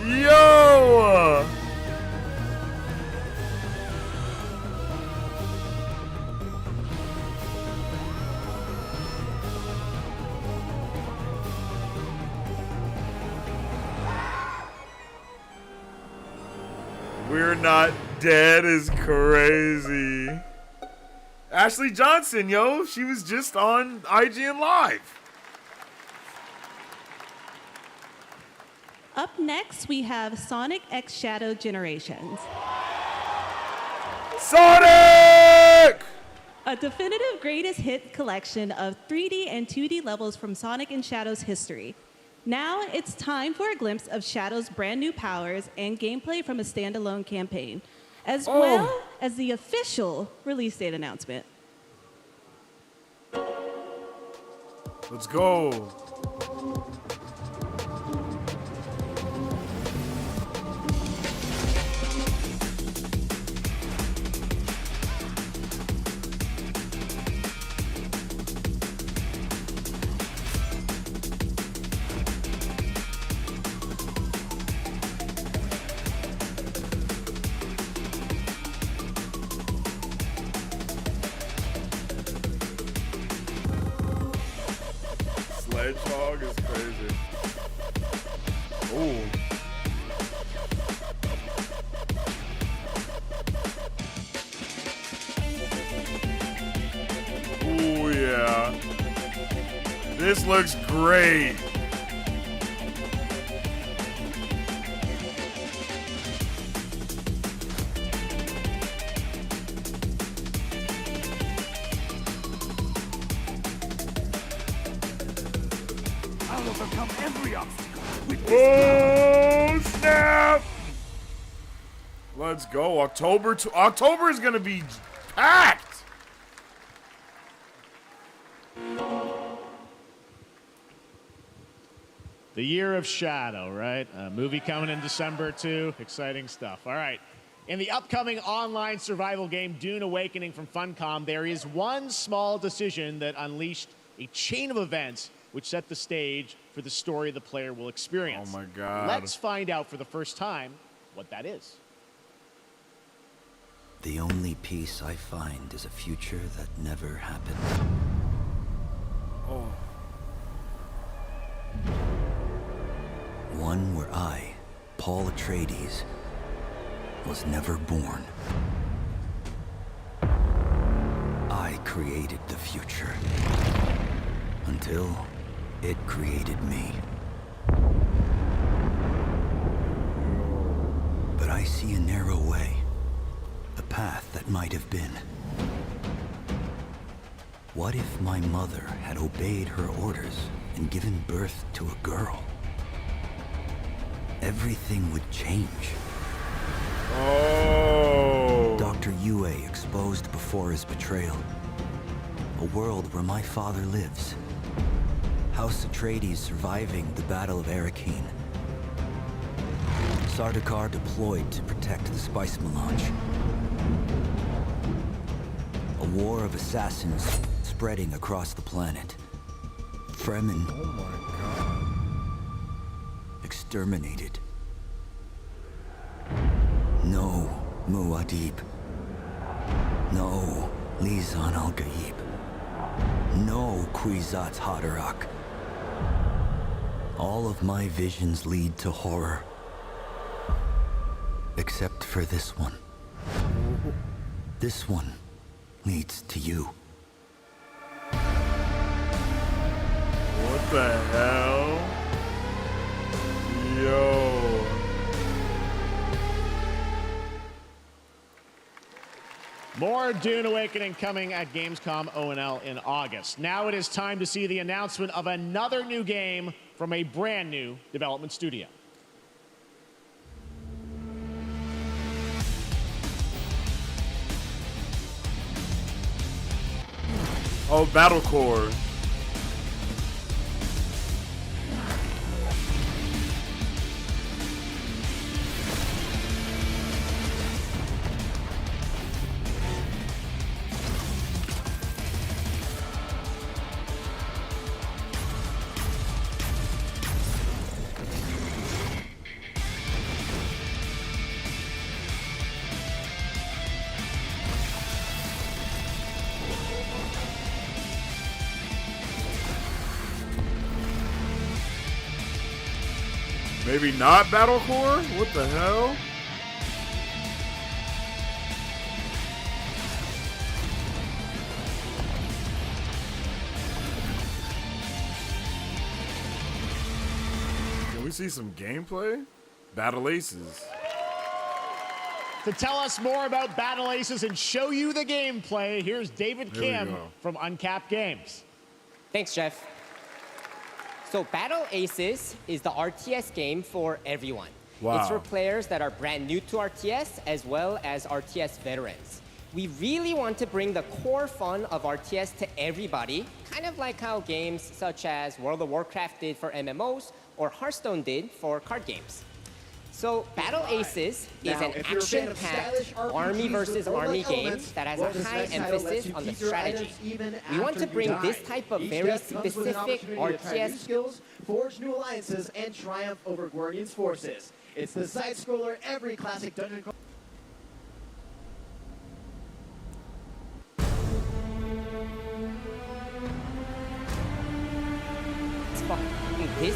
S1: Yo! We're Not Dead is crazy. Ashley Johnson, yo, she was just on IGN Live.
S6: Up next, we have Sonic X Shadow Generations.
S1: Sonic!
S6: A definitive greatest hit collection of 3D and 2D levels from Sonic and Shadow's history. Now it's time for a glimpse of Shadow's brand new powers and gameplay from a standalone campaign, as well as the official release date announcement.
S1: Let's go. Hedgehog is crazy. Ooh. Ooh, yeah. This looks great.
S3: I'll overcome every obstacle with
S1: Oh, snap! Let's go. October is going to be packed.
S25: The Year of Shadow, right? A movie coming in December, too. Exciting stuff. All right. In the upcoming online survival game, Dune Awakening from Funcom, there is one small decision that unleashed a chain of events which set the stage for the story the player will experience.
S1: Oh, my God.
S25: Let's find out for the first time what that is.
S7: The only peace I find is a future that never happened.
S1: Oh.
S7: One where I, Paul Atreides, was never born. I created the future until it created me. But I see a narrow way, a path that might have been. What if my mother had obeyed her orders and given birth to a girl? Everything would change.
S1: Oh.
S7: Dr. Yue exposed before his betrayal. A world where my father lives. House Atreides surviving the Battle of Arrakeen. Sardaukar deployed to protect the spice melange. A war of assassins spreading across the planet. Fremen exterminated. No Muad'Dib. No Lisan al-Gaib. No Kwisatz Haderach. All of my visions lead to horror. Except for this one. This one leads to you.
S1: What the hell? Yo.
S25: More Dune Awakening coming at Gamescom O&L in August. Now it is time to see the announcement of another new game from a brand new development studio.
S1: Oh, Battlecore. Maybe not Battlecore? What the hell? Can we see some gameplay? Battle Aces.
S25: To tell us more about Battle Aces and show you the gameplay, here's David Kim from Uncapped Games.
S9: Thanks, Jeff. So Battle Aces is the RTS game for everyone.
S1: Wow.
S9: It's for players that are brand new to RTS as well as RTS veterans. We really want to bring the core fun of RTS to everybody, kind of like how games such as World of Warcraft did for MMOs or Hearthstone did for card games. So Battle Aces is an action-packed army versus army game that has a high emphasis on the strategy. We want to bring this type of very specific RTS
S10: skills, forge new alliances, and triumph over Guardian's forces. It's the side-scroller every classic dungeon crawl.
S9: This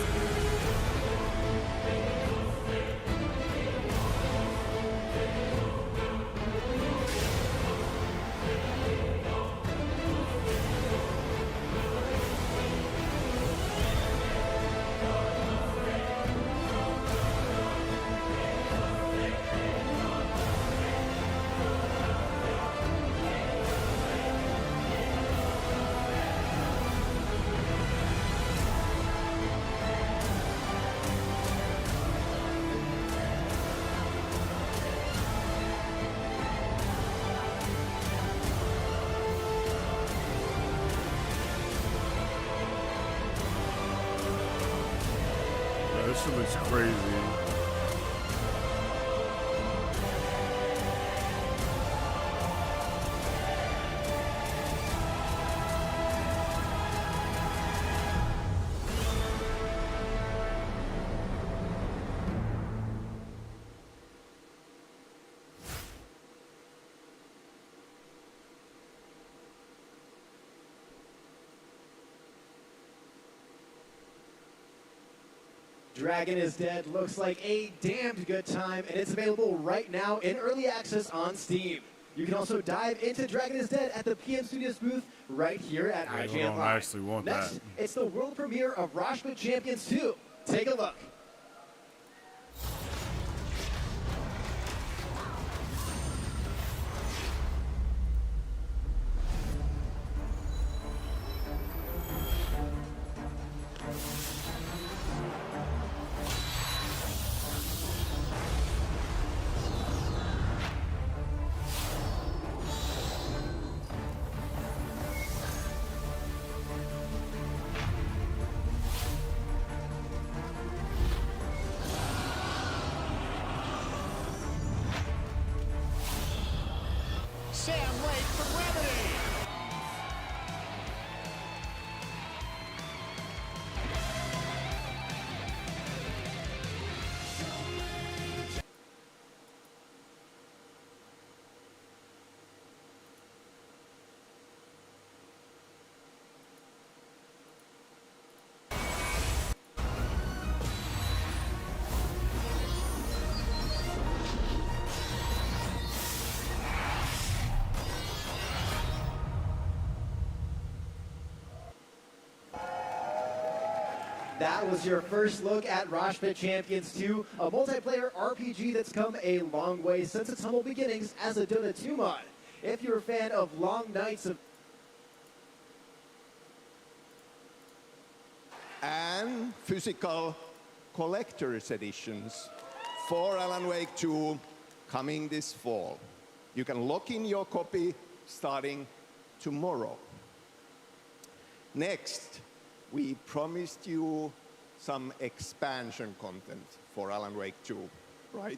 S1: That shit looks crazy.
S10: Dragon is Dead looks like a damned good time, and it's available right now in early access on Steam. You can also dive into Dragon is Dead at the PM Studios booth right here at IGN Live.
S1: I actually want
S10: Next,
S1: that.
S10: it's the world premiere of Rashford Champions 2. Take a look.
S25: Sam Lake from Remedy.
S10: That was your first look at Rashford Champions 2, a multiplayer RPG that's come a long way since its humble beginnings as a Dota 2 mod. If you're a fan of long nights of
S5: and physical collector's editions for Alan Wake 2 coming this fall. You can lock in your copy starting tomorrow. Next, we promised you some expansion content for Alan Wake 2, right?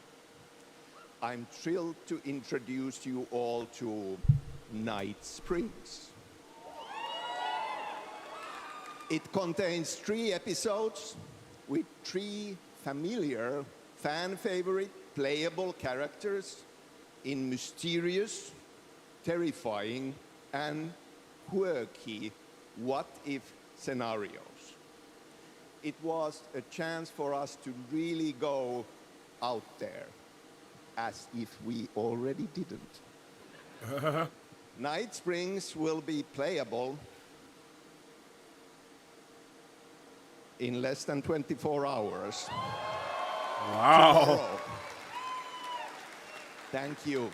S5: I'm thrilled to introduce you all to Night Springs. It contains 3 episodes with 3 familiar, fan-favorite, playable characters in mysterious, terrifying, and quirky what-if scenarios. It was a chance for us to really go out there, as if we already didn't. Night Springs will be playable in less than 24 hours.
S1: Wow.
S5: Tomorrow. Thank you.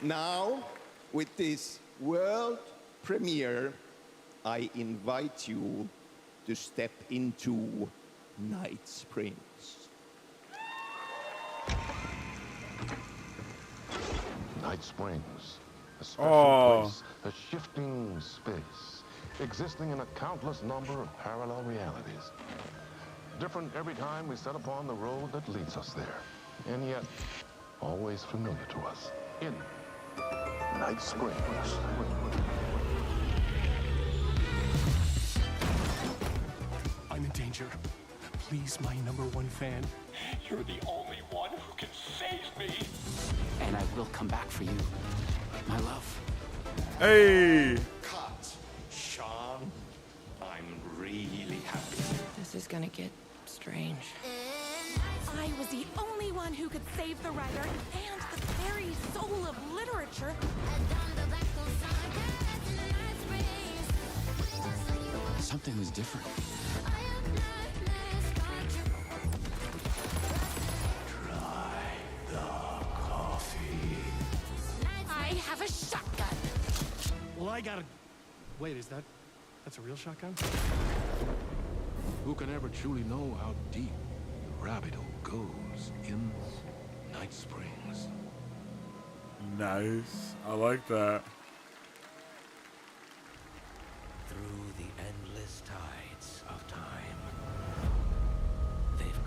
S5: Now, with this world premiere, I invite you to step into Night Springs.
S2: Night Springs, a special place, a shifting space, existing in a countless number of parallel realities. Different every time we set upon the road that leads us there, and yet always familiar to us. In Night Springs.
S11: I'm in danger. Please, my #1 fan. You're the only one who can save me. And I will come back for you, my love.
S1: Hey!
S11: Cut. Sean, I'm really happy.
S12: This is gonna get strange. I was the only one who could save the writer and the very soul of literature.
S11: Something was different. Try the coffee.
S12: I have a shotgun.
S11: Well, I gotta... Wait, that's a real shotgun?
S2: Who can ever truly know how deep the rabbit hole goes in Night Springs?
S1: Nice. I like that.
S13: Through the endless tides of time, they've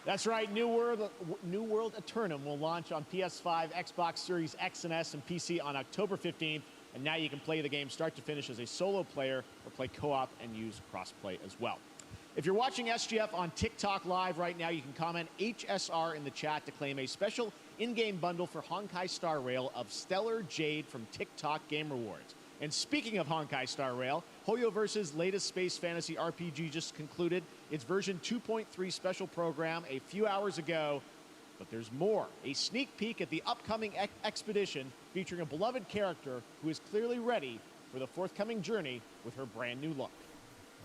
S25: That's right. New World Eternum will launch on PS5, Xbox Series X and S, and PC on October 15th. And now you can play the game start to finish as a solo player or play co-op and use cross-play as well. If you're watching SGF on TikTok Live right now, you can comment HSR in the chat to claim a special in-game bundle for Honkai Star Rail of Stellar Jade from TikTok Game Rewards. And speaking of Honkai Star Rail, Hoyoverse's latest space fantasy RPG just concluded its version 2.3 special program a few hours ago. But there's more. A sneak peek at the upcoming expedition featuring a beloved character who is clearly ready for the forthcoming journey with her brand new look.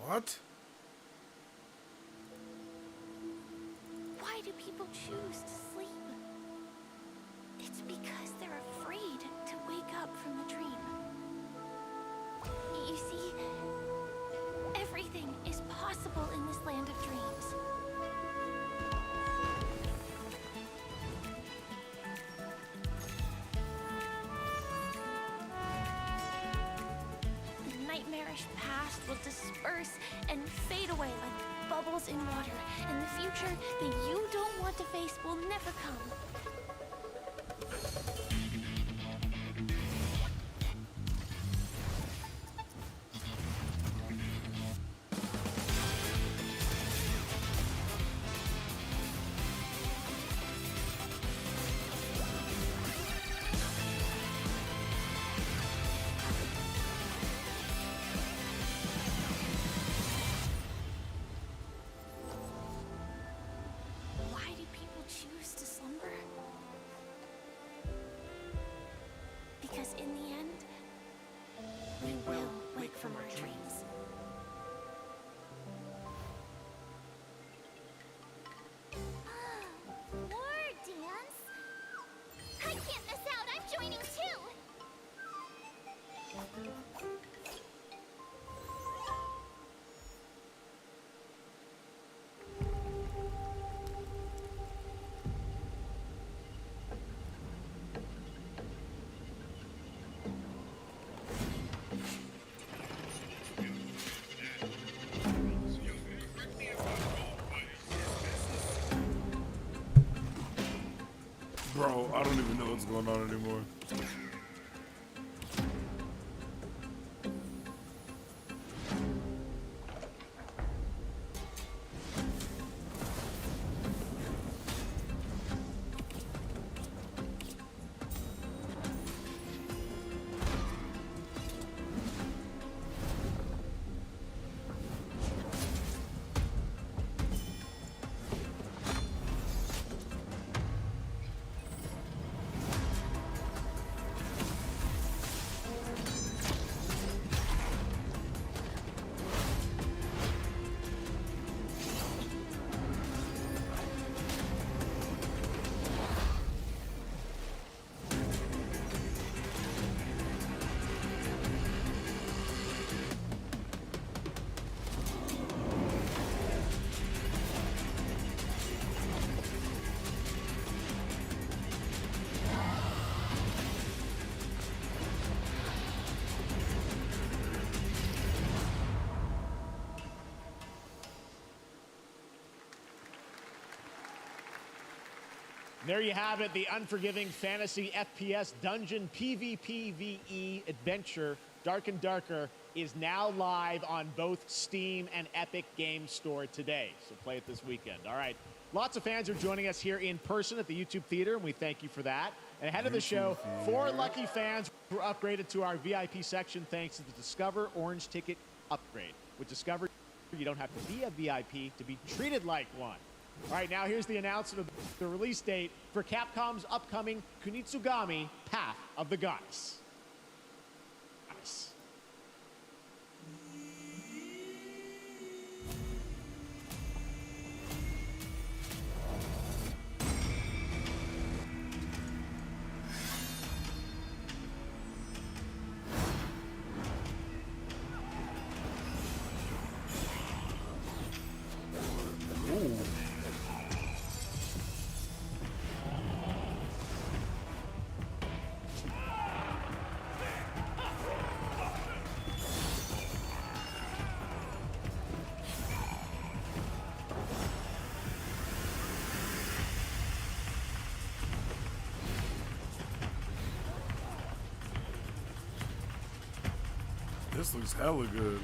S1: What?
S12: Why do people choose to sleep? It's because they're afraid to wake up from the dream. You see, everything is possible in this land of dreams. The nightmarish past will disperse and fade away like bubbles in water, and the future that you don't want to face will never come. Choose to slumber? Because in the end, we will wake from our dreams.
S8: War dance? I can't miss out, I'm joining too!
S1: Bro, I don't even know what's going on anymore.
S25: There you have it, the unforgiving fantasy FPS dungeon PvPvE adventure, Dark and Darker, is now live on both Steam and Epic Games Store today. So play it this weekend. All right. Lots of fans are joining us here in person at the YouTube Theater, and we thank you for that. And ahead of the show, 4 lucky fans were upgraded to our VIP section thanks to the Discover Orange Ticket upgrade. With Discover, you don't have to be a VIP to be treated like one. All right, now here's the announcement of the release date for Capcom's upcoming Kunitsugami Path of the Goddess.
S1: This looks hella good.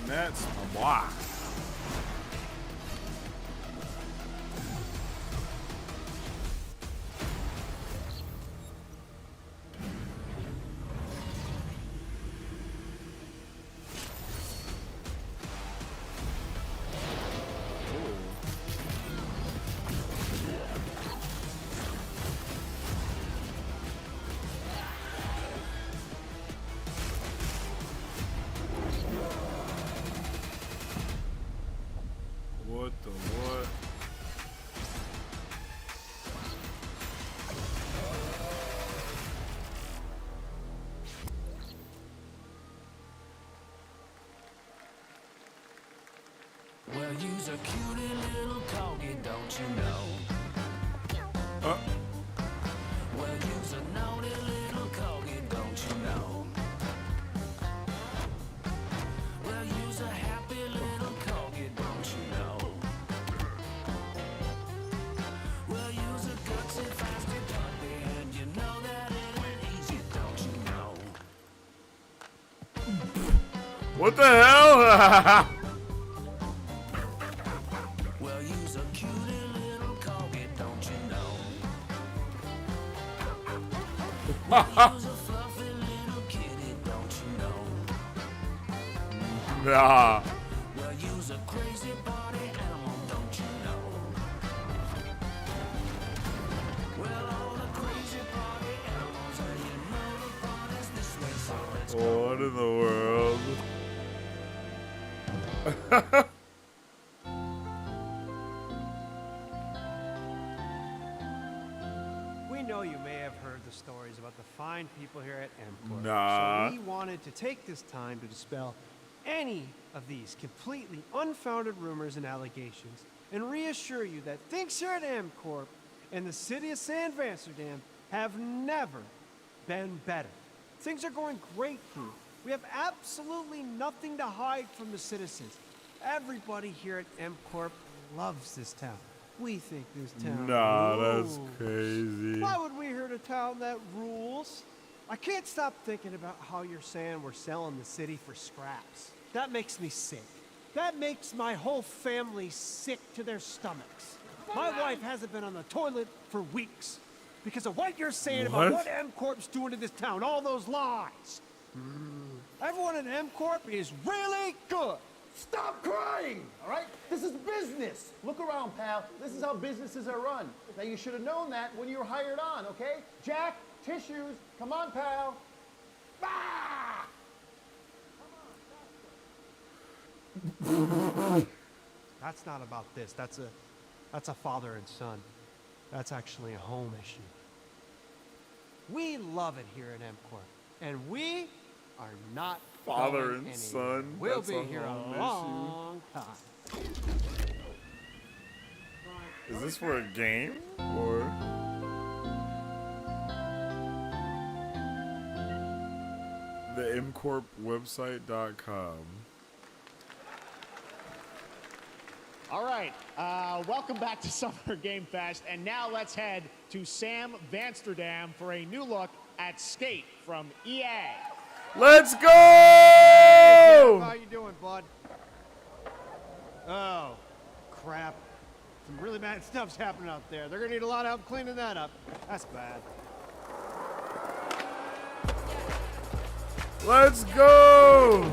S1: That's my boy. What the what?
S11: Well, you's a cutie little corgi, don't you know? Well, you's a naughty little corgi, don't you know? Well, you's a happy little corgi, don't you know? Well, you's a gutsy, feisty puppy, and you know that it ain't easy, don't you know?
S1: What the hell?
S11: Well, you's a cutie little corgi, don't you know? Well, you's a fluffy little kitty, don't you know?
S1: Nah.
S11: Well, you's a crazy party animal, don't you know? Well, all the crazy party animals, and you know the party's this way, so let's go.
S1: What in the world?
S13: We know you may have heard the stories about the fine people here at MCorp.
S1: Nah.
S13: So we wanted to take this time to dispel any of these completely unfounded rumors and allegations and reassure you that things here at MCorp and the city of San Vansterdam have never been better. Things are going great here. We have absolutely nothing to hide from the citizens. Everybody here at MCorp loves this town. We think this town
S1: Nah,
S13: rules.
S1: that's crazy.
S13: Why would we hurt a town that rules? I can't stop thinking about how you're saying we're selling the city for scraps. That makes me sick. That makes my whole family sick to their stomachs. My wife hasn't been on the toilet for weeks because of what you're saying about what MCorp's doing to this town, all those lies. Everyone in MCorp is really good.
S10: Stop crying, all right? This is business. Look around, pal. This is how businesses are run. Now, you should have known that when you were hired on, okay? Jack, tissues. Come on, pal. Ah!
S13: That's not about this. That's a father and son. That's actually a home issue. We love it here at MCorp, and we are not
S1: Father
S13: going
S1: and
S13: anywhere.
S1: son.
S13: We'll
S1: That's
S13: be
S1: a
S13: here
S1: home
S13: a long time.
S1: Is this for a game or? The mcorpwebsite.com.
S25: All right, welcome back to Summer Game Fest, and now let's head to Sam Vansterdam for a new look at Skate from EA.
S1: Let's go!
S13: Hey, Jeff, how you doing, bud? Oh, crap. Some really bad stuff's happening out there. They're gonna need a lot of help cleaning that up. That's bad.
S1: Let's go!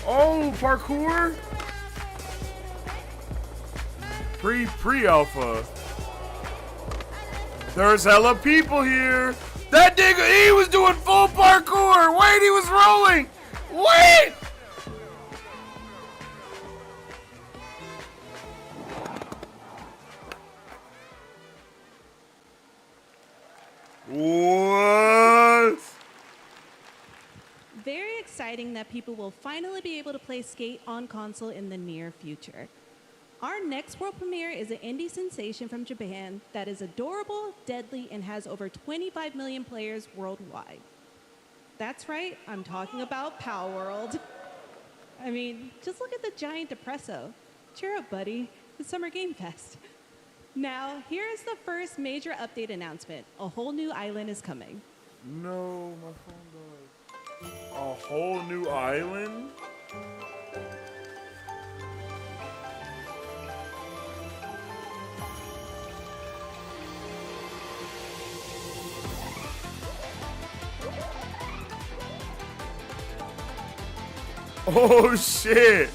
S1: Oh, parkour? Pre-alpha. There's hella people here. That nigga, he was doing full parkour. Wait, he was rolling. Wait!
S6: very exciting that people will finally be able to play Skate on console in the near future. Our next world premiere is an indie sensation from Japan that is adorable, deadly, and has over 25 million players worldwide. That's right, I'm talking about Power World. I mean, just look at the giant depresso. Cheer up, buddy. It's Summer Game Fest. Now, here is the first major update announcement. A whole new island is coming.
S1: No, my phone died. A whole new island? Oh shit!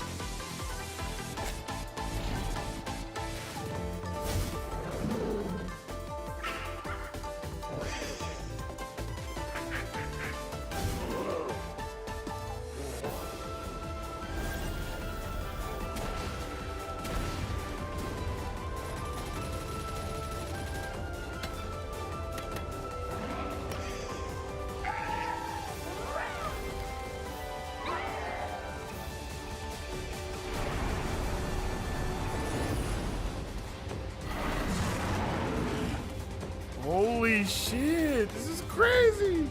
S1: Holy shit, this is crazy.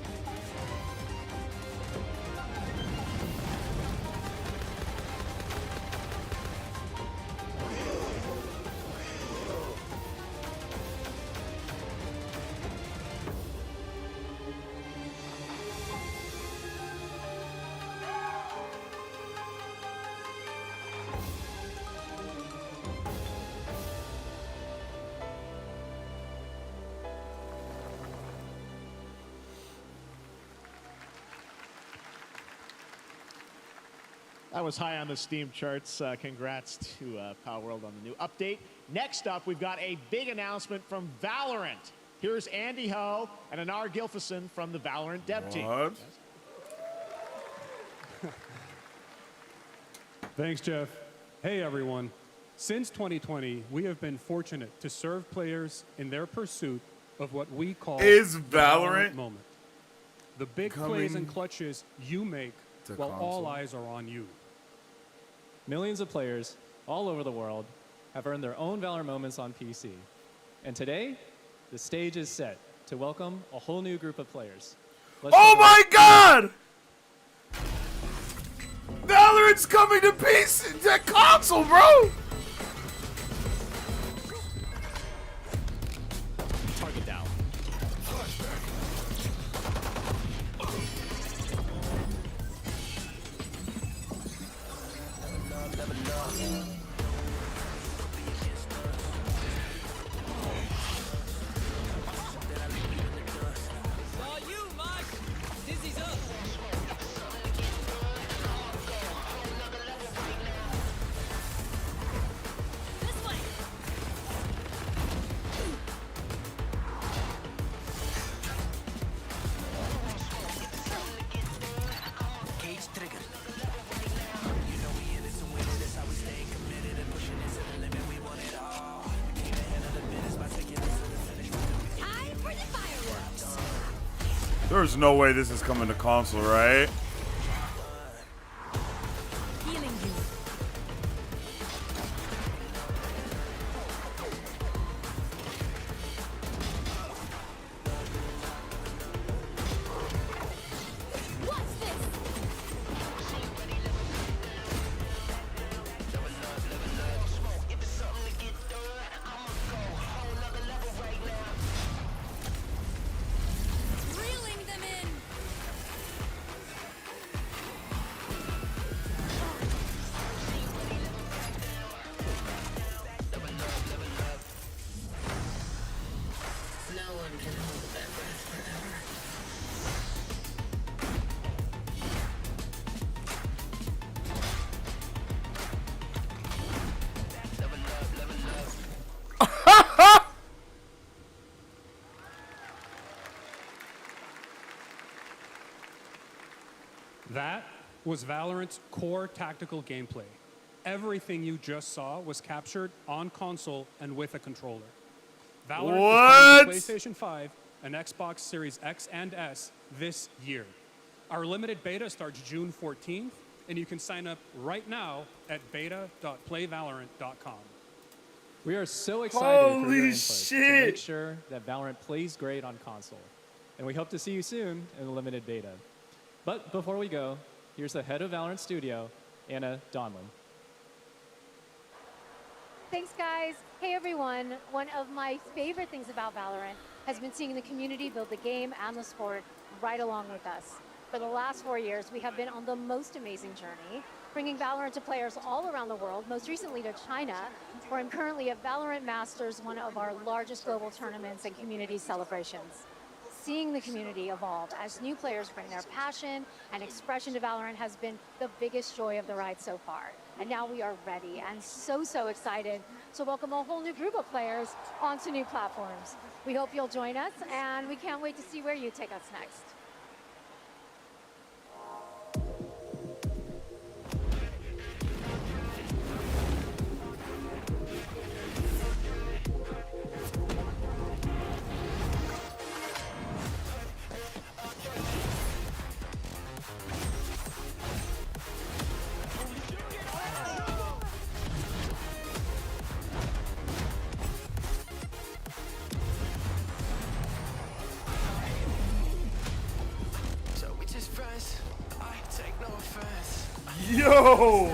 S25: That was high on the Steam charts. Congrats to Power World on the new update. Next up, we've got a big announcement from Valorant. Here's Andy Ho and Anar Gilfison from the Valorant dev team.
S14: Thanks, Jeff. Hey, everyone. Since 2020, we have been fortunate to serve players in their pursuit of what we call
S1: the
S14: Valorant moment. The big
S1: coming
S14: plays and clutches you make while all
S1: console?
S14: eyes are on you.
S15: Millions of players all over the world have earned their own Valor moments on PC. And today, the stage is set to welcome a whole new group of players.
S1: Oh my god! Valorant's coming to PC, to console, bro!
S15: Target down.
S1: There's no way this is coming to console, right?
S14: That was Valorant's core tactical gameplay. Everything you just saw was captured on console and with a controller. Valorant is coming to PlayStation 5 and Xbox Series X and S this year. Our limited beta starts June 14th, and you can sign up right now at beta.playvalorant.com.
S15: We are so excited for
S1: Holy
S15: your input
S1: shit.
S15: to make sure that Valorant plays great on console. And we hope to see you soon in the limited beta. But before we go, here's the head of Valorant Studio, Anna Donlin.
S4: Thanks, guys. Hey, everyone. One of my favorite things about Valorant has been seeing the community build the game and the sport right along with us. For the last 4 years, we have been on the most amazing journey, bringing Valorant to players all around the world, most recently to China, where I'm currently at Valorant Masters, one of our largest global tournaments and community celebrations. Seeing the community evolve as new players bring their passion and expression to Valorant has been the biggest joy of the ride so far. And now we are ready and so excited to welcome a whole new group of players onto new platforms. We hope you'll join us, and we can't wait to see where you take us next.
S1: Yo!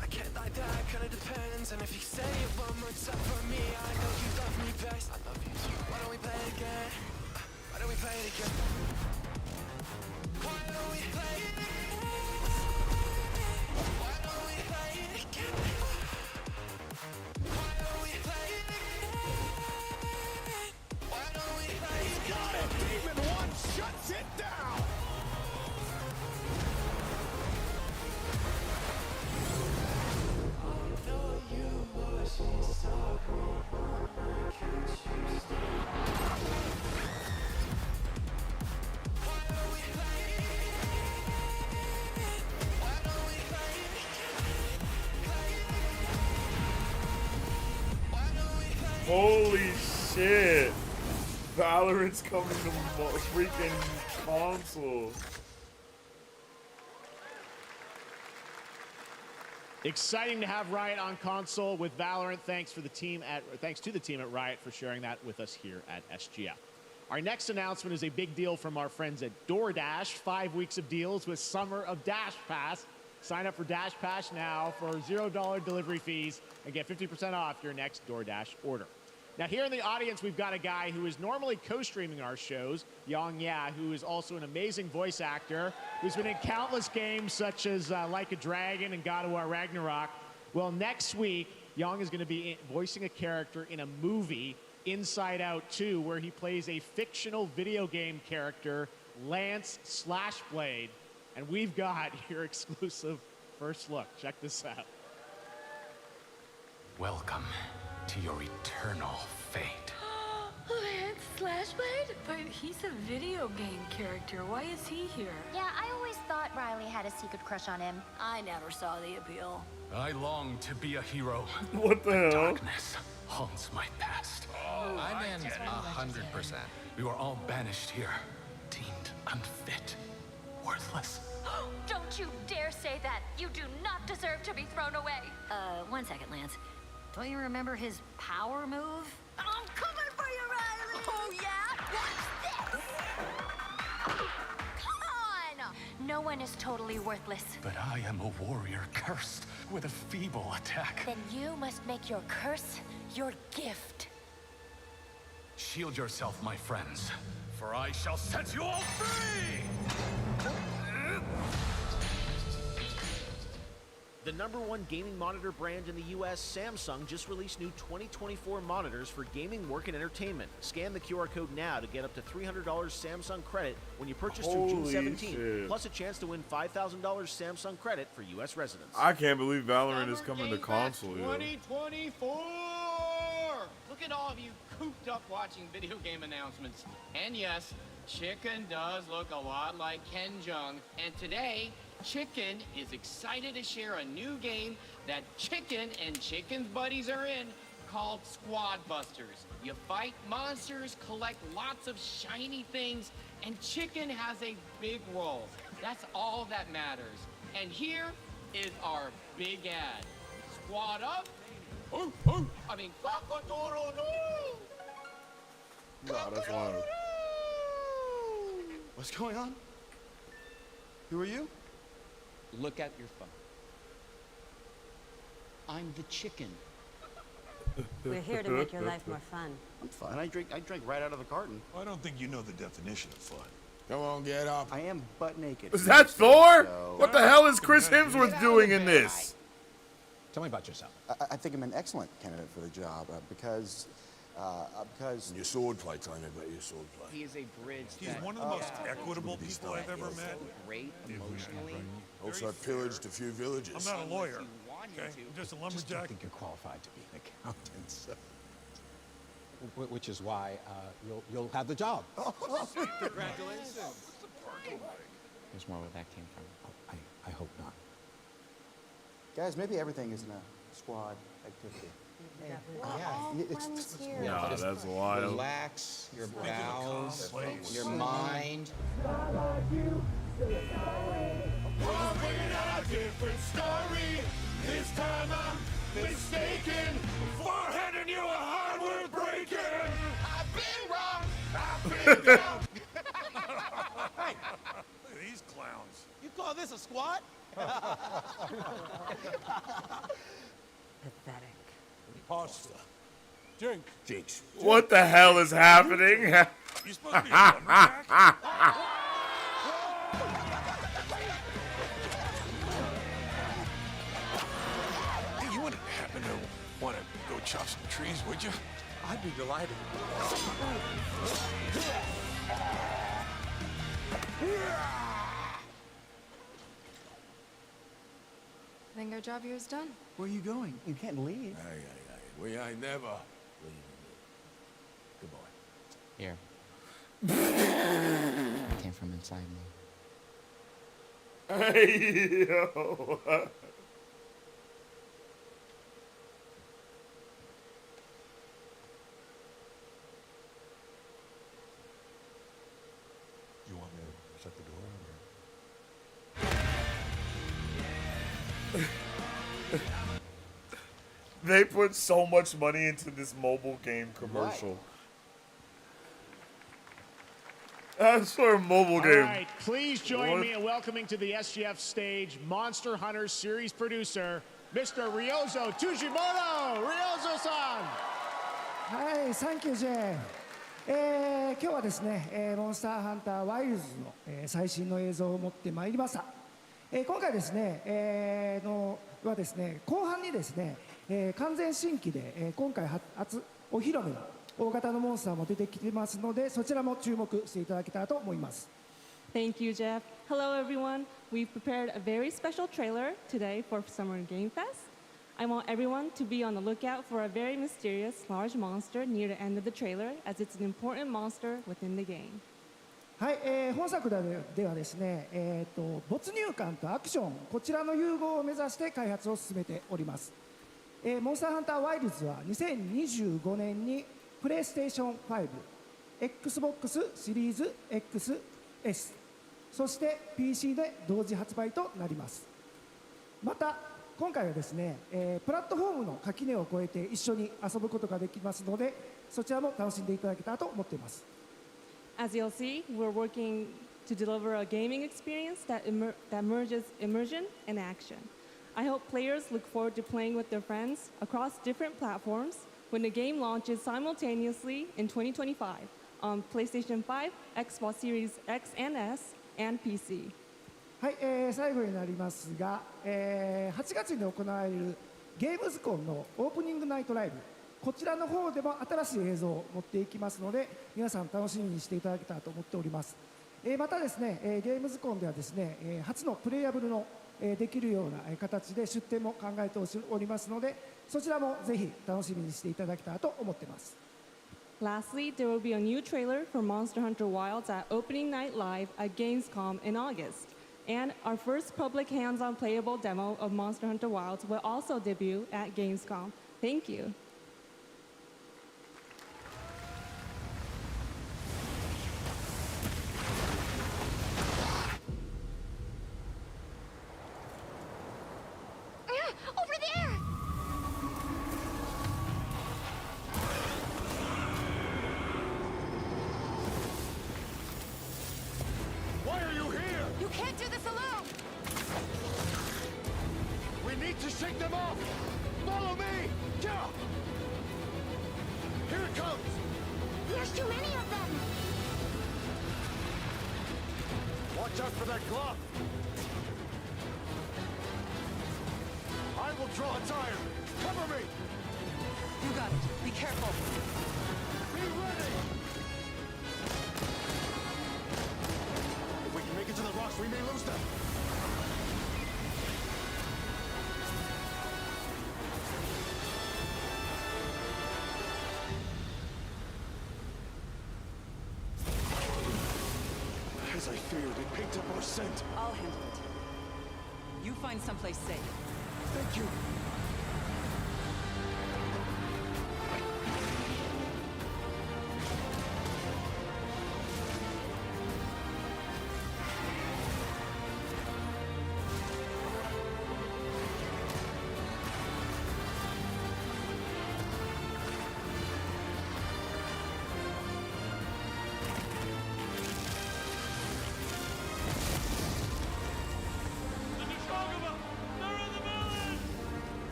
S16: I can't lie, that kind of depends. And if you say it one more time for me, I know you love me best. I love you too. Why don't we play it again? Why don't we play it again? Why don't we play it again? Why don't we play it again? Why don't we play it again? Why don't we play it again? Got it! Demon 1 shuts it down!
S1: Holy shit. Valorant's coming to freaking console.
S25: Exciting to have Riot on console with Valorant. Thanks to the team at Riot for sharing that with us here at SGF. Our next announcement is a big deal from our friends at DoorDash. 5 weeks of deals with Summer of Dash Pass. Sign up for Dash Pass now for $0 delivery fees and get 50% off your next DoorDash order. Now, here in the audience, we've got a guy who is normally co-streaming our shows, Yang Ya, who is also an amazing voice actor, who's been in countless games such as Like a Dragon and God of War Ragnarok. Well, next week, Yang is going to be voicing a character in a movie, Inside Out 2, where he plays a fictional video game character, Lance Slashblade. And we've got your exclusive first look. Check this out.
S11: Welcome to your eternal fate.
S12: Lance Slashblade? But he's a video game character. Why is he here?
S8: Yeah, I always thought Riley had a secret crush on him.
S12: I never saw the appeal.
S11: I long to be a hero.
S1: What the hell?
S11: Darkness haunts my past.
S17: I'm in 100%.
S11: We were all banished here, deemed unfit, worthless.
S8: Don't you dare say that! You do not deserve to be thrown away!
S12: 1 second, Lance. Don't you remember his power move? I'm coming for you, Riley!
S8: Oh, yeah? What's this? Come on! No one is totally worthless.
S11: But I am a warrior cursed with a feeble attack.
S8: Then you must make your curse your gift.
S11: Shield yourself, my friends, for I shall set you all free!
S25: The #1 gaming monitor brand in the US, Samsung, just released new 2024 monitors for gaming, work, and entertainment. Scan the QR code now to get up to $300 Samsung credit when you purchase through June 17th, plus a chance to win $5,000 Samsung credit for US residents.
S1: I can't believe Valorant is coming to console, yo.
S18: 2024! Look at all of you cooped up watching video game announcements. And yes, Chicken does look a lot like Ken Jeong. And today, Chicken is excited to share a new game that Chicken and Chicken's buddies are in called Squad Busters. You fight monsters, collect lots of shiny things, and Chicken has a big role. That's all that matters. And here is our big ad. Squad up. I mean,
S1: No, that's wild.
S19: What's going on? Who are you?
S18: Look at your phone. I'm the chicken.
S20: We're here to make your life more fun.
S19: I'm fine. I drank right out of the carton.
S3: I don't think you know the definition of fun.
S19: Come on, get up. I am butt naked.
S1: Is that Thor?
S19: So-
S1: What the hell is Chris Hemsworth doing in this?
S21: Tell me about yourself.
S22: I think I'm an excellent candidate for the job because
S3: Your sword play, tell me about your sword play.
S18: He is a bridge.
S3: He's one of the most equitable people I've ever met.
S18: Great emotionally.
S3: Also, I pillaged a few villages. I'm not a lawyer. Okay, I'm just a
S21: I
S3: lumberjack.
S21: think you're qualified to be an accountant, so. Which is why you'll have the job.
S18: Congratulations. There's more where that came from.
S21: I hope not.
S22: guys, maybe everything isn't a squad activity.
S1: Yeah, that's wild.
S18: Relax your bowels, your mind.
S3: Different story. This time I'm mistaken. Foreheading you a hardware breaking. I've been wrong. I've been down. Hey, look at these clowns.
S19: You call this a squad?
S20: Pathetic.
S3: Pasta. Drink. Jinx.
S1: What the hell is happening?
S3: You supposed to be a lumberjack? Hey, you wouldn't happen to want to go chop some trees, would you?
S19: I'd be delighted.
S12: I think our job here is done.
S19: Where are you going? You can't leave.
S3: We ain't never leaving.
S18: Goodbye. Here. It came from inside me.
S1: Hey, yo.
S3: You want me to shut the door?
S1: They put so much money into this mobile game commercial. That's for a mobile game.
S25: All right, please join me in welcoming to the SGF stage Monster Hunter series producer, Mr. Ryozo Tujimoto. Ryozo-san!
S23: はい、サンキュージェ今日はですね、モンスターハンターワイルズの、最新の映像を持ってまいりました。今回ですね、はですね、後半にですね、完全新規で、今回初お披露目の大型のモンスターも出てきてますので、そちらも注目していただけたらと思います。
S6: Thank you, Jeff. Hello, everyone. We've prepared a very special trailer today for Summer Game Fest. I want everyone to be on the lookout for a very mysterious large monster near the end of the trailer, as it's an important monster within the game.
S23: はい、本作ではですね、没入感とアクション、こちらの融合を目指して開発を進めております。モンスターハンターワイルズは2025年にプレイステーション5、Xbox シリーズ XS、そして PC で同時発売となります。また今回はですね、プラットフォームの垣根を越えて一緒に遊ぶことができますので、そちらも楽しんでいただけたらと思っています。
S6: As you'll see, we're working to deliver a gaming experience that merges immersion and action. I hope players look forward to playing with their friends across different platforms when the game launches simultaneously in 2025 on PlayStation 5, Xbox Series X and S, and PC.
S23: はい、最後になりますが、8月に行われるゲームズコンのオープニングナイトライブ、こちらの方でも新しい映像を持っていきますので、皆さん楽しみにしていただけたらと思っております。またですね、ゲームズコンではですね、初のプレイヤブルのできるような形で出展も考えておりますので、そちらもぜひ楽しみにしていただけたらと思っています。
S6: Lastly, there will be a new trailer for Monster Hunter Wilds at Opening Night Live at Gamescom in August. And our first public hands-on playable demo of Monster Hunter Wilds will also debut at Gamescom. Thank you.
S3: shake them off! Follow me! Yeah! Here it comes!
S8: There's too many of them!
S3: Watch out for that glove! I will draw its iron! Cover me!
S12: You got it. Be careful.
S3: Be ready! If we can make it to the rocks, we may lose them! As I feared, it picked up our scent.
S12: I'll handle it. You find someplace safe.
S3: Thank you.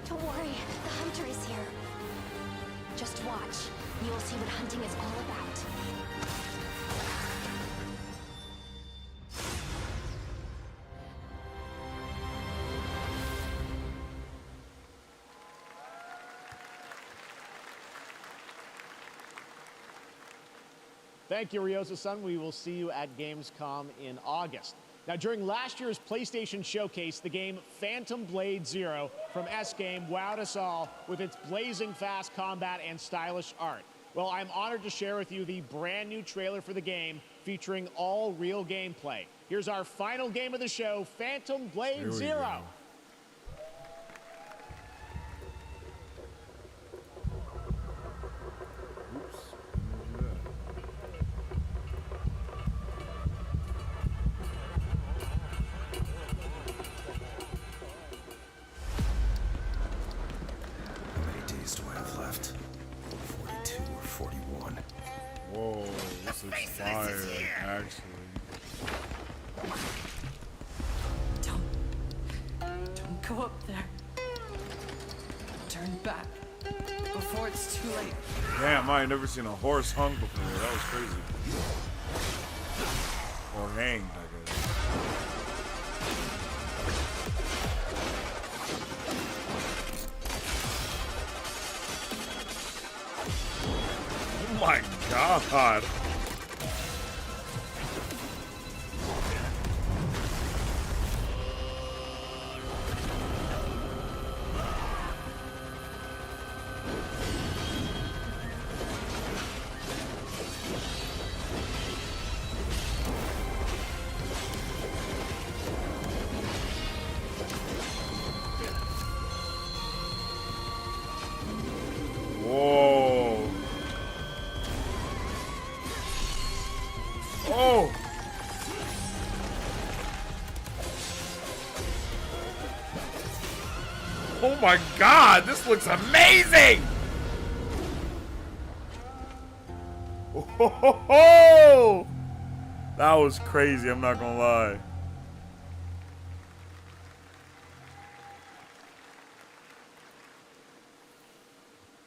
S8: Don't worry, the hunter is here. Just watch. You will see what hunting is all about.
S25: Thank you, Ryosa-san. We will see you at Gamescom in August. Now, during last year's PlayStation Showcase, the game Phantom Blade Zero from S-Game wowed us all with its blazing fast combat and stylish art. Well, I'm honored to share with you the brand new trailer for the game featuring all real gameplay. Here's our final game of the show, Phantom Blade Zero.
S2: How many days do I have left? 42 or 41.
S1: Whoa, this looks fire, actually.
S12: Don't go up there. Turn back before it's too late.
S1: Damn, I ain't never seen a horse hung before. That was crazy. Or hanged, I guess. Oh my god. Whoa. Oh. Oh my god, this looks amazing! Oh, that was crazy, I'm not gonna lie.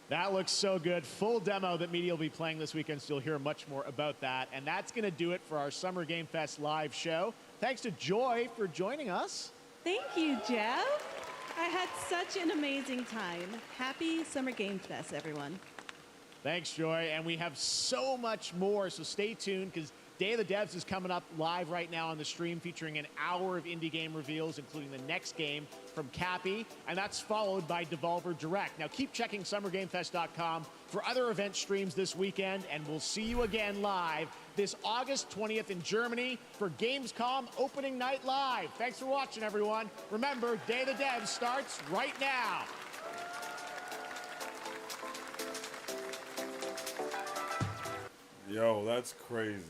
S25: That looks so good. Full demo that media will be playing this weekend, so you'll hear much more about that. And that's going to do it for our Summer Game Fest live show. Thanks to Joy for joining us.
S6: Thank you, Jeff. I had such an amazing time. Happy Summer Game Fest, everyone.
S25: Thanks, Joy. And we have so much more, so stay tuned because Day of the Devs is coming up live right now on the stream, featuring an hour of indie game reveals, including the next game from Cappy, and that's followed by Devolver Direct. Now keep checking SummerGameFest.com for other event streams this weekend, and we'll see you again live this August 20th in Germany for Gamescom Opening Night Live. Thanks for watching, everyone. Remember, Day of the Devs starts right now.
S1: Yo, that's crazy.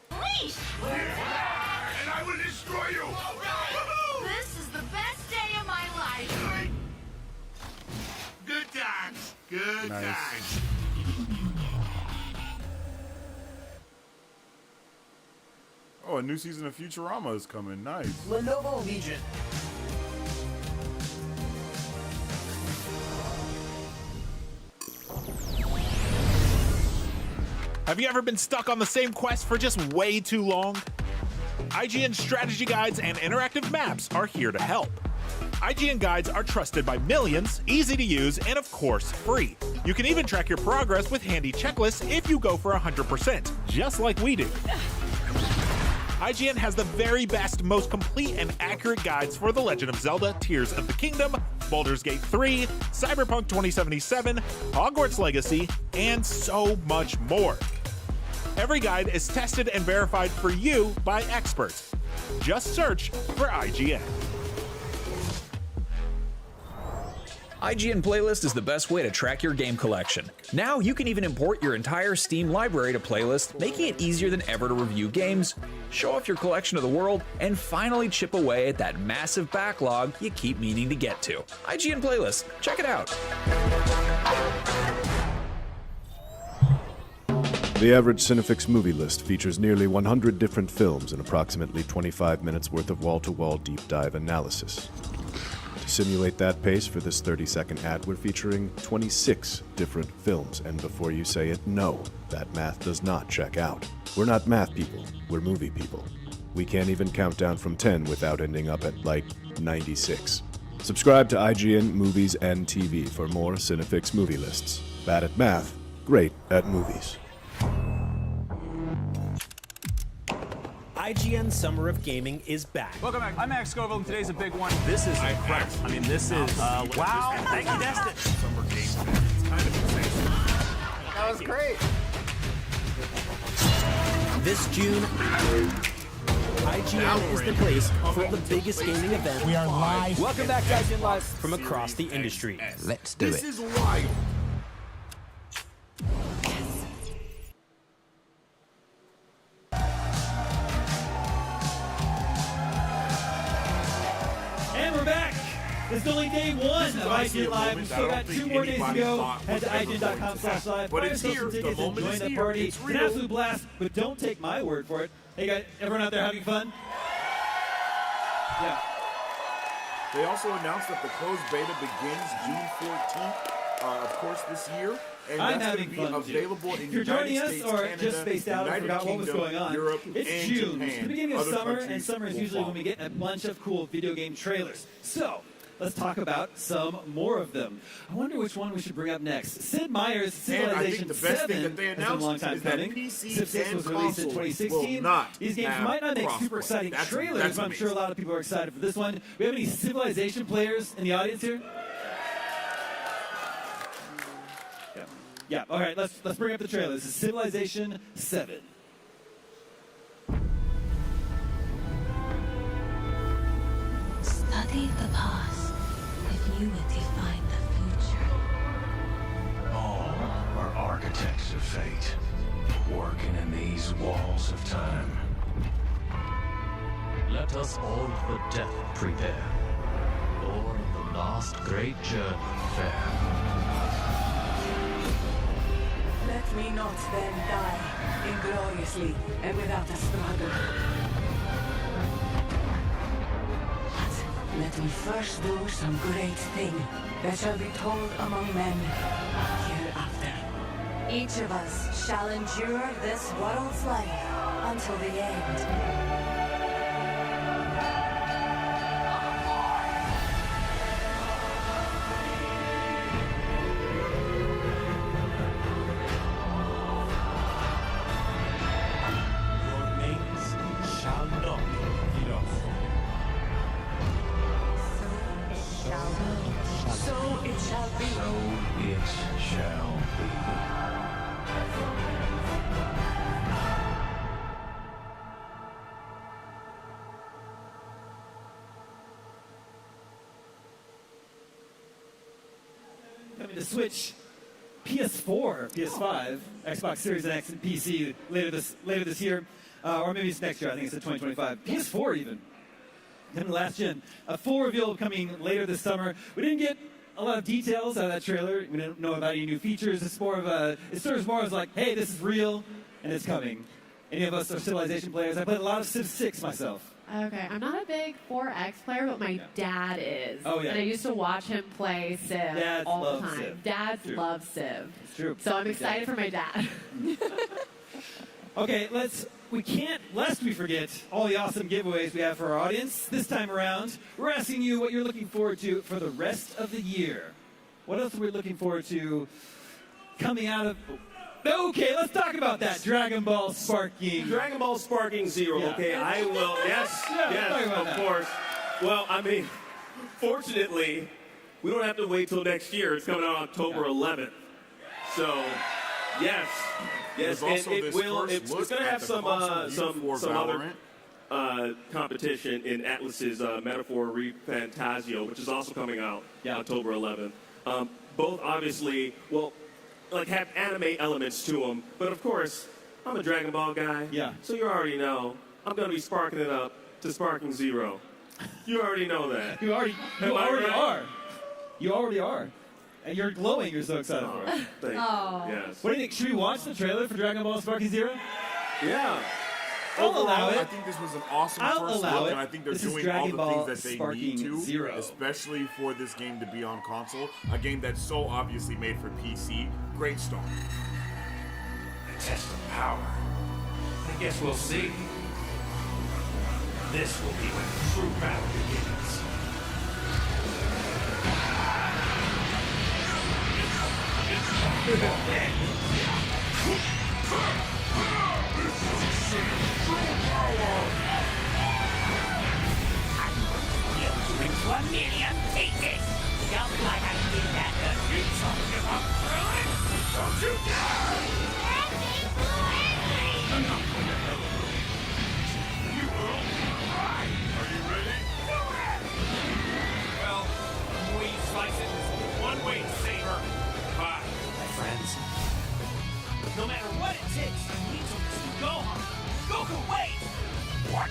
S3: Please! And I will destroy you! All right! This is the best day of my life! Good times! Good
S1: Nice.
S3: times!
S1: Oh, a new season of Futurama is coming. Nice.
S5: Lenovo Legion.
S25: Have you ever been stuck on the same quest for just way too long? IGN strategy guides and interactive maps are here to help. IGN guides are trusted by millions, easy to use, and of course, free. You can even track your progress with handy checklists if you go for 100%, just like we do. IGN has the very best, most complete and accurate guides for The Legend of Zelda Tears of the Kingdom, Baldur's Gate 3, Cyberpunk 2077, Hogwarts Legacy, and so much more. Every guide is tested and verified for you by experts. Just search for IGN.
S7: IGN Playlist is the best way to track your game collection. Now you can even import your entire Steam library to Playlist, making it easier than ever to review games, show off your collection of the world, and finally chip away at that massive backlog you keep meaning to get to. IGN Playlist, check it out.
S9: The average Cinefix movie list features nearly 100 different films and approximately 25 minutes worth of wall-to-wall deep dive analysis. To simulate that pace for this 30-second ad, we're featuring 26 different films, and before you say it, no, that math does not check out. We're not math people, we're movie people. We can't even count down from 10 without ending up at, like, 96. Subscribe to IGN Movies and TV for more Cinefix movie lists. Bad at math, great at movies.
S10: IGN Summer of Gaming is back.
S24: Welcome back. I'm Max Scoville, and today's a big one. This is incredible. I mean, this is wow. Thank you, Destin.
S1: Summer game. It's kind of insane.
S24: That was great.
S10: This June, IGN is the place for the biggest gaming event.
S24: We are live.
S10: Welcome back to IGN Live from across the industry.
S24: Let's do it.
S1: This is wild.
S26: And we're back. It's only day one of IGN Live. We've still got 2 more days to go. Head to IGN.com/live.
S1: But
S26: Buy
S1: it's
S26: yourself
S1: here.
S26: some
S1: The
S26: tickets and
S1: moment
S26: join
S1: is
S26: the
S1: here.
S26: party.
S1: It's
S26: It's an
S1: real.
S26: absolute blast, but don't take my word for it. Hey guys, everyone out there having fun? Yeah.
S1: They also announced that the closed beta begins June 14th, of course, this year. And
S26: I'm
S1: that's
S26: having
S1: going to be
S26: fun, too.
S1: available in
S26: If you're
S1: United
S26: joining us
S1: States,
S26: or
S1: Canada,
S26: just spaced out and
S1: United
S26: forgot what was
S1: Kingdom,
S26: going on,
S1: Europe,
S26: it's
S1: and
S26: June.
S1: Japan.
S26: It's the beginning of
S1: Other
S26: summer, and
S1: countries
S26: summer is
S1: will
S26: usually when
S1: follow.
S26: we get a bunch of cool video game trailers. So, let's talk about some more of them. I wonder which one we should bring up next. Sid Meier's
S1: And I think
S26: Civilization
S1: the best
S26: 7
S1: thing that they
S26: has been a long
S1: announced
S26: time
S1: is that
S26: coming.
S1: PC
S26: Civ 6
S1: and
S26: was released in
S1: consoles
S26: 2016.
S1: will not
S26: These games
S1: have
S26: might not make
S1: crossplay.
S26: super exciting
S1: That's
S26: trailers, but I'm sure a lot of people are excited for this one. We have any Civilization players in the audience here? Yeah. All right. Let's bring up the trailer. This is Civilization 7.
S27: Study the past if you would define the future.
S2: All are architects of fate, working in these walls of time.
S28: Let us all for death prepare, or the last great journey fair.
S29: Let me not then die ingloriously and without a struggle. But let me first do some great thing that shall be told among men hereafter. Each of us shall endure this world's life until the end.
S10: Shall not be lost.
S29: So it shall be.
S2: So it shall be.
S26: Coming to Switch, PS4, PS5, Xbox Series X, and PC later this year, or maybe it's next year. I think it's 2025. PS4 even. Coming last gen. A full reveal coming later this summer. We didn't get a lot of details out of that trailer. We didn't know about any new features. It's more of a. It serves more as like, hey, this is real and it's coming. Any of us are Civilization players? I played a lot of Civ 6 myself.
S4: Okay, I'm not a big 4X player, but my dad is.
S26: Oh, yeah.
S4: And I used to watch him play Civ
S26: Dads
S4: all the
S26: love
S4: time.
S26: Civ.
S4: Dads love Civ.
S26: It's true.
S4: So I'm excited for my dad.
S26: Okay, lest we forget all the awesome giveaways we have for our audience. This time around, we're asking you what you're looking forward to for the rest of the year. What else are we looking forward to coming out of... Okay, let's talk about that. Dragon Ball Sparking.
S5: Dragon Ball Sparking Zero.
S26: Yeah.
S5: Okay, I will. Yes,
S26: Yeah, let's talk about
S5: of
S26: that.
S5: course. Well, I mean, fortunately, we don't have to wait till next year. It's coming out October 11th. So, yes,
S1: There's
S5: and
S1: also
S5: it
S1: this
S5: will.
S1: first
S5: It's
S1: look
S5: going to
S1: at
S5: have
S1: the
S5: some
S1: console view for
S5: other competition in Atlas's Metaphor Refantasio, which is also coming out October 11th. Both obviously, well, like have anime elements to them, but of course, I'm a Dragon Ball guy.
S26: Yeah.
S5: So you already know I'm going to be sparking it up to Sparking Zero. You already know that.
S26: You already
S5: Am I right?
S26: are. You already are. And you're glowing. You're so excited for it.
S5: Thank you.
S4: Oh.
S5: Yes.
S26: What do you think? Should we watch the trailer for Dragon Ball Sparking Zero?
S5: Yeah.
S26: I'll
S1: Overall,
S26: allow it.
S1: I think this was an awesome
S26: I'll
S1: first
S26: allow
S1: look,
S26: it.
S1: and I think they're
S26: This is
S1: doing
S26: Dragon
S1: all the
S26: Ball
S1: things that they
S26: Sparking
S1: need to,
S26: Zero.
S1: especially for this game to be on console. A game that's so obviously made for PC. Great start.
S2: A test of power. I guess we'll see. This will be when the true battle begins.
S3: One million pieces! Don't like I did that to you, give up thrilling! Don't you dare! You will cry! Are you ready? Do it! Well, we slice it one way, Saber. Bye.
S2: My friends,
S3: No matter what it takes, we took this to Gohan. Goku, wait! What?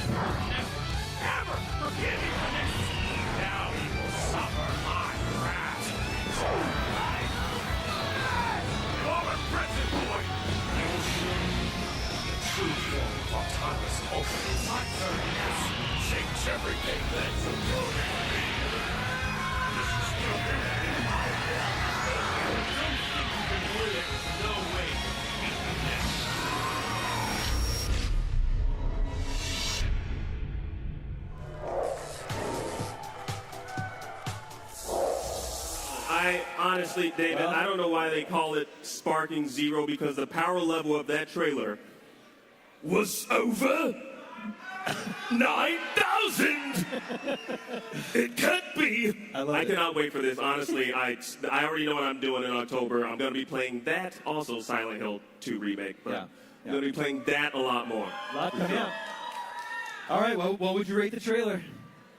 S3: Never forgive you for this. Now he will suffer my wrath. All impressive, boy. I will show you the true form of autonomous ultimate. My turn, yes. Change everything that's included me. This is stupid. Don't think you can win it. No way. Yes.
S5: I honestly, David, I don't know why they call it Sparking Zero because the power level of that trailer was over 9,000. It can't be. I cannot wait for this. Honestly, I already know what I'm doing in October. I'm going to be playing that, also Silent Hill 2 remake, but I'm going to be playing that a lot more.
S26: A lot coming out. All right, well, what would you rate the trailer?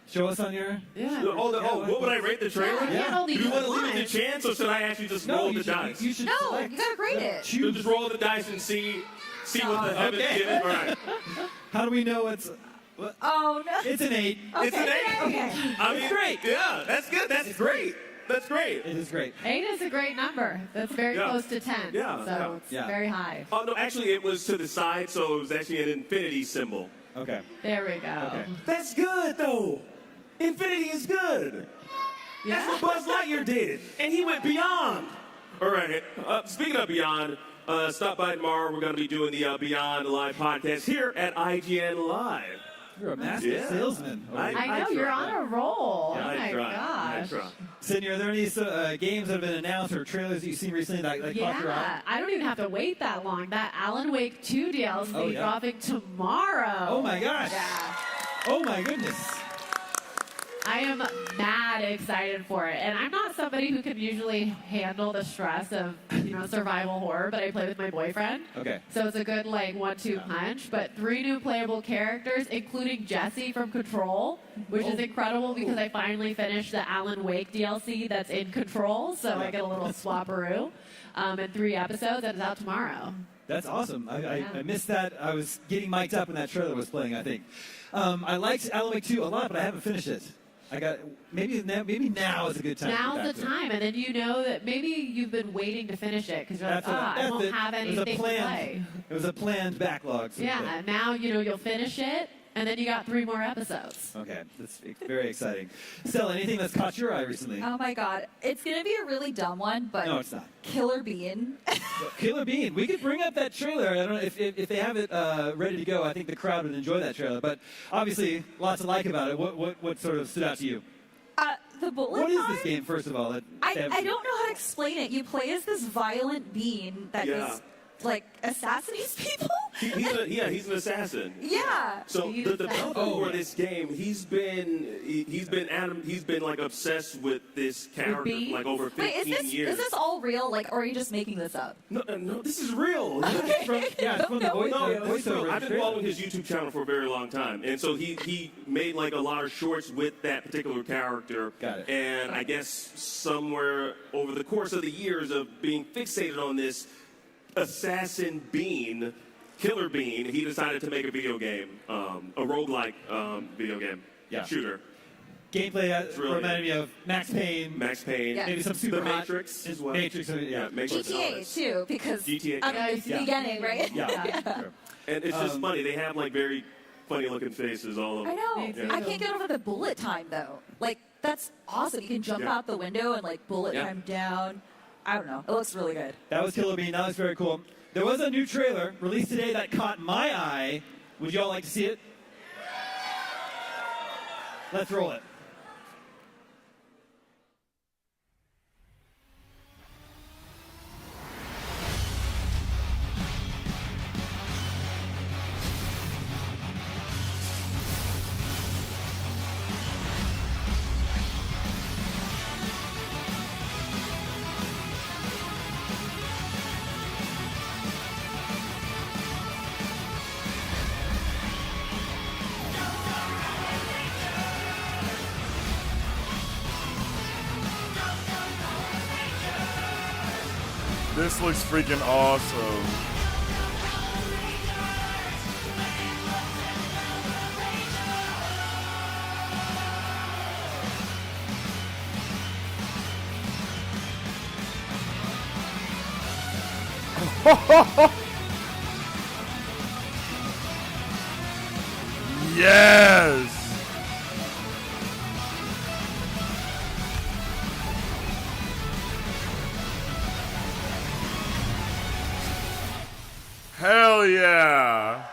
S26: Show us on your...
S5: What would I rate the trailer?
S4: You can't only
S5: Do you
S4: do
S5: want to
S4: one.
S5: leave it to chance, or should I actually just roll the dice?
S26: You should
S4: No,
S26: select.
S4: you gotta rate it.
S5: So just roll the dice and see what the heavens
S26: Okay.
S5: give it. All right.
S26: How do we know it's...
S4: Oh, no.
S26: It's an 8.
S5: It's an 8.
S4: Okay.
S5: I mean, great. Yeah, that's good. That's great. That's great.
S26: It is great.
S4: 8 is a great number. That's very
S5: Yeah.
S4: close to 10.
S5: Yeah,
S4: So
S5: yeah.
S4: it's
S26: Yeah.
S4: very high.
S5: Oh no, actually, it was to the side, so it was actually an infinity symbol.
S26: Okay.
S4: There we go.
S26: Okay.
S5: That's good, though. Infinity is good.
S4: Yeah.
S5: That's what Buzz Lightyear did, and he went beyond. All right. Speaking of beyond, stop by tomorrow. We're going to be doing the Beyond Live podcast here at IGN Live.
S26: You're a master salesman.
S4: I know, you're on a roll.
S5: Yeah,
S4: oh my
S5: I
S4: gosh.
S5: try.
S26: Sydney, are there any games that have been announced or trailers that you've seen recently that caught your eye?
S4: Yeah, I don't even have to wait that long. That Alan Wake 2 DLC
S26: Oh, yeah.
S4: dropping tomorrow.
S26: Oh my gosh.
S4: Yeah.
S26: Oh my goodness.
S4: I am mad excited for it. And I'm not somebody who can usually handle the stress of, survival horror, but I play with my boyfriend.
S26: Okay.
S4: So it's a good, 1-2 punch. But 3 new playable characters, including Jesse from Control, which is incredible because I finally finished the Alan Wake DLC that's in Control, so I get a little swapperoo. And 3 episodes, and it's out tomorrow.
S26: That's awesome. I missed that. I was getting mic'd up when that trailer was playing, I think. I liked Alan Wake 2 a lot, but I haven't finished it. maybe now is a good time.
S4: Now's the time, and then you know that maybe you've been waiting to finish it because you're like, I won't have anything to play.
S26: It was a planned backlog.
S4: Yeah, now you'll finish it, and then you got 3 more episodes.
S26: Okay, that's very exciting. Stella, anything that's caught your eye recently?
S11: Oh my god, it's gonna be a really dumb one, but
S26: No, it's not.
S11: Killer Bean.
S26: Killer Bean. We could bring up that trailer. I don't know if they have it ready to go. I think the crowd would enjoy that trailer. But obviously, lots to like about it. What sort of stood out to you?
S11: The bullet
S26: What is
S11: time?
S26: this game, first of all?
S11: I don't know how to explain it. You play as this violent bean that is like assassinates people.
S5: He's an assassin.
S11: Yeah.
S5: So the developer for this game, he's been like obsessed with this character for like over 15 years.
S11: Is this all real? Like, or are you just making this up?
S5: No, this is real.
S26: It's from the voiceover.
S5: I've been following his YouTube channel for a very long time, and so he made like a lot of shorts with that particular character.
S26: Got it.
S5: And I guess somewhere over the course of the years of being fixated on this assassin bean, Killer Bean, he decided to make a video game, a roguelike video game shooter.
S26: Gameplay reminded me of Max Payne.
S11: Yeah.
S26: Maybe some super
S5: The Matrix as well.
S26: Matrix, Matrix.
S11: GTA too, because
S5: GTA.
S11: it's the beginning, right?
S26: Sure.
S5: And it's just funny. They have like very funny looking faces, all of them.
S11: I know.
S5: Yeah.
S11: I can't get over the bullet time though. Like that's awesome. You can jump out the window and like bullet time down. I don't know. It looks really good.
S26: That was Killer Bean. That looks very cool. There was a new trailer released today that caught my eye. Would you all like to see it? Let's roll it.
S1: This looks freaking awesome. Yes! Hell yeah!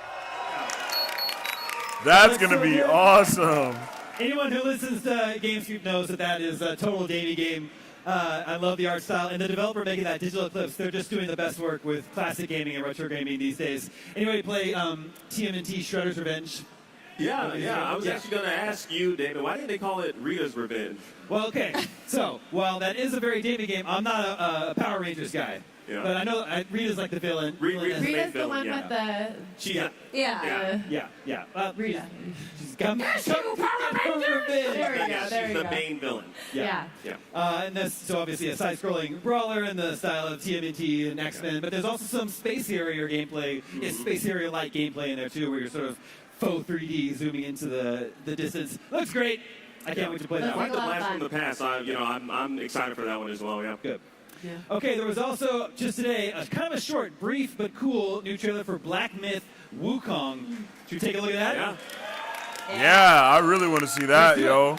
S1: That's gonna be awesome.
S26: Anyone who listens to GameScoop knows that is a total Davey game. I love the art style, and the developer making that Digital Eclipse, they're just doing the best work with classic gaming and retro gaming these days. Anybody play TMNT Shredder's Revenge?
S5: Yeah. I was actually going to ask you, David, why didn't they call it Rita's Revenge?
S26: Well, okay. So, while that is a very Davey game, I'm not a Power Rangers guy.
S5: Yeah.
S26: But I know Rita's like the villain.
S4: Rita's the one with the...
S26: Yeah.
S4: Rita.
S26: She's come
S4: Power Rangers! There we go.
S5: She's the main villain.
S4: Yeah.
S26: And that's so obviously a side-scrolling brawler in the style of TMNT and X-Men, but there's also some Space Harrier gameplay, Space Harrier-like gameplay in there too, where you're sort of faux 3D zooming into the distance. Looks great. I can't wait to play that
S5: I
S26: one.
S5: like the blast from the past. I'm excited for that one as well. Yeah.
S26: Good. Yeah. Okay, there was also just today a kind of a short, brief but cool new trailer for Black Myth Wukong. Should we take a look at that?
S1: Yeah, I really want to see that, yo.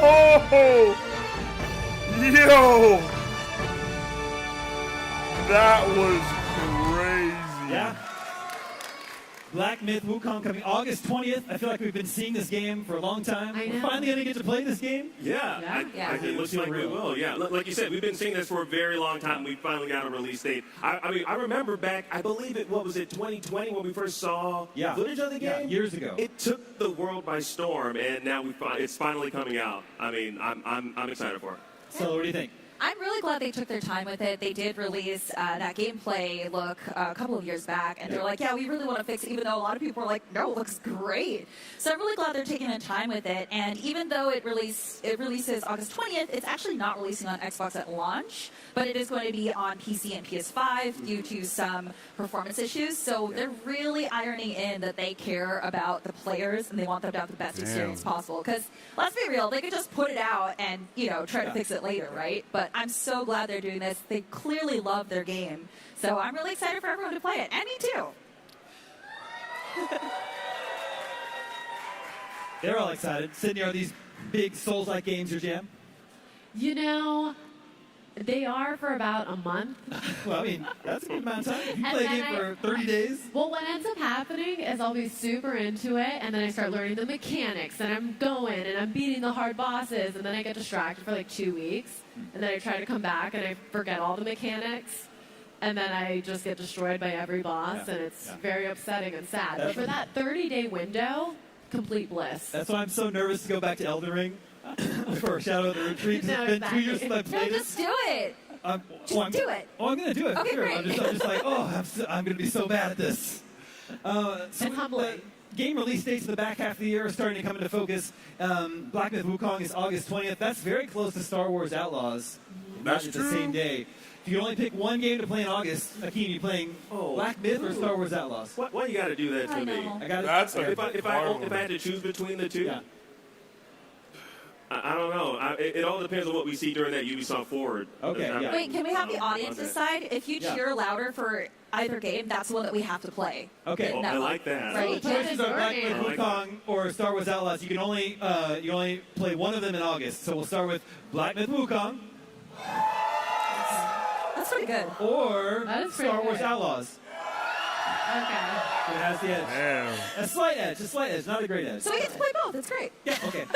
S1: Oh, yo, that was crazy.
S26: Yeah. Black Myth Wukong coming August 20th. I feel like we've been seeing this game for a long time.
S4: I know.
S26: We're finally going to get to play this game.
S5: Yeah, it looks like we will. Yeah, like you said, we've been seeing this for a very long time. We finally got a release date. I mean, I remember back, I believe what was it, 2020 when we first saw footage of the game?
S26: Yeah, years ago.
S5: It took the world by storm, and now it's finally coming out. I mean, I'm excited for it.
S26: So, what do you think?
S11: I'm really glad they took their time with it. They did release that gameplay look a couple of years back, and they're like, yeah, we really want to fix it, even though a lot of people are like, no, it looks great. So I'm really glad they're taking their time with it. And even though it releases August 20th, it's actually not releasing on Xbox at launch, but it is going to be on PC and PS5 due to some performance issues. So they're really ironing in that they care about the players and they want them to have the best experience possible. Because let's be real, they could just put it out and try to fix it later, right? But I'm so glad they're doing this. They clearly love their game. So I'm really excited for everyone to play it. And me too.
S26: They're all excited. Sydney, are these big Souls-like games your jam?
S4: They are for about a month.
S26: Well, I mean, that's a good amount of time. You play a game for 30 days.
S4: Well, what ends up happening is I'll be super into it, and then I start learning the mechanics, and I'm going, and I'm beating the hard bosses, and then I get distracted for like 2 weeks, and then I try to come back, and I forget all the mechanics, and then I just get destroyed by every boss, and it's very upsetting and sad. But for that 30-day window, complete bliss.
S26: That's why I'm so nervous to go back to Elden Ring. For Shadow of the Retreat.
S4: No,
S26: It's been 2 years since I
S11: No,
S26: played it.
S11: just do it. Just do it.
S26: Oh, I'm going to do it.
S11: Okay,
S26: sure.
S11: great.
S26: I'm just like, I'm going to be so bad at this.
S4: And humbling.
S26: Game release dates in the back half of the year are starting to come into focus. Black Myth Wukong is August 20th. That's very close to Star Wars Outlaws.
S1: That's
S26: Not
S1: true.
S26: the same day. If you can only pick one game to play in August, Akeem, you playing Black Myth or Star Wars Outlaws?
S5: Why you got to do that to me?
S26: I got
S1: That's
S26: okay.
S5: If I had to choose between the two, I don't know. It all depends on what we see during that Ubisoft Forward.
S11: Wait, can we have the audience decide? If you
S26: Yeah.
S11: cheer louder for either game, that's the one that we have to play.
S26: Okay.
S11: In
S5: I
S11: that
S5: like that.
S11: Right.
S26: Choices are Black Myth
S5: I like
S26: Wukong or Star Wars Outlaws. You can only play one of them in August. So we'll start with Black Myth Wukong
S11: That's pretty good.
S26: or
S4: That is pretty
S26: Star Wars
S4: good.
S26: Outlaws.
S4: Okay.
S26: It has the edge.
S1: Damn.
S26: A slight edge, not a great edge.
S11: So we get to play both. It's great.
S26: Yeah, okay.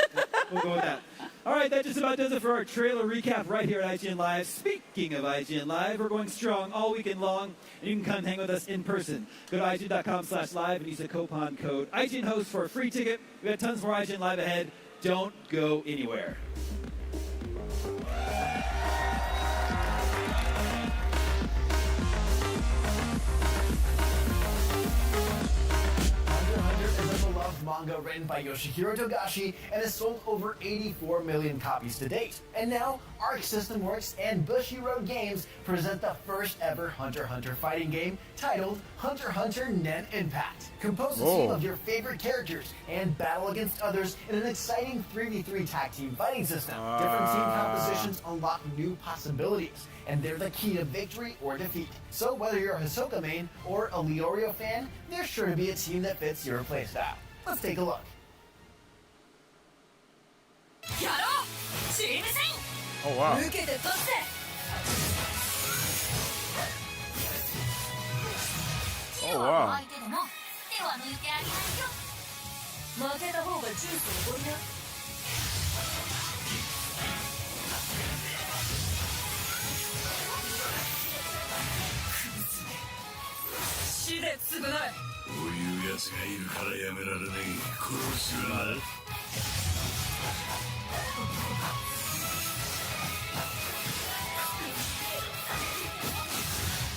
S26: We'll go with that. All right, that just about does it for our trailer recap right here at IGN Live. Speaking of IGN Live, we're going strong all weekend long, and you can come hang with us in person. Go to IGN.com/live and use the coupon code IGNHOST for a free ticket. We got tons more IGN Live ahead. Don't go anywhere.
S13: Hunter x Hunter is a beloved manga written by Yoshihiro Togashi and has sold over 84 million copies to date. And now, Arc System Works and Bushiroad Games present the first ever Hunter x Hunter fighting game titled Hunter x Hunter Nen Impact. Compose a team of your favorite characters and battle against others in an exciting 3v3 tag team fighting system. Different team compositions unlock new possibilities, and they're the key to victory or defeat. So whether you're a Hisoka main or a Leorio fan, there's sure to be a team that fits your playstyle. Let's take a look.
S1: Oh, wow. Oh, wow.
S8: 負けた方がジュースをおごりな。死で償え。
S2: こういう奴がいるからやめられねえ。殺すな。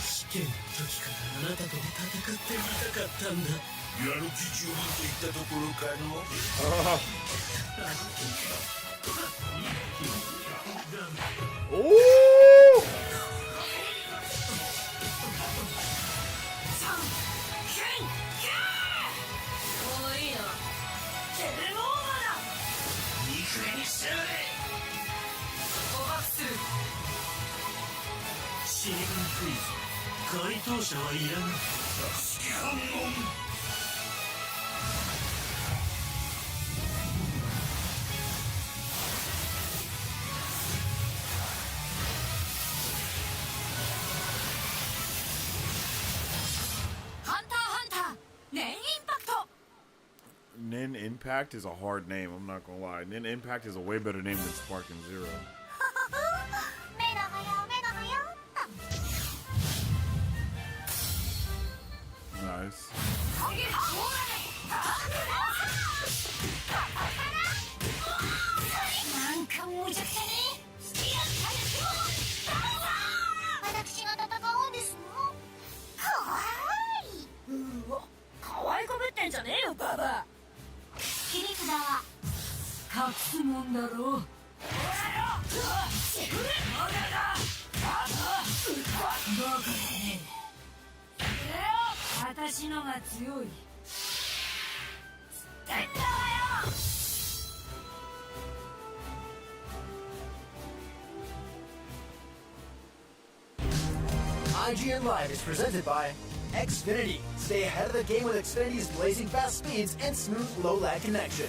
S10: 試験の時からあなたと戦ってみたかったんだ。
S2: やる気十分といったところかの。
S1: おお。
S8: もういいな。ゲームオーバーだ。
S2: 肉にしてやれ。
S8: 捕獲する。
S10: 死神クイズ回答者はいらぬ。
S2: 助け反応。
S1: Impact is a hard name. I'm not gonna lie. And then Impact is a way better name than Spark and Zero. Nice.
S13: IGN Live is presented by Xfinity. Stay ahead of the game with Xfinity's blazing fast speeds and smooth low-lag connection.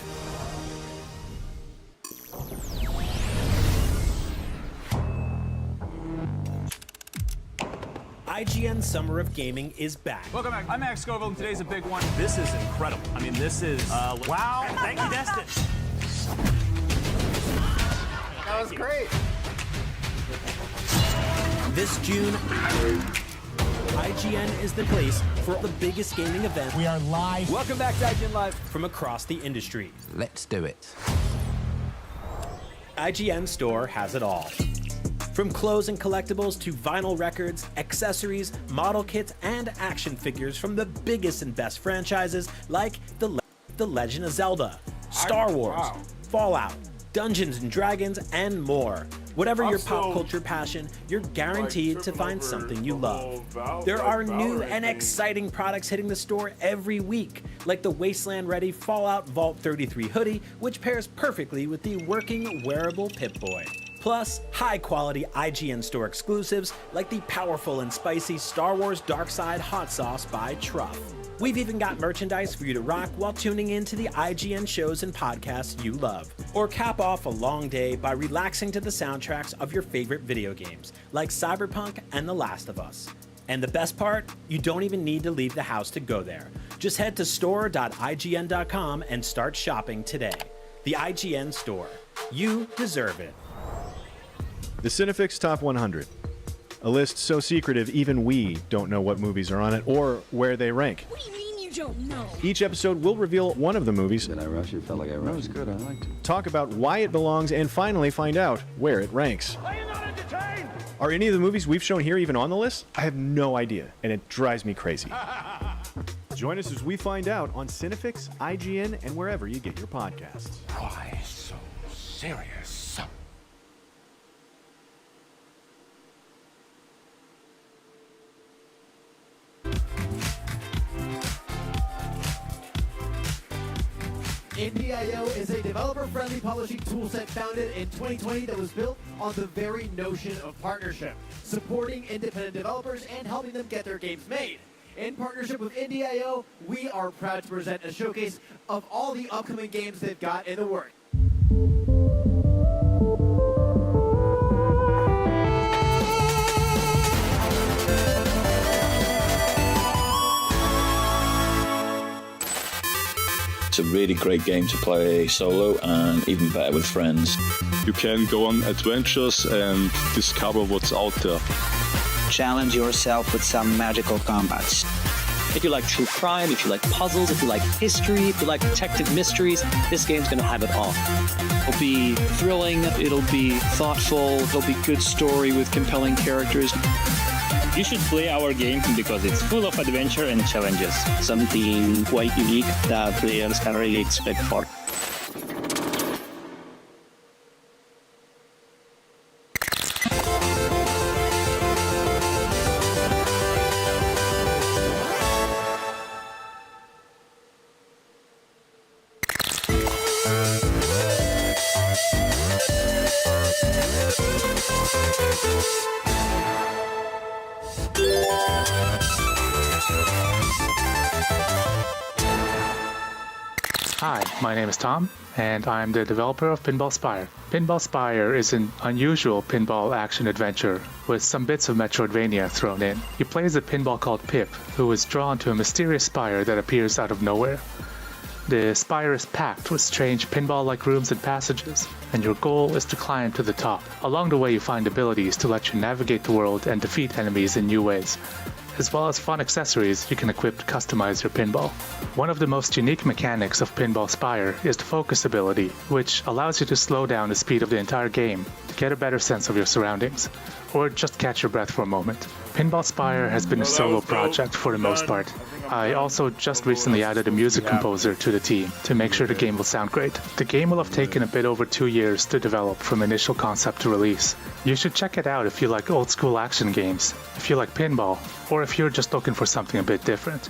S14: IGN Summer of Gaming is back.
S24: Welcome back. I'm Max Scoville, and today's a big one. This is incredible. I mean, this is, wow. Thank you, Destin.
S13: That was great.
S14: This June, IGN is the place for the biggest gaming event.
S13: We are live.
S14: Welcome back to IGN Live from across the industry.
S15: Let's do it.
S14: IGN Store has it all. From clothes and collectibles to vinyl records, accessories, model kits, and action figures from the biggest and best franchises like The Legend of Zelda, Star Wars, Fallout, Dungeons and Dragons, and more. Whatever your pop culture passion, you're guaranteed to find something you love. There are new and exciting products hitting the store every week, like the Wasteland-ready Fallout Vault 33 hoodie, which pairs perfectly with the working wearable Pip-Boy. Plus, high-quality IGN Store exclusives like the powerful and spicy Star Wars Darkside Hot Sauce by Truff. We've even got merchandise for you to rock while tuning in to the IGN shows and podcasts you love. Or cap off a long day by relaxing to the soundtracks of your favorite video games, like Cyberpunk and The Last of Us. And the best part? You don't even need to leave the house to go there. Just head to store.ign.com and start shopping today. The IGN Store. You deserve it.
S9: The Cinefix Top 100. A list so secretive even we don't know what movies are on it or where they rank.
S12: What do you mean you don't know?
S9: Each episode will reveal one of the movies.
S16: Did I rush you? Felt like I rushed. That was good. I liked it.
S9: Talk about why it belongs and finally find out where it ranks.
S3: Are you not entertained?
S9: Are any of the movies we've shown here even on the list? I have no idea, and it drives me crazy. Join us as we find out on Cinefix, IGN, and wherever you get your podcasts.
S3: Why so serious?
S13: NDIO is a developer-friendly publishing toolset founded in 2020 that was built on the very notion of partnership, supporting independent developers and helping them get their games made. In partnership with NDIO, we are proud to present a showcase of all the upcoming games they've got in the works.
S17: It's a really great game to play solo and even better with friends.
S18: You can go on adventures and discover what's out there.
S19: Challenge yourself with some magical combats.
S20: If you like true crime, if you like puzzles, if you like history, if you like detective mysteries, this game's going to have it all. It'll be thrilling, it'll be thoughtful, it'll be good story with compelling characters.
S21: You should play our game because it's full of adventure and challenges.
S19: Something quite unique that players can really expect for.
S20: Hi, my name is Tom, and I'm the developer of Pinball Spire. Pinball Spire is an unusual pinball action-adventure with some bits of Metroidvania thrown in. You play as a pinball called Pip, who is drawn to a mysterious spire that appears out of nowhere.
S6: The spire is packed with strange pinball-like rooms and passages, and your goal is to climb to the top. Along the way you find abilities to let you navigate the world and defeat enemies in new ways. As well as fun accessories you can equip to customize your pinball. One of the most unique mechanics of Pinball Spire is the focus ability, which allows you to slow down the speed of the entire game to get a better sense of your surroundings, or just catch your breath for a moment. Pinball Spire has been a solo project for the most part. I also just recently added a music composer to the team to make sure the game will sound great. The game will have taken a bit over 2 years to develop from initial concept to release. You should check it out if you like old school action games, if you like pinball, or if you're just looking for something a bit different.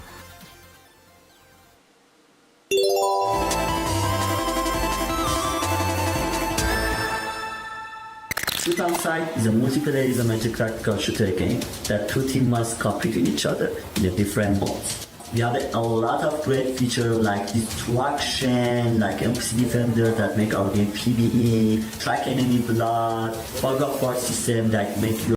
S7: Shoot On Sight is a multiplayer isometric tactical shooter game that two teams must compete with each other in the different modes. We have a lot of great features like destruction, like NPC Defender that make our game PvE, track enemy blood, bug of war system that make you